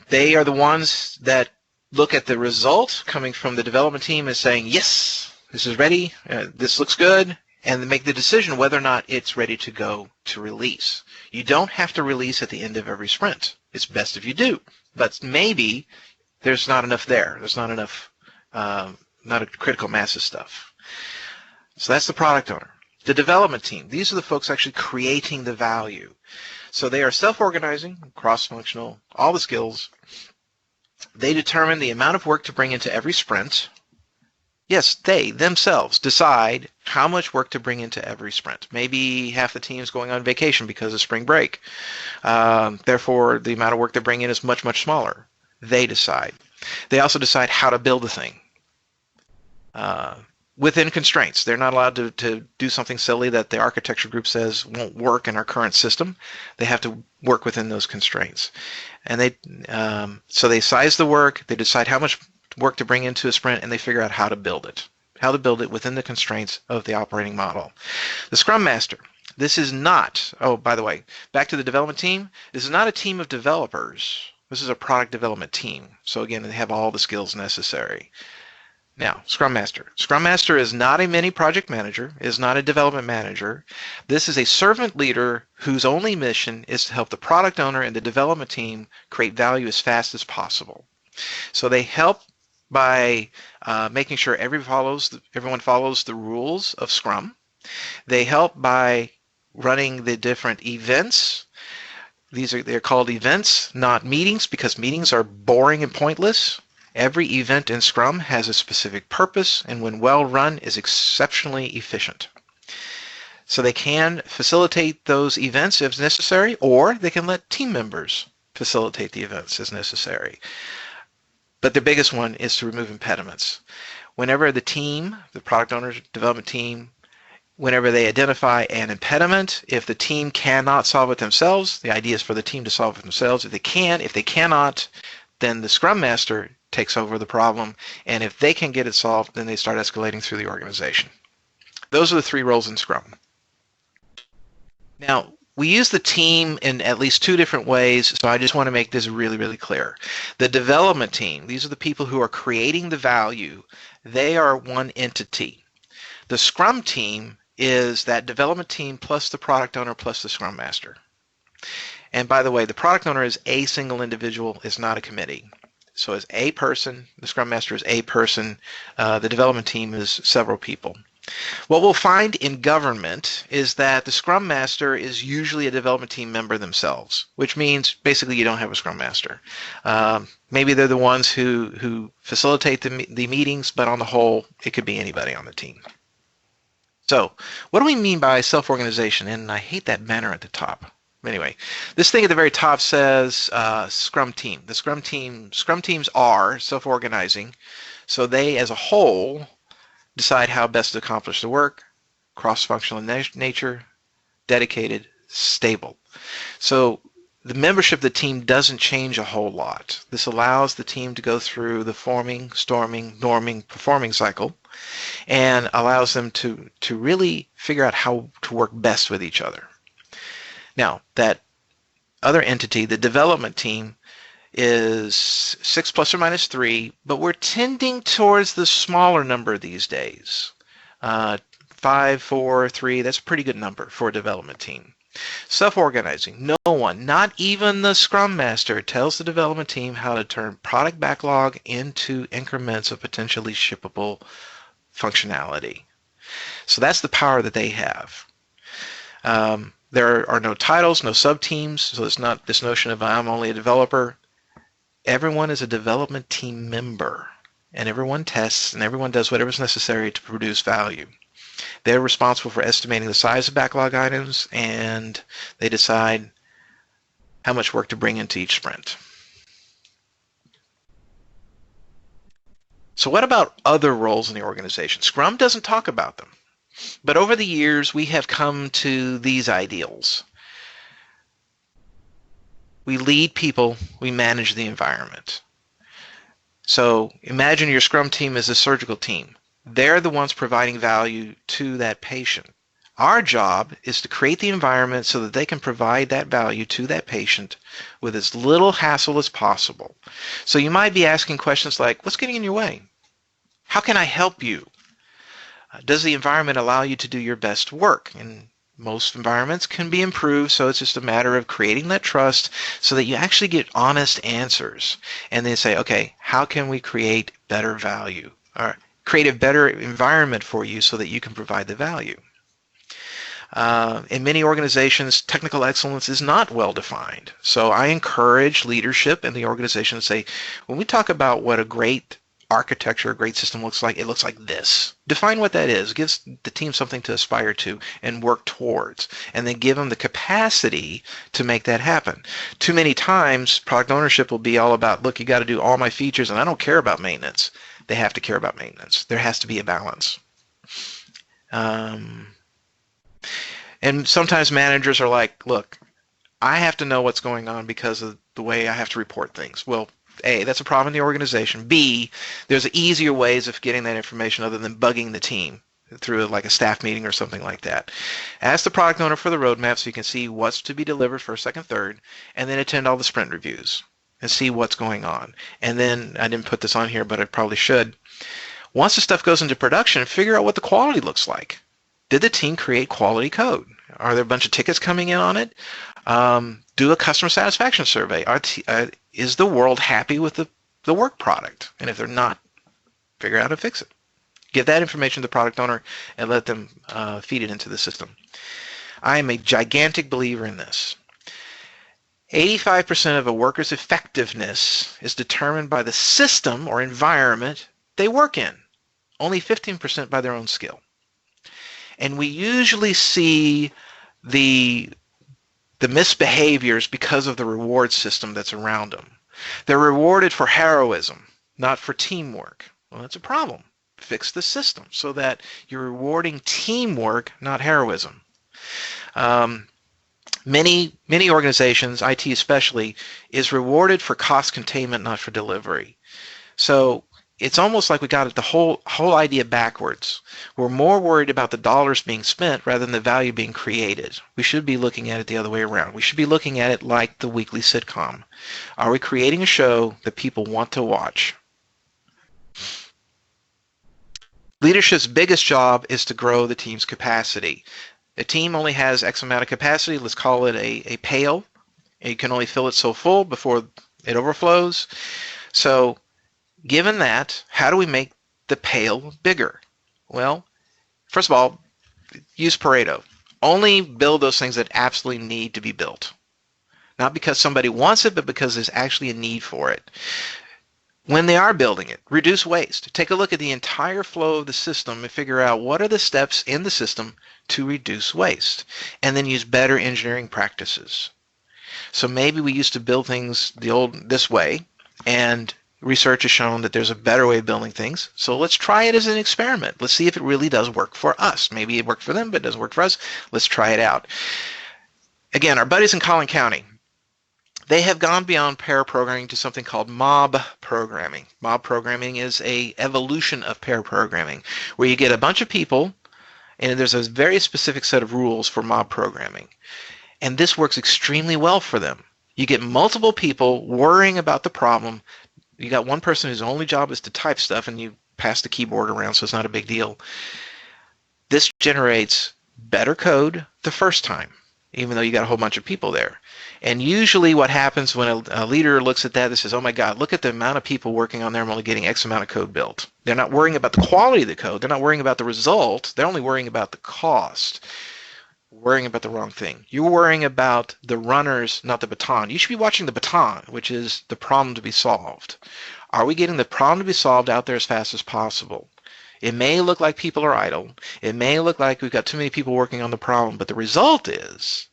They are the ones that look at the result coming from the development team and saying, yes, this is ready, this looks good, and make the decision whether or not it's ready to go to release. You don't have to release at the end of every sprint. It's best if you do, but maybe there's not enough there. There's not enough, not a critical mass of stuff. So that's the product owner. The development team, these are the folks actually creating the value. So they are self-organizing, cross-functional, all the skills. They determine the amount of work to bring into every sprint. Yes, they themselves decide how much work to bring into every sprint. Maybe half the team's going on vacation because of spring break. Therefore, the amount of work they bring in is much, much smaller. They decide. They also decide how to build the thing. Within constraints. They're not allowed to do something silly that the architecture group says won't work in our current system. They have to work within those constraints. And so they size the work, they decide how much work to bring into a sprint, and they figure out how to build it within the constraints of the operating model. The Scrum Master. This is not, oh, by the way, back to the development team. This is not a team of developers. This is a product development team. So again, they have all the skills necessary. Now, Scrum Master. Scrum Master is not a mini project manager, is not a development manager. This is a servant leader whose only mission is to help the product owner and the development team create value as fast as possible. So they help by making sure everyone follows the rules of Scrum. They help by running the different events. They're called events, not meetings, because meetings are boring and pointless. Every event in Scrum has a specific purpose, and when well run is exceptionally efficient. So they can facilitate those events if necessary, or they can let team members facilitate the events as necessary. But the biggest one is to remove impediments. Whenever the team, the product owner's development team, whenever they identify an impediment, if the team cannot solve it themselves, the idea is for the team to solve it themselves. If they cannot, then the Scrum Master takes over the problem, and if they can get it solved, then they start escalating through the organization. Those are the three roles in Scrum. Now, we use the team in at least two different ways, so I just want to make this really, really clear. The development team, these are the people who are creating the value. They are one entity. The Scrum team is that development team plus the product owner plus the Scrum Master. And by the way, the product owner is a single individual, is not a committee. So as a person, the Scrum Master is a person, the development team is several people. What we'll find in government is that the Scrum Master is usually a development team member themselves, which means basically you don't have a Scrum Master. Maybe they're the ones who facilitate the meetings, but on the whole, it could be anybody on the team. So what do we mean by self-organization? And I hate that banner at the top. Anyway, this thing at the very top says Scrum team. The Scrum teams are self-organizing, so they as a whole decide how best to accomplish the work, cross-functional in nature, dedicated, stable. So the membership of the team doesn't change a whole lot. This allows the team to go through the forming, storming, norming, performing cycle, and allows them to really figure out how to work best with each other. Now, that other entity, the development team, is 6 plus or minus 3, but we're tending towards the smaller number these days. 5, 4, 3, that's a pretty good number for a development team. Self-organizing. No one, not even the Scrum Master, tells the development team how to turn product backlog into increments of potentially shippable functionality. So that's the power that they have. There are no titles, no sub-teams, so it's not this notion of I'm only a developer. Everyone is a development team member, and everyone tests, and everyone does whatever is necessary to produce value. They're responsible for estimating the size of backlog items, and they decide how much work to bring into each sprint. So what about other roles in the organization? Scrum doesn't talk about them. But over the years, we have come to these ideals. We lead people, we manage the environment. So imagine your Scrum team is a surgical team. They're the ones providing value to that patient. Our job is to create the environment so that they can provide that value to that patient with as little hassle as possible. So you might be asking questions like, what's getting in your way? How can I help you? Does the environment allow you to do your best work? And most environments can be improved, so it's just a matter of creating that trust so that you actually get honest answers. And then say, okay, how can we create better value? Or create a better environment for you so that you can provide the value. In many organizations, technical excellence is not well defined. So I encourage leadership in the organization to say, when we talk about what a great architecture, a great system looks like, it looks like this. Define what that is. Gives the team something to aspire to and work towards. And then give them the capacity to make that happen. Too many times, product ownership will be all about, look, you got to do all my features, and I don't care about maintenance. They have to care about maintenance. There has to be a balance. And sometimes managers are like, look, I have to know what's going on because of the way I have to report things. Well, A, that's a problem in the organization. B, there's easier ways of getting that information other than bugging the team through like a staff meeting or something like that. Ask the product owner for the roadmap so you can see what's to be delivered first, second, third, and then attend all the sprint reviews and see what's going on. And then, I didn't put this on here, but I probably should. Once the stuff goes into production, figure out what the quality looks like. Did the team create quality code? Are there a bunch of tickets coming in on it? Do a customer satisfaction survey. Is the world happy with the work product? And if they're not, figure out how to fix it. Give that information to the product owner and let them feed it into the system. I am a gigantic believer in this. 85% of a worker's effectiveness is determined by the system or environment they work in. Only 15% by their own skill. And we usually see the misbehaviors because of the reward system that's around them. They're rewarded for heroism, not for teamwork. Well, that's a problem. Fix the system so that you're rewarding teamwork, not heroism. Many organizations, IT especially, is rewarded for cost containment, not for delivery. So it's almost like we got the whole idea backwards. We're more worried about the dollars being spent rather than the value being created. We should be looking at it the other way around. We should be looking at it like the weekly sitcom. Are we creating a show that people want to watch? Leadership's biggest job is to grow the team's capacity. A team only has X amount of capacity. Let's call it a pail. And you can only fill it so full before it overflows. So given that, how do we make the pail bigger? Well, first of all, use Pareto. Only build those things that absolutely need to be built. Not because somebody wants it, but because there's actually a need for it. When they are building it, reduce waste. Take a look at the entire flow of the system and figure out what are the steps in the system to reduce waste. And then use better engineering practices. So maybe we used to build things this way, and research has shown that there's a better way of building things. So let's try it as an experiment. Let's see if it really does work for us. Maybe it worked for them, but it doesn't work for us. Let's try it out. Again, our buddies in Collin County, they have gone beyond pair programming to something called mob programming. Mob programming is an evolution of pair programming, where you get a bunch of people, and there's a very specific set of rules for mob programming. And this works extremely well for them. You get multiple people worrying about the problem. You got one person whose only job is to type stuff, and you pass the keyboard around, so it's not a big deal. This generates better code the first time, even though you got a whole bunch of people there. And usually what happens when a leader looks at that, they says, oh my God, look at the amount of people working on there. I'm only getting X amount of code built. They're not worrying about the quality of the code. They're not worrying about the result. They're only worrying about the cost. Worrying about the wrong thing. You're worrying about the runners, not the baton. You should be watching the baton, which is the problem to be solved. Are we getting the problem to be solved out there as fast as possible? It may look like people are idle. It may look like we've got too many people working on the problem, but the result is,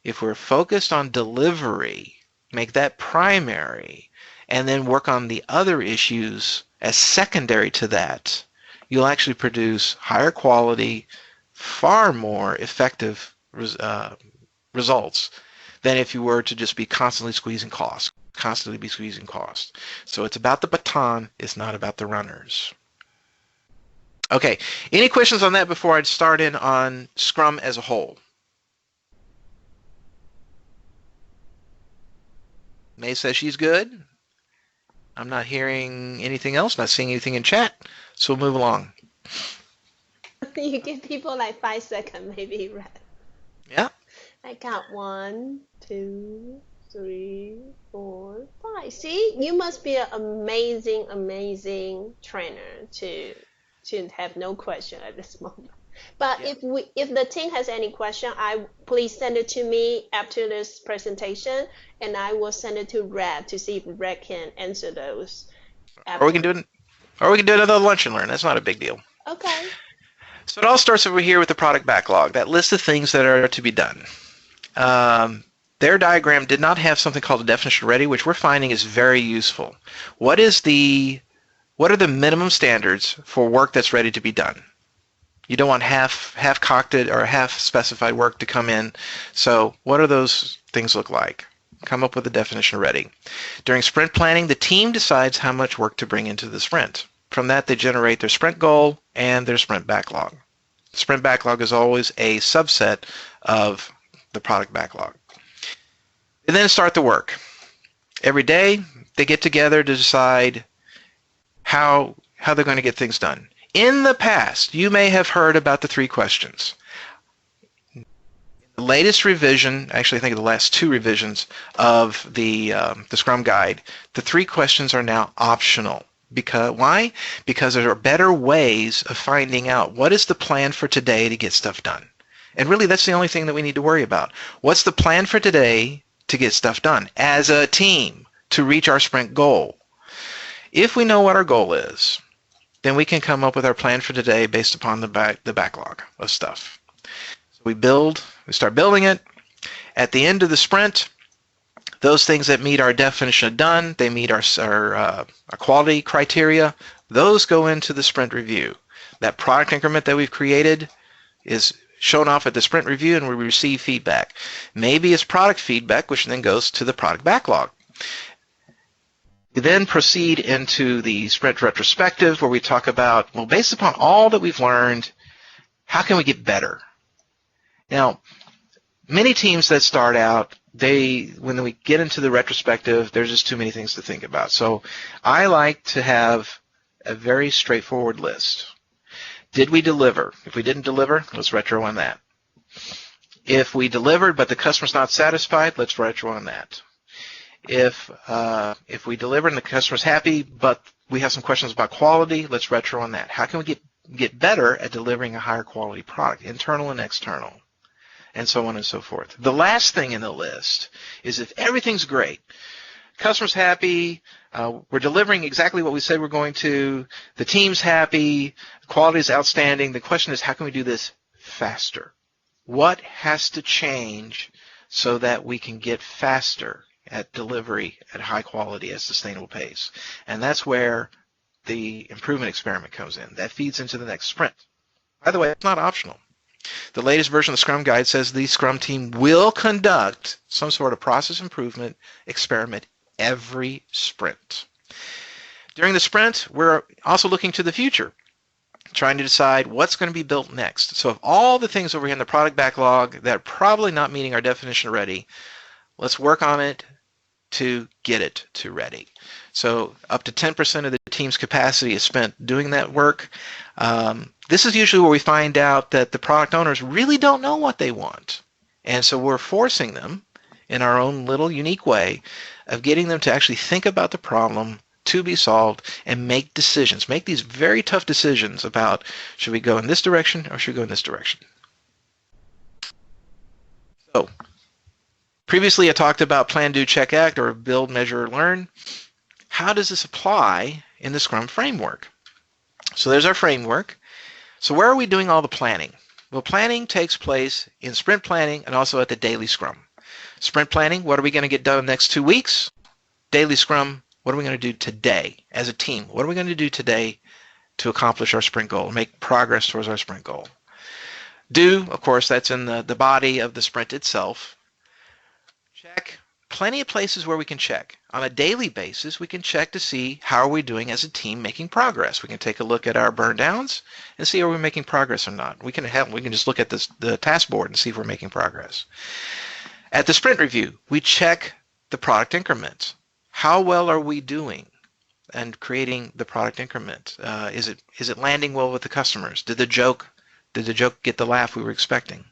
if we're focused on delivery, make that primary, and then work on the other issues as secondary to that, you'll actually produce higher quality, far more effective results than if you were to just be constantly squeezing costs. So it's about the baton, it's not about the runners. Okay. Any questions on that before I start in on Scrum as a whole? May says she's good. I'm not hearing anything else, not seeing anything in chat, so we'll move along. You give people like 5 seconds, maybe, right? Yeah. I got 1, 2, 3, 4, 5. See, you must be an amazing, amazing trainer to have no question at this moment. But Yeah. if the team has any question, please send it to me after this presentation, and I will send it to Red to see if Red can answer those Or we can after. do it, or we can do another lunch and learn. That's not a big deal. Okay. So it all starts over here with the product backlog, that list of things that are to be done. Their diagram did not have something called a definition ready, which we're finding is very useful. What are the minimum standards for work that's ready to be done? You don't want half-cocked or half-specified work to come in. So what do those things look like? Come up with a definition ready. During sprint planning, the team decides how much work to bring into the sprint. From that, they generate their sprint goal and their sprint backlog. Sprint backlog is always a subset of the product backlog. They then start the work. Every day, they get together to decide how they're going to get things done. In the past, you may have heard about the 3 questions. The latest revision, actually I think the last 2 revisions of the Scrum Guide, the 3 questions are now optional. Why? Because there are better ways of finding out what is the plan for today to get stuff done. And really that's the only thing that we need to worry about. What's the plan for today to get stuff done as a team to reach our sprint goal? If we know what our goal is, then we can come up with our plan for today based upon the backlog of stuff. So we start building it. At the end of the sprint, those things that meet our definition of done, they meet our quality criteria, those go into the sprint review. That product increment that we've created is shown off at the sprint review and we receive feedback. Maybe it's product feedback, which then goes to the product backlog. We then proceed into the sprint retrospective where we talk about, well, based upon all that we've learned, how can we get better? Now, many teams that start out, when we get into the retrospective, there's just too many things to think about. So I like to have a very straightforward list. Did we deliver? If we didn't deliver, let's retro on that. If we delivered but the customer's not satisfied, let's retro on that. If we deliver and the customer's happy but we have some questions about quality, let's retro on that. How can we get better at delivering a higher quality product, internal and external, and so on and so forth. The last thing in the list is if everything's great, customer's happy, we're delivering exactly what we said we're going to, the team's happy, quality is outstanding, the question is how can we do this faster? What has to change so that we can get faster at delivery at high quality at sustainable pace? And that's where the improvement experiment comes in. That feeds into the next sprint. By the way, it's not optional. The latest version of the Scrum Guide says the Scrum team will conduct some sort of process improvement experiment every sprint. During the sprint, we're also looking to the future, trying to decide what's going to be built next. So of all the things over here in the product backlog that are probably not meeting our definition of ready, let's work on it to get it to ready. So up to 10% of the team's capacity is spent doing that work. This is usually where we find out that the product owners really don't know what they want. And so we're forcing them in our own little unique way of getting them to actually think about the problem to be solved and make decisions, make these very tough decisions about should we go in this direction or should we go in this direction. So previously I talked about plan, do, check, act, or build, measure, learn. How does this apply in the Scrum framework? So there's our framework. So where are we doing all the planning? Well, planning takes place in sprint planning and also at the daily Scrum. Sprint planning, what are we going to get done in the next 2 weeks? Daily Scrum, what are we going to do today as a team? What are we going to do today to accomplish our sprint goal, make progress towards our sprint goal? Do, of course, that's in the body of the sprint itself. Check, plenty of places where we can check. On a daily basis, we can check to see how are we doing as a team making progress. We can take a look at our burn downs and see are we making progress or not. We can just look at the task board and see if we're making progress. At the sprint review, we check the product increments. How well are we doing and creating the product increment? Is it landing well with the customers? Did the joke get the laugh we were expecting?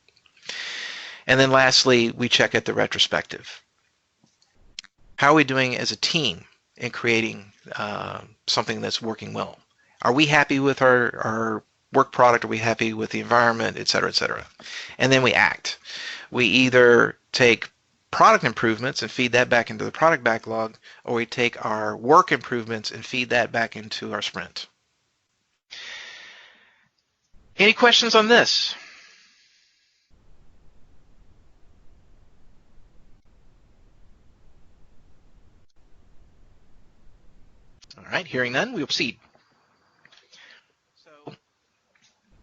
And then lastly, we check at the retrospective. How are we doing as a team in creating something that's working well? Are we happy with our work product? Are we happy with the environment, et cetera, et cetera? And then we act. We either take product improvements and feed that back into the product backlog, or we take our work improvements and feed that back into our sprint. Any questions on this? All right, hearing none, we'll proceed. So,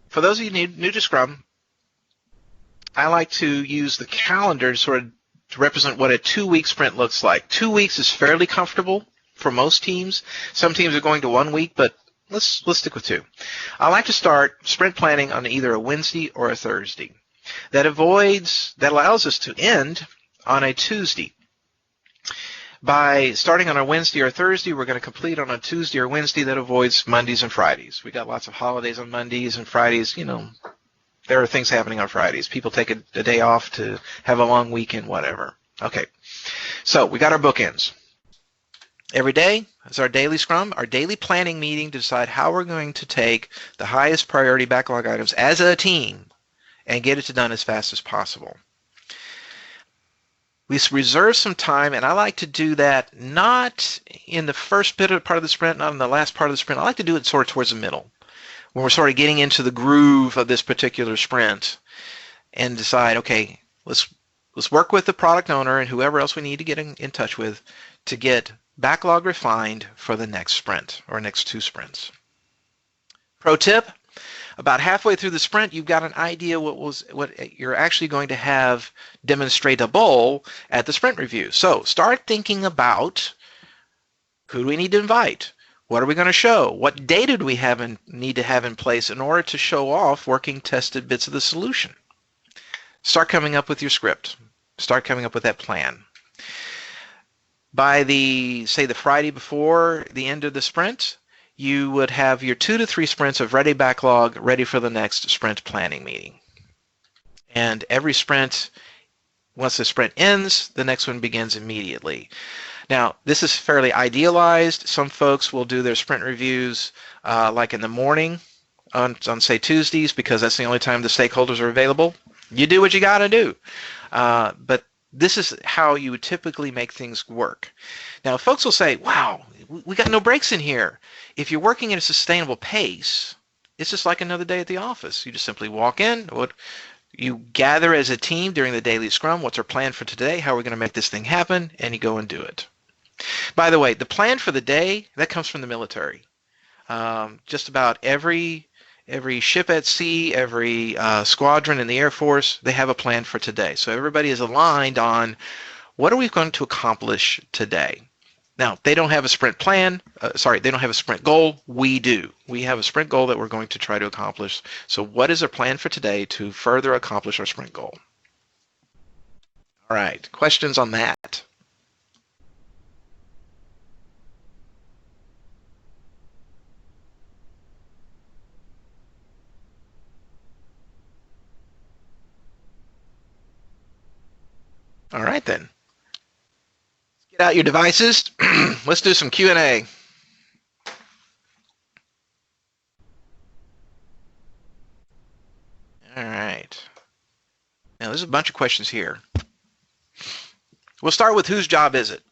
for those of you new to Scrum, I like to use the calendar to represent what a 2-week sprint looks like. 2 weeks is fairly comfortable for most teams. Some teams are going to 1 week, but let's stick with 2. I like to start sprint planning on either a Wednesday or a Thursday. That allows us to end on a Tuesday. By starting on a Wednesday or Thursday, we're going to complete on a Tuesday or Wednesday. That avoids Mondays and Fridays. We got lots of holidays on Mondays and Fridays. There are things happening on Fridays. People take a day off to have a long weekend, whatever. Okay, so we got our bookends. Every day is our daily Scrum, our daily planning meeting to decide how we're going to take the highest priority backlog items as a team and get it done as fast as possible. We reserve some time, and I like to do that not in the first part of the sprint, not in the last part of the sprint. I like to do it sort of towards the middle, when we're sort of getting into the groove of this particular sprint, and decide, okay, let's work with the product owner and whoever else we need to get in touch with to get backlog refined for the next sprint or next 2 sprints. Pro tip: about halfway through the sprint, you've got an idea what you're actually going to have demonstratable at the sprint review. So start thinking about who do we need to invite? What are we going to show? What data do we need to have in place in order to show off working tested bits of the solution? Start coming up with your script. Start coming up with that plan. By the Friday before the end of the sprint, you would have your 2 to 3 sprints of ready backlog ready for the next sprint planning meeting. And every sprint, once the sprint ends, the next one begins immediately. Now, this is fairly idealized. Some folks will do their sprint reviews like in the morning on say Tuesdays, because that's the only time the stakeholders are available. You do what you got to do. But this is how you would typically make things work. Now, folks will say, wow, we got no breaks in here. If you're working at a sustainable pace, it's just like another day at the office. You just simply walk in. You gather as a team during the daily Scrum. What's our plan for today? How are we going to make this thing happen? And you go and do it. By the way, the plan for the day, that comes from the military. Just about every ship at sea, every squadron in the Air Force, they have a plan for today. So everybody is aligned on what are we going to accomplish today. Now, they don't have a sprint plan. They don't have a sprint goal. We do. We have a sprint goal that we're going to try to accomplish. So what is our plan for today to further accomplish our sprint goal? All right, questions on that? All right, then. Get out your devices. Let's do some Q&A. All right. Now, there's a bunch of questions here. We'll start with whose job is it?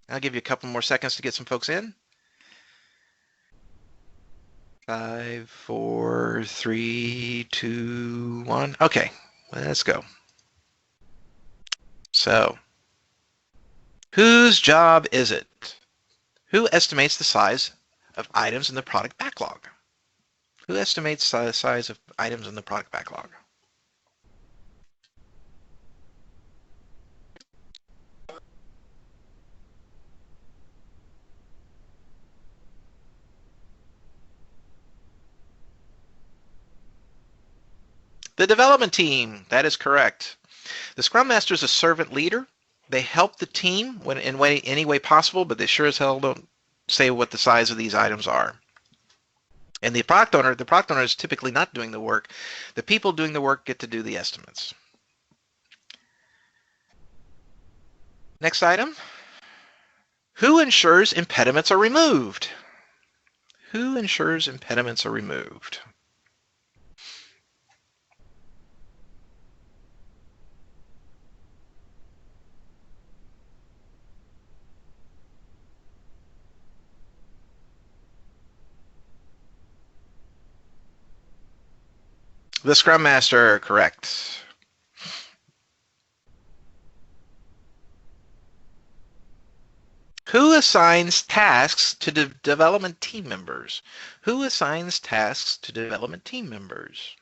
I'll give you a couple more seconds to get some folks in. 5, 4, 3, 2, 1. Okay, let's go. So, whose job is it? Who estimates the size of items in the product backlog? Who estimates the size of items in the product backlog? The development team. That is correct. The Scrum Master is a servant leader. They help the team in any way possible, but they sure as hell don't say what the size of these items are. And the product owner is typically not doing the work. The people doing the work get to do the estimates. Next item. Who ensures impediments are removed? Who ensures impediments are removed? The Scrum Master, correct. Who assigns tasks to development team members? Who assigns tasks to development team members?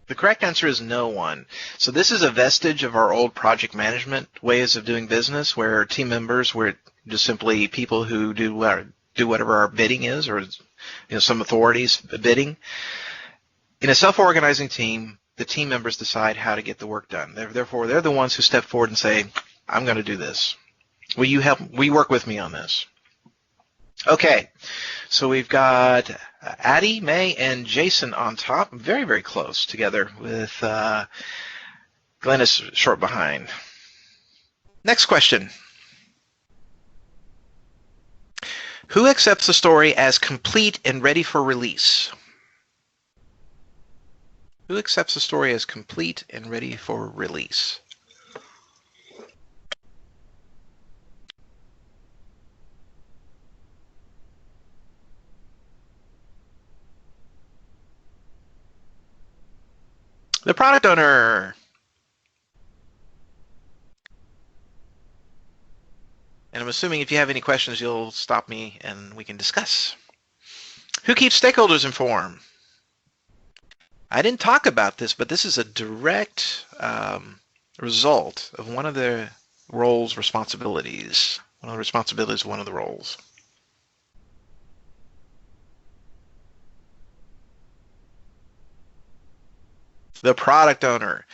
The correct answer is no one. So this is a vestige of our old project management ways of doing business, where team members were just simply people who do whatever our bidding is, or some authorities bidding. In a self-organizing team, the team members decide how to get the work done. Therefore, they're the ones who step forward and say, "I'm going to do this. Will you help? Will you work with me on this?" Okay, so we've got Addie, May, and Jason on top, very, very close together, with Glennis short behind. Next question. Who accepts the story as complete and ready for release? Who accepts the story as complete and ready for release? The product owner. And I'm assuming if you have any questions, you'll stop me and we can discuss. Who keeps stakeholders informed? I didn't talk about this, but this is a direct result of one of the roles' responsibilities. One of the responsibilities of one of the roles. The product owner.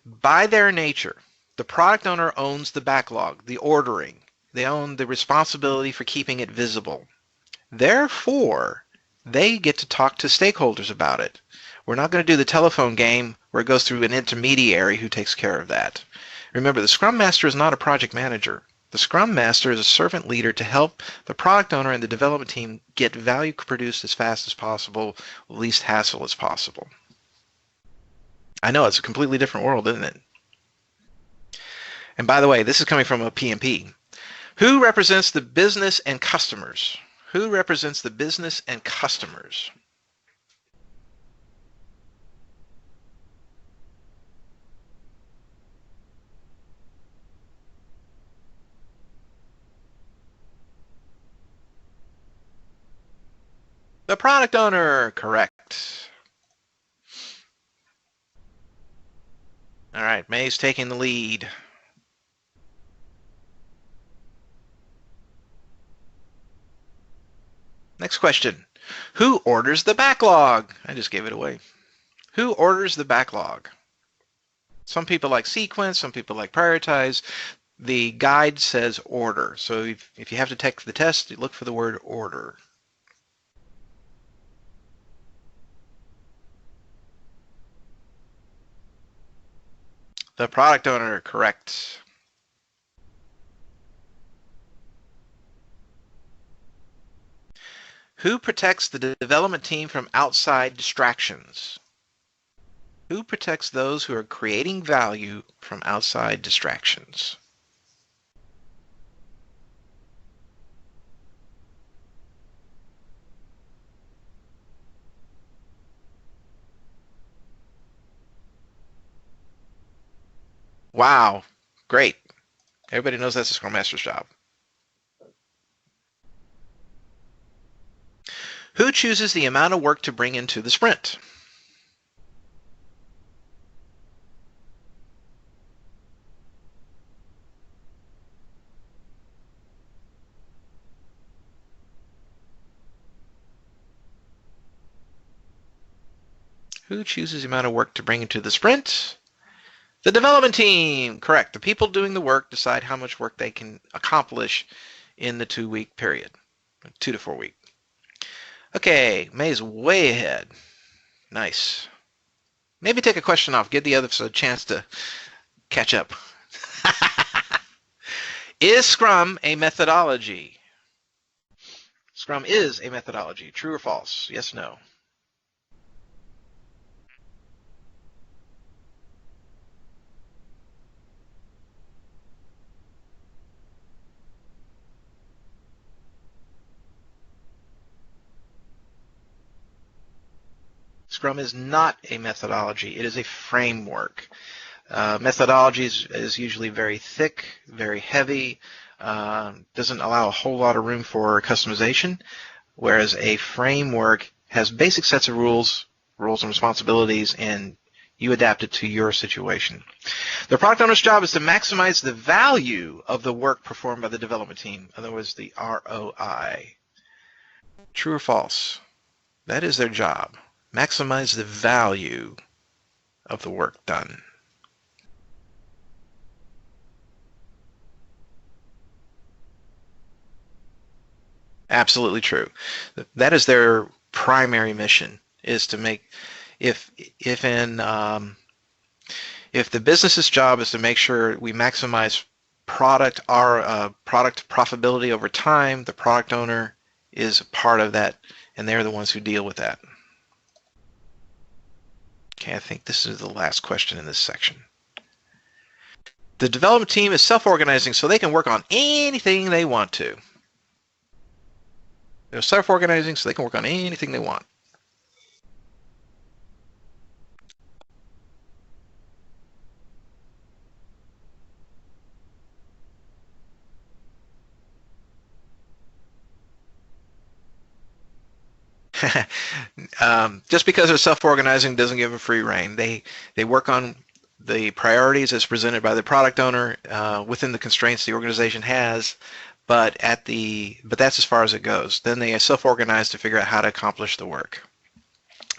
By their nature, the product owner owns the backlog, the ordering. They own the responsibility for keeping it visible. Therefore, they get to talk to stakeholders about it. We're not going to do the telephone game where it goes through an intermediary who takes care of that. Remember, the Scrum Master is not a project manager. The Scrum Master is a servant leader to help the product owner and the development team get value produced as fast as possible, least hassle as possible. I know, it's a completely different world, isn't it? And by the way, this is coming from a PMP. Who represents the business and customers? Who represents the business and customers? The product owner, correct. All right, May's taking the lead. Next question. Who orders the backlog? I just gave it away. Who orders the backlog? Some people like sequence, some people like prioritize. The guide says order. So if you have to take the test, you look for the word order. The product owner, correct. Who protects the development team from outside distractions? Who protects those who are creating value from outside distractions? Wow, great. Everybody knows that's the Scrum Master's job. Who chooses the amount of work to bring into the sprint? Who chooses the amount of work to bring into the sprint? The development team. Correct. The people doing the work decide how much work they can accomplish in the 2-week period, 2 to 4 week. Okay, May's way ahead. Nice. Maybe take a question off. Give the others a chance to catch up. Is Scrum a methodology? Scrum is a methodology. True or false? Yes, no. Scrum is not a methodology. It is a framework. Methodology is usually very thick, very heavy, doesn't allow a whole lot of room for customization, whereas a framework has basic sets of rules and responsibilities, and you adapt it to your situation. The product owner's job is to maximize the value of the work performed by the development team, in other words, the ROI. True or false? That is their job. Maximize the value of the work done. Absolutely true. That is their primary mission, is to make, if the business's job is to make sure we maximize product profitability over time, the product owner is a part of that, and they're the ones who deal with that. Okay, I think this is the last question in this section. The development team is self-organizing so they can work on anything they want to. They're self-organizing so they can work on anything they want. Just because they're self-organizing doesn't give them free rein. They work on the priorities as presented by the product owner within the constraints the organization has, but that's as far as it goes. Then they self-organize to figure out how to accomplish the work.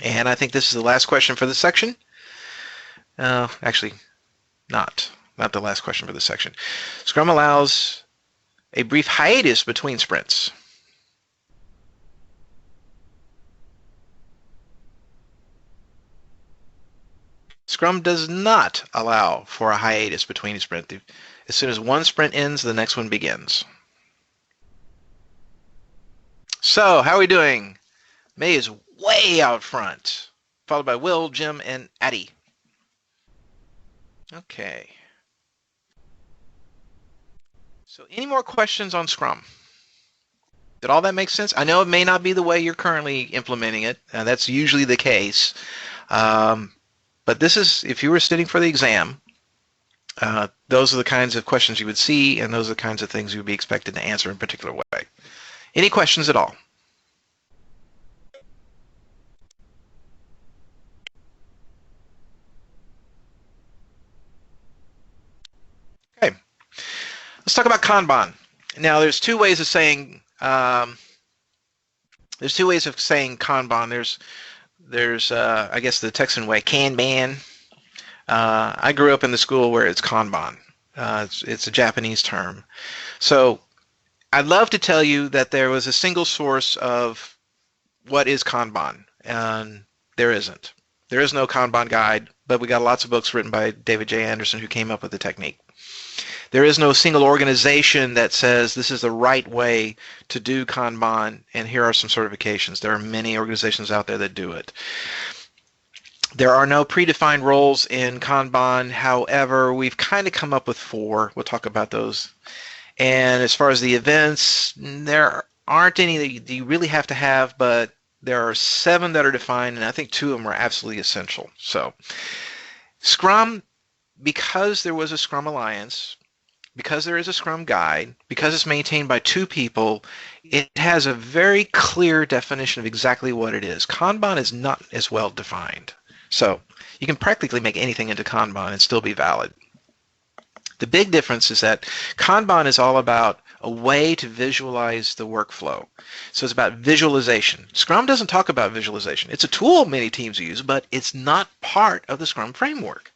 And I think this is the last question for this section. Actually, not the last question for this section. Scrum allows a brief hiatus between sprints. Scrum does not allow for a hiatus between a sprint. As soon as one sprint ends, the next one begins. So, how are we doing? May is way out front, followed by Will, Jim, and Addie. Okay. So, any more questions on Scrum? Did all that make sense? I know it may not be the way you're currently implementing it. That's usually the case. But this is, if you were sitting for the exam, those are the kinds of questions you would see, and those are the kinds of things you would be expected to answer in a particular way. Any questions at all? Okay. Let's talk about Kanban. Now, there's two ways of saying Kanban. There's I guess the Texan way, Kanban. I grew up in the school where it's Kanban. It's a Japanese term. So I'd love to tell you that there was a single source of what is Kanban, and there isn't. There is no Kanban guide, but we got lots of books written by David J. Anderson who came up with the technique. There is no single organization that says this is the right way to do Kanban, and here are some certifications. There are many organizations out there that do it. There are no predefined roles in Kanban. However, we've kind of come up with 4. We'll talk about those. And as far as the events, there aren't any that you really have to have, but there are 7 that are defined, and I think 2 of them are absolutely essential. So Scrum, because there was a Scrum Alliance, because there is a Scrum guide, because it's maintained by 2 people, it has a very clear definition of exactly what it is. Kanban is not as well defined. So you can practically make anything into Kanban and still be valid. The big difference is that Kanban is all about a way to visualize the workflow. So it's about visualization. Scrum doesn't talk about visualization. It's a tool many teams use, but it's not part of the Scrum framework.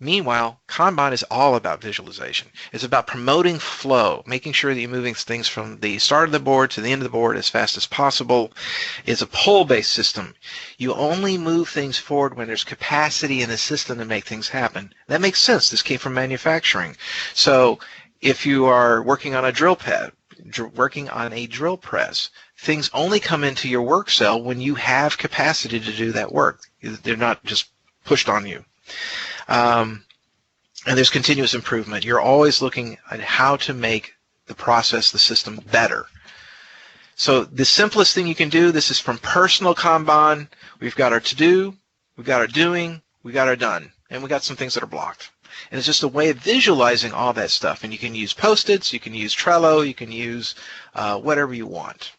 Meanwhile, Kanban is all about visualization. It's about promoting flow, making sure that you're moving things from the start of the board to the end of the board as fast as possible. It's a pull-based system. You only move things forward when there's capacity in the system to make things happen. That makes sense. This came from manufacturing. So if you are working on a drill press, things only come into your work cell when you have capacity to do that work. They're not just pushed on you. And there's continuous improvement. You're always looking at how to make the process, the system better. So the simplest thing you can do, this is from personal Kanban. We've got our to-do, we've got our doing, we've got our done, and we've got some things that are blocked. And it's just a way of visualizing all that stuff. And you can use Post-its, you can use Trello, you can use whatever you want.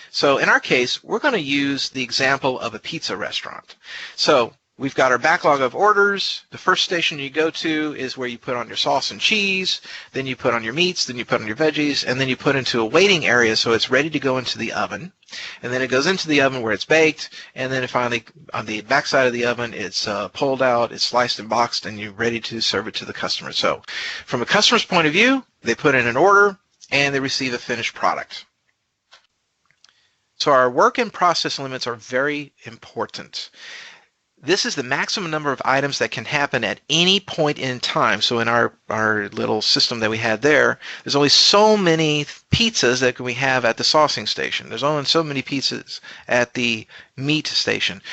So in our case, we're going to use the example of a pizza restaurant. So we've got our backlog of orders. The first station you go to is where you put on your sauce and cheese, then you put on your meats, then you put on your veggies, and then you put into a waiting area so it's ready to go into the oven. And then it goes into the oven where it's baked, and then finally on the back side of the oven it's pulled out, it's sliced and boxed, and you're ready to serve it to the customer. So from a customer's point of view, they put in an order and they receive a finished product. So our work and process limits are very important. This is the maximum number of items that can happen at any point in time. So in our little system that we had there's only so many pizzas that we have at the saucing station. There's only so many pizzas at the meat station.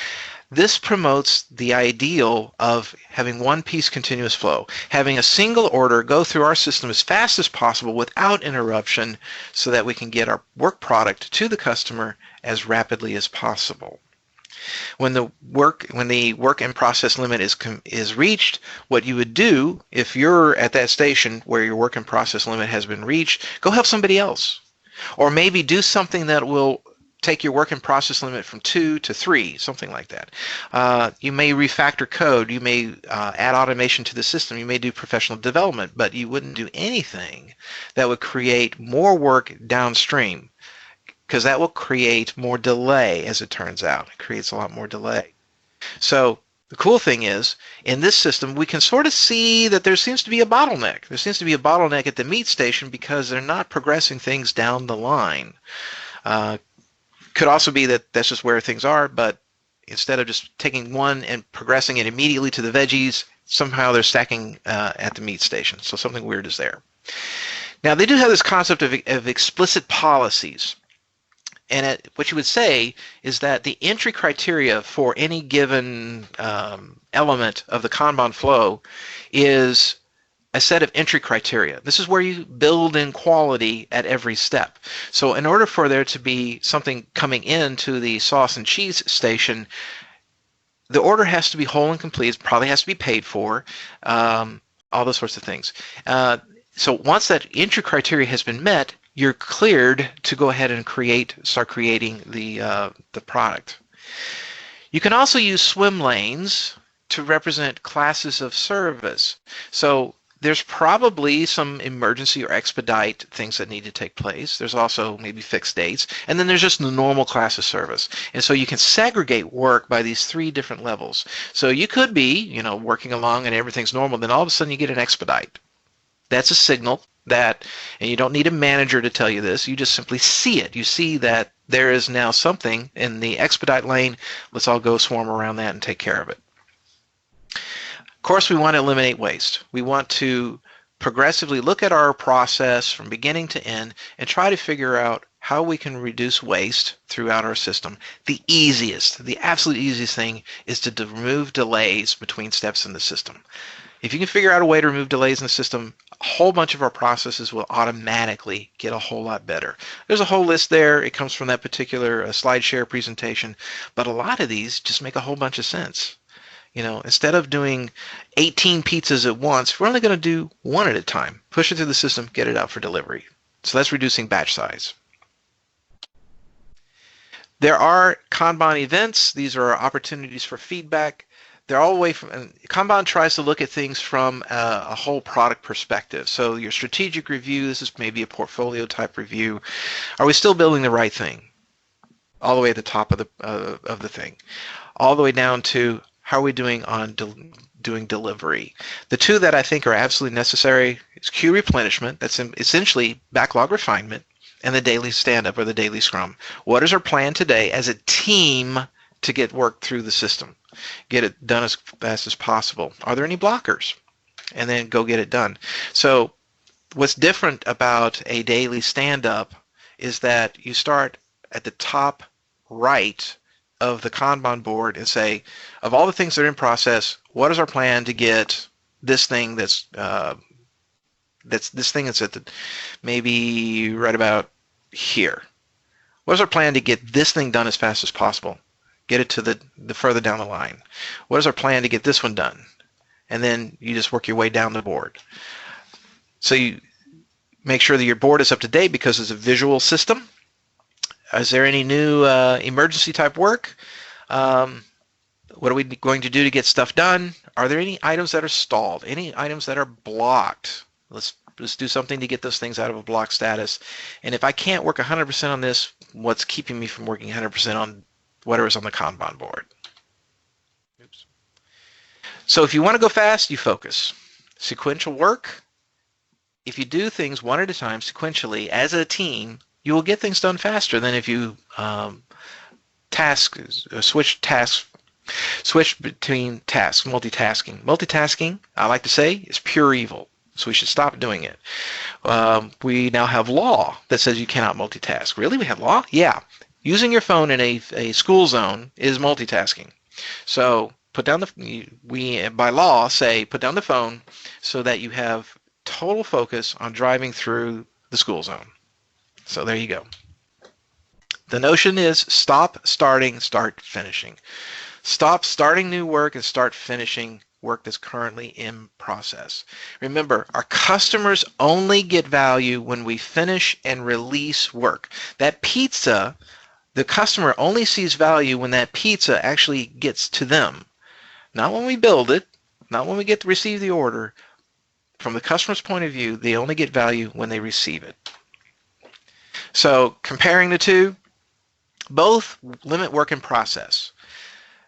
This promotes the ideal of having one-piece continuous flow, having a single order go through our system as fast as possible without interruption so that we can get our work product to the customer as rapidly as possible. When the work and process limit is reached, what you would do if you're at that station where your work and process limit has been reached, go help somebody else. Or maybe do something that will take your work and process limit from 2 to 3, something like that. You may refactor code, you may add automation to the system, you may do professional development, but you wouldn't do anything that would create more work downstream, because that will create more delay, as it turns out. It creates a lot more delay. So the cool thing is, in this system, we can sort of see that there seems to be a bottleneck. There seems to be a bottleneck at the meat station because they're not progressing things down the line. Could also be that that's just where things are, but instead of just taking one and progressing it immediately to the veggies, somehow they're stacking at the meat station. So something weird is there. Now, they do have this concept of explicit policies. And what you would say is that the entry criteria for any given element of the Kanban flow is a set of entry criteria. This is where you build in quality at every step. So in order for there to be something coming into the sauce and cheese station, the order has to be whole and complete. It probably has to be paid for, all those sorts of things. So once that entry criteria has been met, you're cleared to go ahead and start creating the product. You can also use swim lanes to represent classes of service. So there's probably some emergency or expedite things that need to take place. There's also maybe fixed dates. And then there's just the normal class of service. And so you can segregate work by these 3 different levels. So you could be, working along and everything's normal, then all of a sudden you get an expedite. That's a signal that, and you don't need a manager to tell you this, you just simply see it. You see that there is now something in the expedite lane. Let's all go swarm around that and take care of it. Of course, we want to eliminate waste. We want to progressively look at our process from beginning to end and try to figure out how we can reduce waste throughout our system. The absolute easiest thing is to remove delays between steps in the system. If you can figure out a way to remove delays in the system, a whole bunch of our processes will automatically get a whole lot better. There's a whole list there. It comes from that particular SlideShare presentation, but a lot of these just make a whole bunch of sense. Instead of doing 18 pizzas at once, we're only going to do one at a time. Push it through the system, get it out for delivery. So that's reducing batch size. There are Kanban events. These are opportunities for feedback. They're all away from, and Kanban tries to look at things from a whole product perspective. So your strategic review, this is maybe a portfolio type review. Are we still building the right thing? All the way at the top of the thing. All the way down to how are we doing on doing delivery. The two that I think are absolutely necessary is queue replenishment, that's essentially backlog refinement, and the daily stand-up or the daily scrum. What is our plan today as a team to get work through the system? Get it done as fast as possible. Are there any blockers? And then go get it done. So what's different about a daily stand-up is that you start at the top right of the Kanban board and say, of all the things that are in process, what is our plan to get this thing that's this thing that's at the maybe right about here? What is our plan to get this thing done as fast as possible? Get it to the further down the line. What is our plan to get this one done? And then you just work your way down the board. So you make sure that your board is up to date because it's a visual system. Is there any new emergency type work? What are we going to do to get stuff done? Are there any items that are stalled? Any items that are blocked? Let's do something to get those things out of a block status. And if I can't work 100% on this, what's keeping me from working 100% on whatever's on the Kanban board? Oops. So if you want to go fast, you focus. Sequential work, if you do things one at a time sequentially as a team, you will get things done faster than if you switch between tasks, multitasking. Multitasking, I like to say, is pure evil. So we should stop doing it. We now have law that says you cannot multitask. Really? We have law? Yeah. Using your phone in a school zone is multitasking. So put down we by law say put down the phone so that you have total focus on driving through the school zone. So there you go. The notion is stop starting, start finishing. Stop starting new work and start finishing work that's currently in process. Remember, our customers only get value when we finish and release work. That pizza, the customer only sees value when that pizza actually gets to them. Not when we build it, not when we get to receive the order. From the customer's point of view, they only get value when they receive it. So comparing the two, both limit work in process.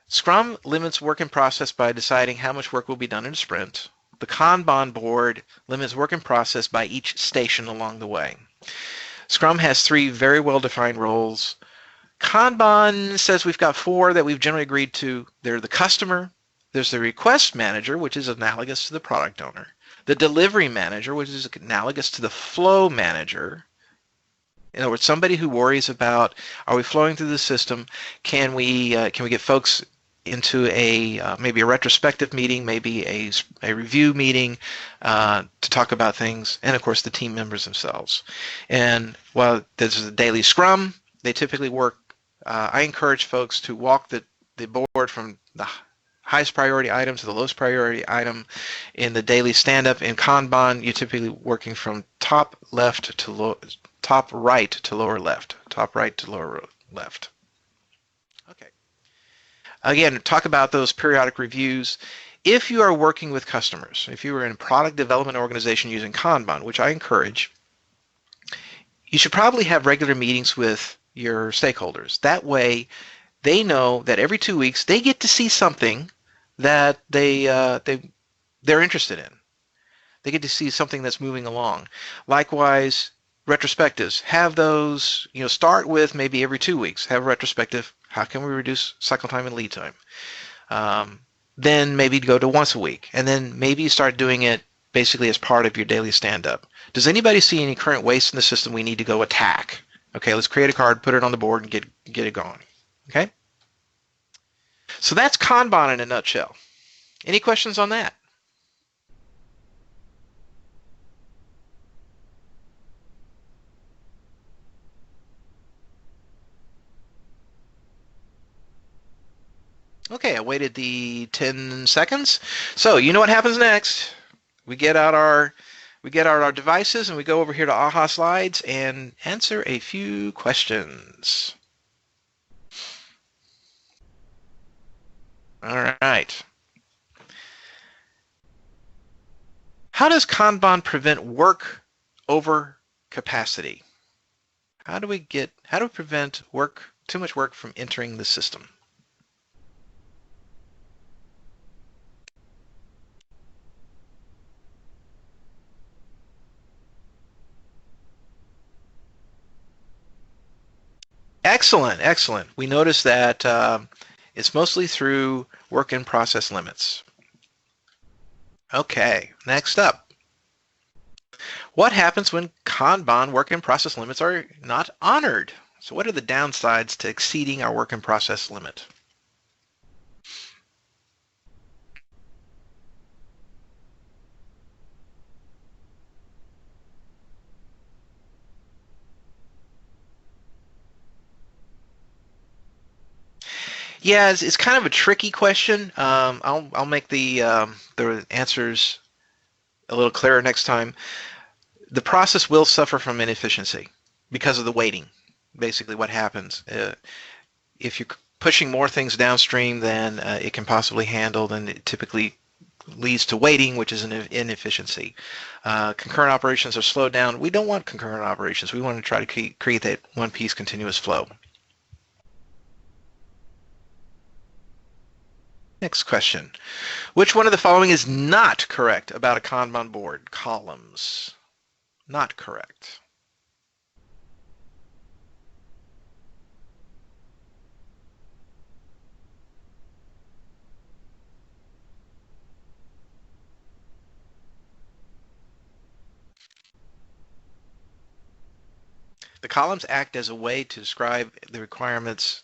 Scrum limits work in process by deciding how much work will be done in a sprint. The Kanban board limits work in process by each station along the way. Scrum has 3 very well-defined roles. Kanban says we've got 4 that we've generally agreed to. They're the customer, there's the request manager, which is analogous to the product owner, the delivery manager, which is analogous to the flow manager. In other words, somebody who worries about, are we flowing through the system? Can we get folks into maybe a retrospective meeting, maybe a review meeting to talk about things, and of course the team members themselves. And while this is a daily scrum, they typically work. I encourage folks to walk the board from the highest priority item to the lowest priority item. In the daily stand-up in Kanban, you're typically working from top right to lower left. Top right to lower left. Okay. Again, talk about those periodic reviews. If you are working with customers, if you are in a product development organization using Kanban, which I encourage, you should probably have regular meetings with your stakeholders. That way, they know that every 2 weeks they get to see something that they're interested in. They get to see something that's moving along. Likewise, retrospectives, have those, start with maybe every 2 weeks, have a retrospective. How can we reduce cycle time and lead time? Then maybe go to once a week, and then maybe you start doing it basically as part of your daily stand-up. Does anybody see any current waste in the system we need to go attack? Okay, let's create a card, put it on the board, and get it going. Okay? So that's Kanban in a nutshell. Any questions on that? Okay, I waited the 10 seconds. So you know what happens next. We get out our devices and we go over here to AHA Slides and answer a few questions. All right. How does Kanban prevent work over capacity? How do we prevent too much work from entering the system? Excellent, excellent. We notice that it's mostly through work in process limits. Okay, next up. What happens when Kanban work in process limits are not honored? So what are the downsides to exceeding our work in process limit? Yeah, it's kind of a tricky question. I'll make the answers a little clearer next time. The process will suffer from inefficiency because of the waiting. Basically, what happens if you're pushing more things downstream than it can possibly handle, then it typically leads to waiting, which is an inefficiency. Concurrent operations are slowed down. We don't want concurrent operations. We want to try to create that one-piece continuous flow. Next question. Which one of the following is not correct about a Kanban board? Columns. Not correct. The columns act as a way to describe the requirements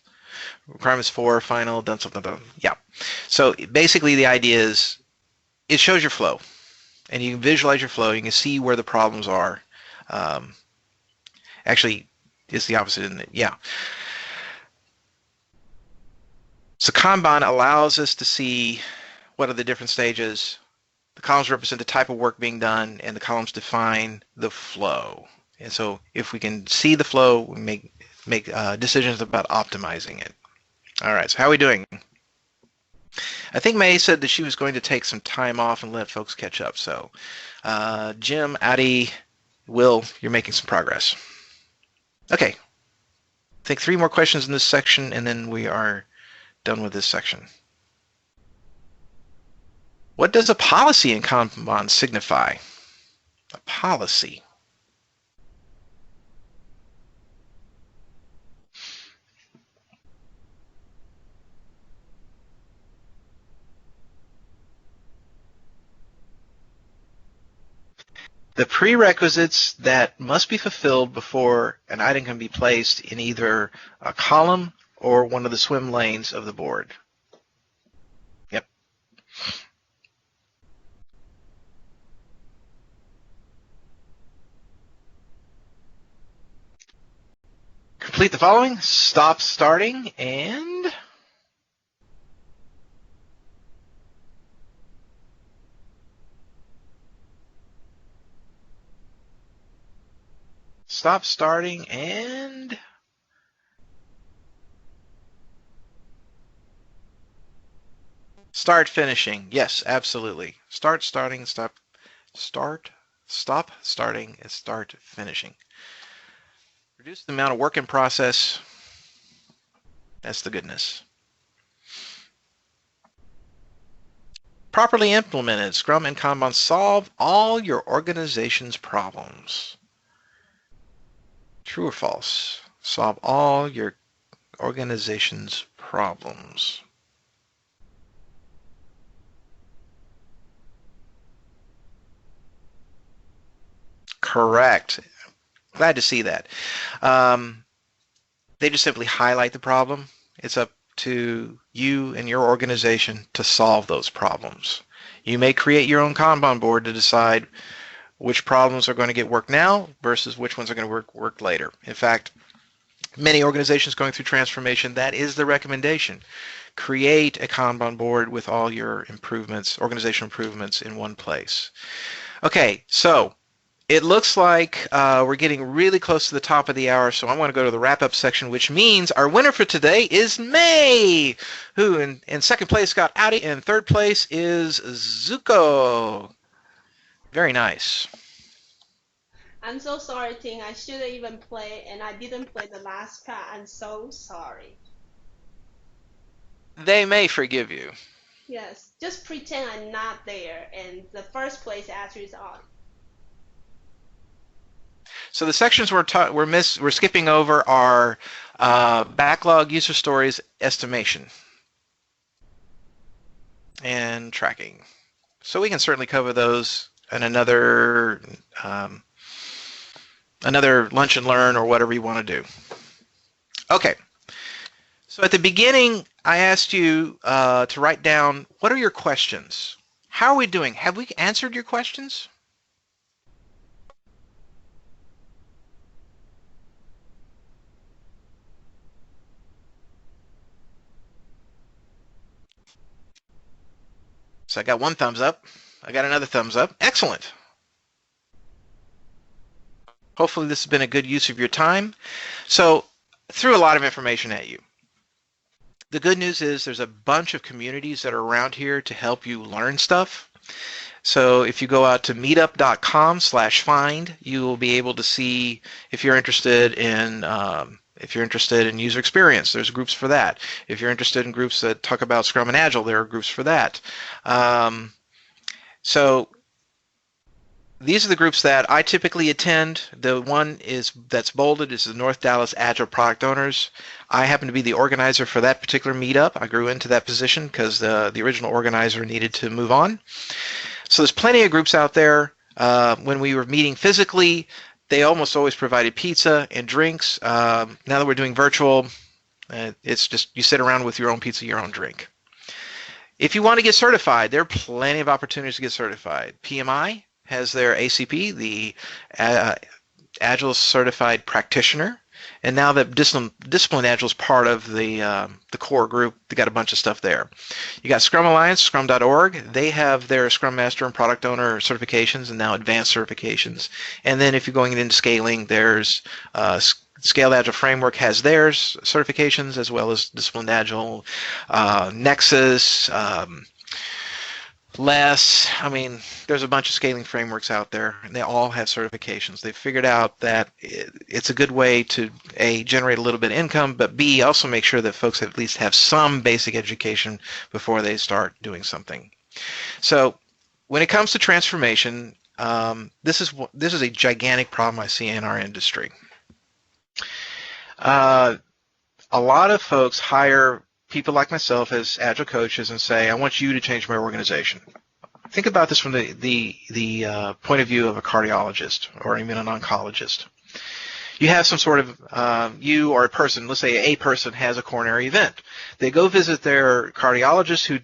for final done something done. Yeah. So basically the idea is it shows your flow and you can visualize your flow. You can see where the problems are. Actually, it's the opposite, isn't it? Yeah. So Kanban allows us to see what are the different stages. The columns represent the type of work being done and the columns define the flow. And so if we can see the flow, we make decisions about optimizing it. All right, so how are we doing? I think May said that she was going to take some time off and let folks catch up. So Jim, Addie, Will, you're making some progress. Okay, I think 3 more questions in this section and then we are done with this section. What does a policy in Kanban signify? A policy. The prerequisites that must be fulfilled before an item can be placed in either a column or one of the swim lanes of the board. Yep. Complete the following. Stop starting and stop starting and start finishing. Yes, absolutely. Start starting, stop starting and start finishing. Reduce the amount of work in process. That's the goodness. Properly implemented, Scrum and Kanban solve all your organization's problems. True or false? Solve all your organization's problems. Correct. Glad to see that. They just simply highlight the problem. It's up to you and your organization to solve those problems. You may create your own Kanban board to decide which problems are going to get worked now versus which ones are going to work later. In fact, many organizations going through transformation, that is the recommendation. Create a Kanban board with all your improvements, organizational improvements in one place. Okay, so it looks like we're getting really close to the top of the hour, so I want to go to the wrap-up section, which means our winner for today is May, who in second place got Audi, and third place is Zuko. Very nice. I'm so sorry, Ting. I should have even played, and I didn't play the last part. I'm so sorry. They may forgive you. Yes, just pretend I'm not there, and the first place actually is on. So the sections we're skipping over are backlog, user stories, estimation, and tracking. So we can certainly cover those in another lunch and learn or whatever you want to do. Okay. So at the beginning, I asked you to write down, what are your questions? How are we doing? Have we answered your questions? So I got one thumbs up. I got another thumbs up. Excellent. Hopefully this has been a good use of your time. So threw a lot of information at you. The good news is there's a bunch of communities that are around here to help you learn stuff. So if you go out to meetup.com/find, you will be able to see if you're interested in user experience, there's groups for that. If you're interested in groups that talk about Scrum and Agile, there are groups for that. So these are the groups that I typically attend. The one that's bolded is the North Dallas Agile Product Owners. I happen to be the organizer for that particular meetup. I grew into that position because the original organizer needed to move on. So there's plenty of groups out there. When we were meeting physically, they almost always provided pizza and drinks. Now that we're doing virtual, it's just you sit around with your own pizza, your own drink. If you want to get certified, there are plenty of opportunities to get certified. PMI has their ACP, the Agile Certified Practitioner. And now that Discipline Agile is part of the core group, they got a bunch of stuff there. You got Scrum Alliance, scrum.org. They have their Scrum Master and Product Owner certifications and now advanced certifications. And then if you're going into scaling, there's Scaled Agile Framework has theirs certifications as well as Discipline Agile, Nexus, I mean, there's a bunch of scaling frameworks out there, and they all have certifications. They've figured out that it's a good way to, A, generate a little bit of income, but B, also make sure that folks at least have some basic education before they start doing something. So when it comes to transformation, this is a gigantic problem I see in our industry. A lot of folks hire people like myself as Agile coaches and say, I want you to change my organization. Think about this from the point of view of a cardiologist or even an oncologist. You have some sort of, you or a person, let's say a person has a coronary event. They go visit their cardiologist who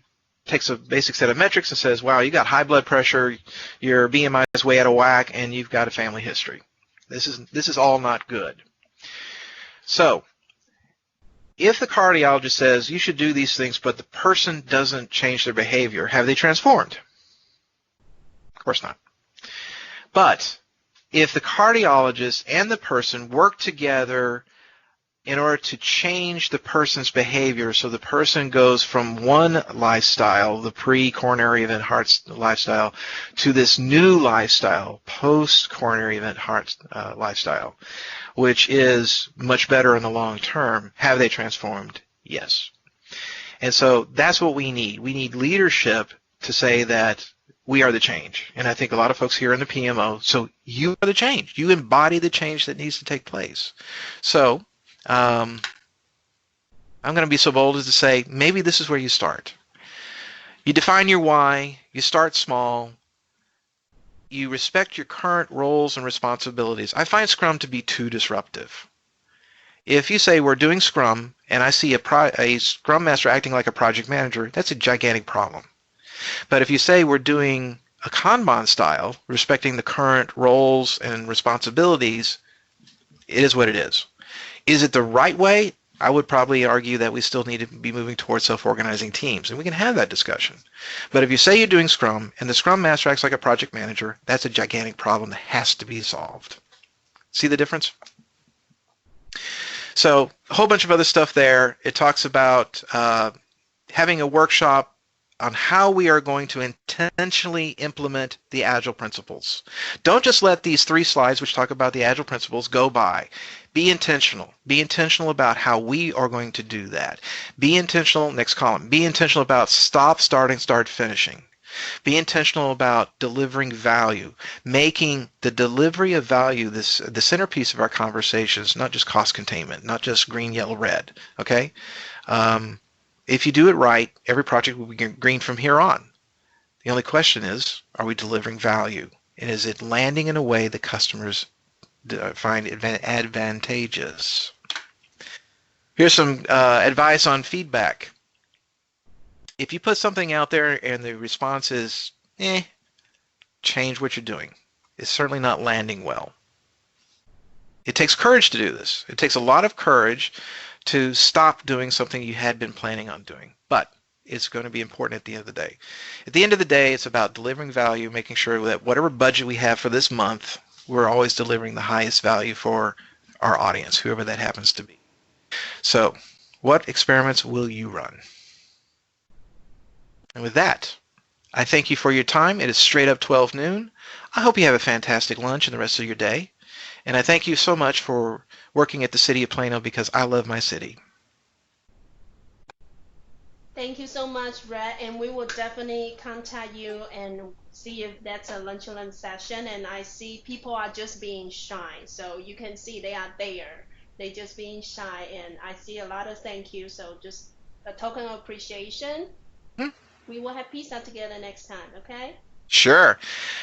takes a basic set of metrics and says, wow, you got high blood pressure, your BMI is way out of whack, and you've got a family history. This is all not good. So, if the cardiologist says you should do these things, but the person doesn't change their behavior, have they transformed? Of course not. But if the cardiologist and the person work together in order to change the person's behavior so the person goes from one lifestyle, the pre-coronary event heart lifestyle, to this new lifestyle, post-coronary event heart lifestyle, which is much better in the long term, have they transformed? Yes. And so that's what we need. We need leadership to say that we are the change. And I think a lot of folks here in the PMO, so you are the change. You embody the change that needs to take place. So I'm going to be so bold as to say maybe this is where you start. You define your why. You start small. You respect your current roles and responsibilities. I find Scrum to be too disruptive. If you say we're doing Scrum and I see a Scrum Master acting like a project manager, that's a gigantic problem. But if you say we're doing a Kanban style, respecting the current roles and responsibilities, it is what it is. Is it the right way? I would probably argue that we still need to be moving towards self-organizing teams, and we can have that discussion. But if you say you're doing Scrum, and the Scrum Master acts like a project manager, that's a gigantic problem that has to be solved. See the difference? So a whole bunch of other stuff there. It talks about having a workshop on how we are going to intentionally implement the Agile principles. Don't just let these 3 slides, which talk about the Agile principles, go by. Be intentional. Be intentional about how we are going to do that. Be intentional, next column, be intentional about stop, starting, start, finishing. Be intentional about delivering value, making the delivery of value the centerpiece of our conversations, not just cost containment, not just green, yellow, red. Okay? If you do it right, every project will be green from here on. The only question is, are we delivering value? And is it landing in a way that customers find advantageous? Here's some advice on feedback. If you put something out there and the response is, change what you're doing. It's certainly not landing well. It takes courage to do this. It takes a lot of courage to stop doing something you had been planning on doing. But it's going to be important at the end of the day. At the end of the day, it's about delivering value, making sure that whatever budget we have for this month, we're always delivering the highest value for our audience, whoever that happens to be. So, what experiments will you run? And with that, I thank you for your time. It is straight up 12 noon. I hope you have a fantastic lunch and the rest of your day. And I thank you so much for working at the City of Plano because I love my city. Thank you so much, Brett, and we will definitely contact you and see if that's a lunch and learn session. And I see people are just being shy, so you can see they are there. They're just being shy, and I see a lot of thank you. So just a token of appreciation. We will have pizza together next time, okay? Sure.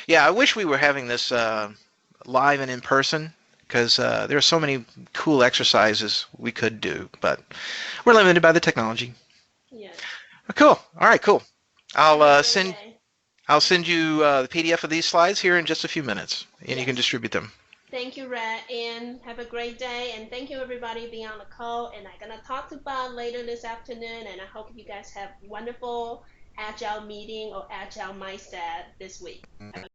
Yeah, I wish we were having this live and in person because there are so many cool exercises we could do, but we're limited by the technology. Yes. Cool. All right, cool. Have a I'll great send day. I'll send you the PDF of these slides here in just a few minutes, and you can Yes. distribute them. Thank you, Red, and have a great day. And thank you, everybody, being on the call. And I'm gonna talk to Bob later this afternoon. And I hope you guys have wonderful agile meeting or agile mindset this week. Have a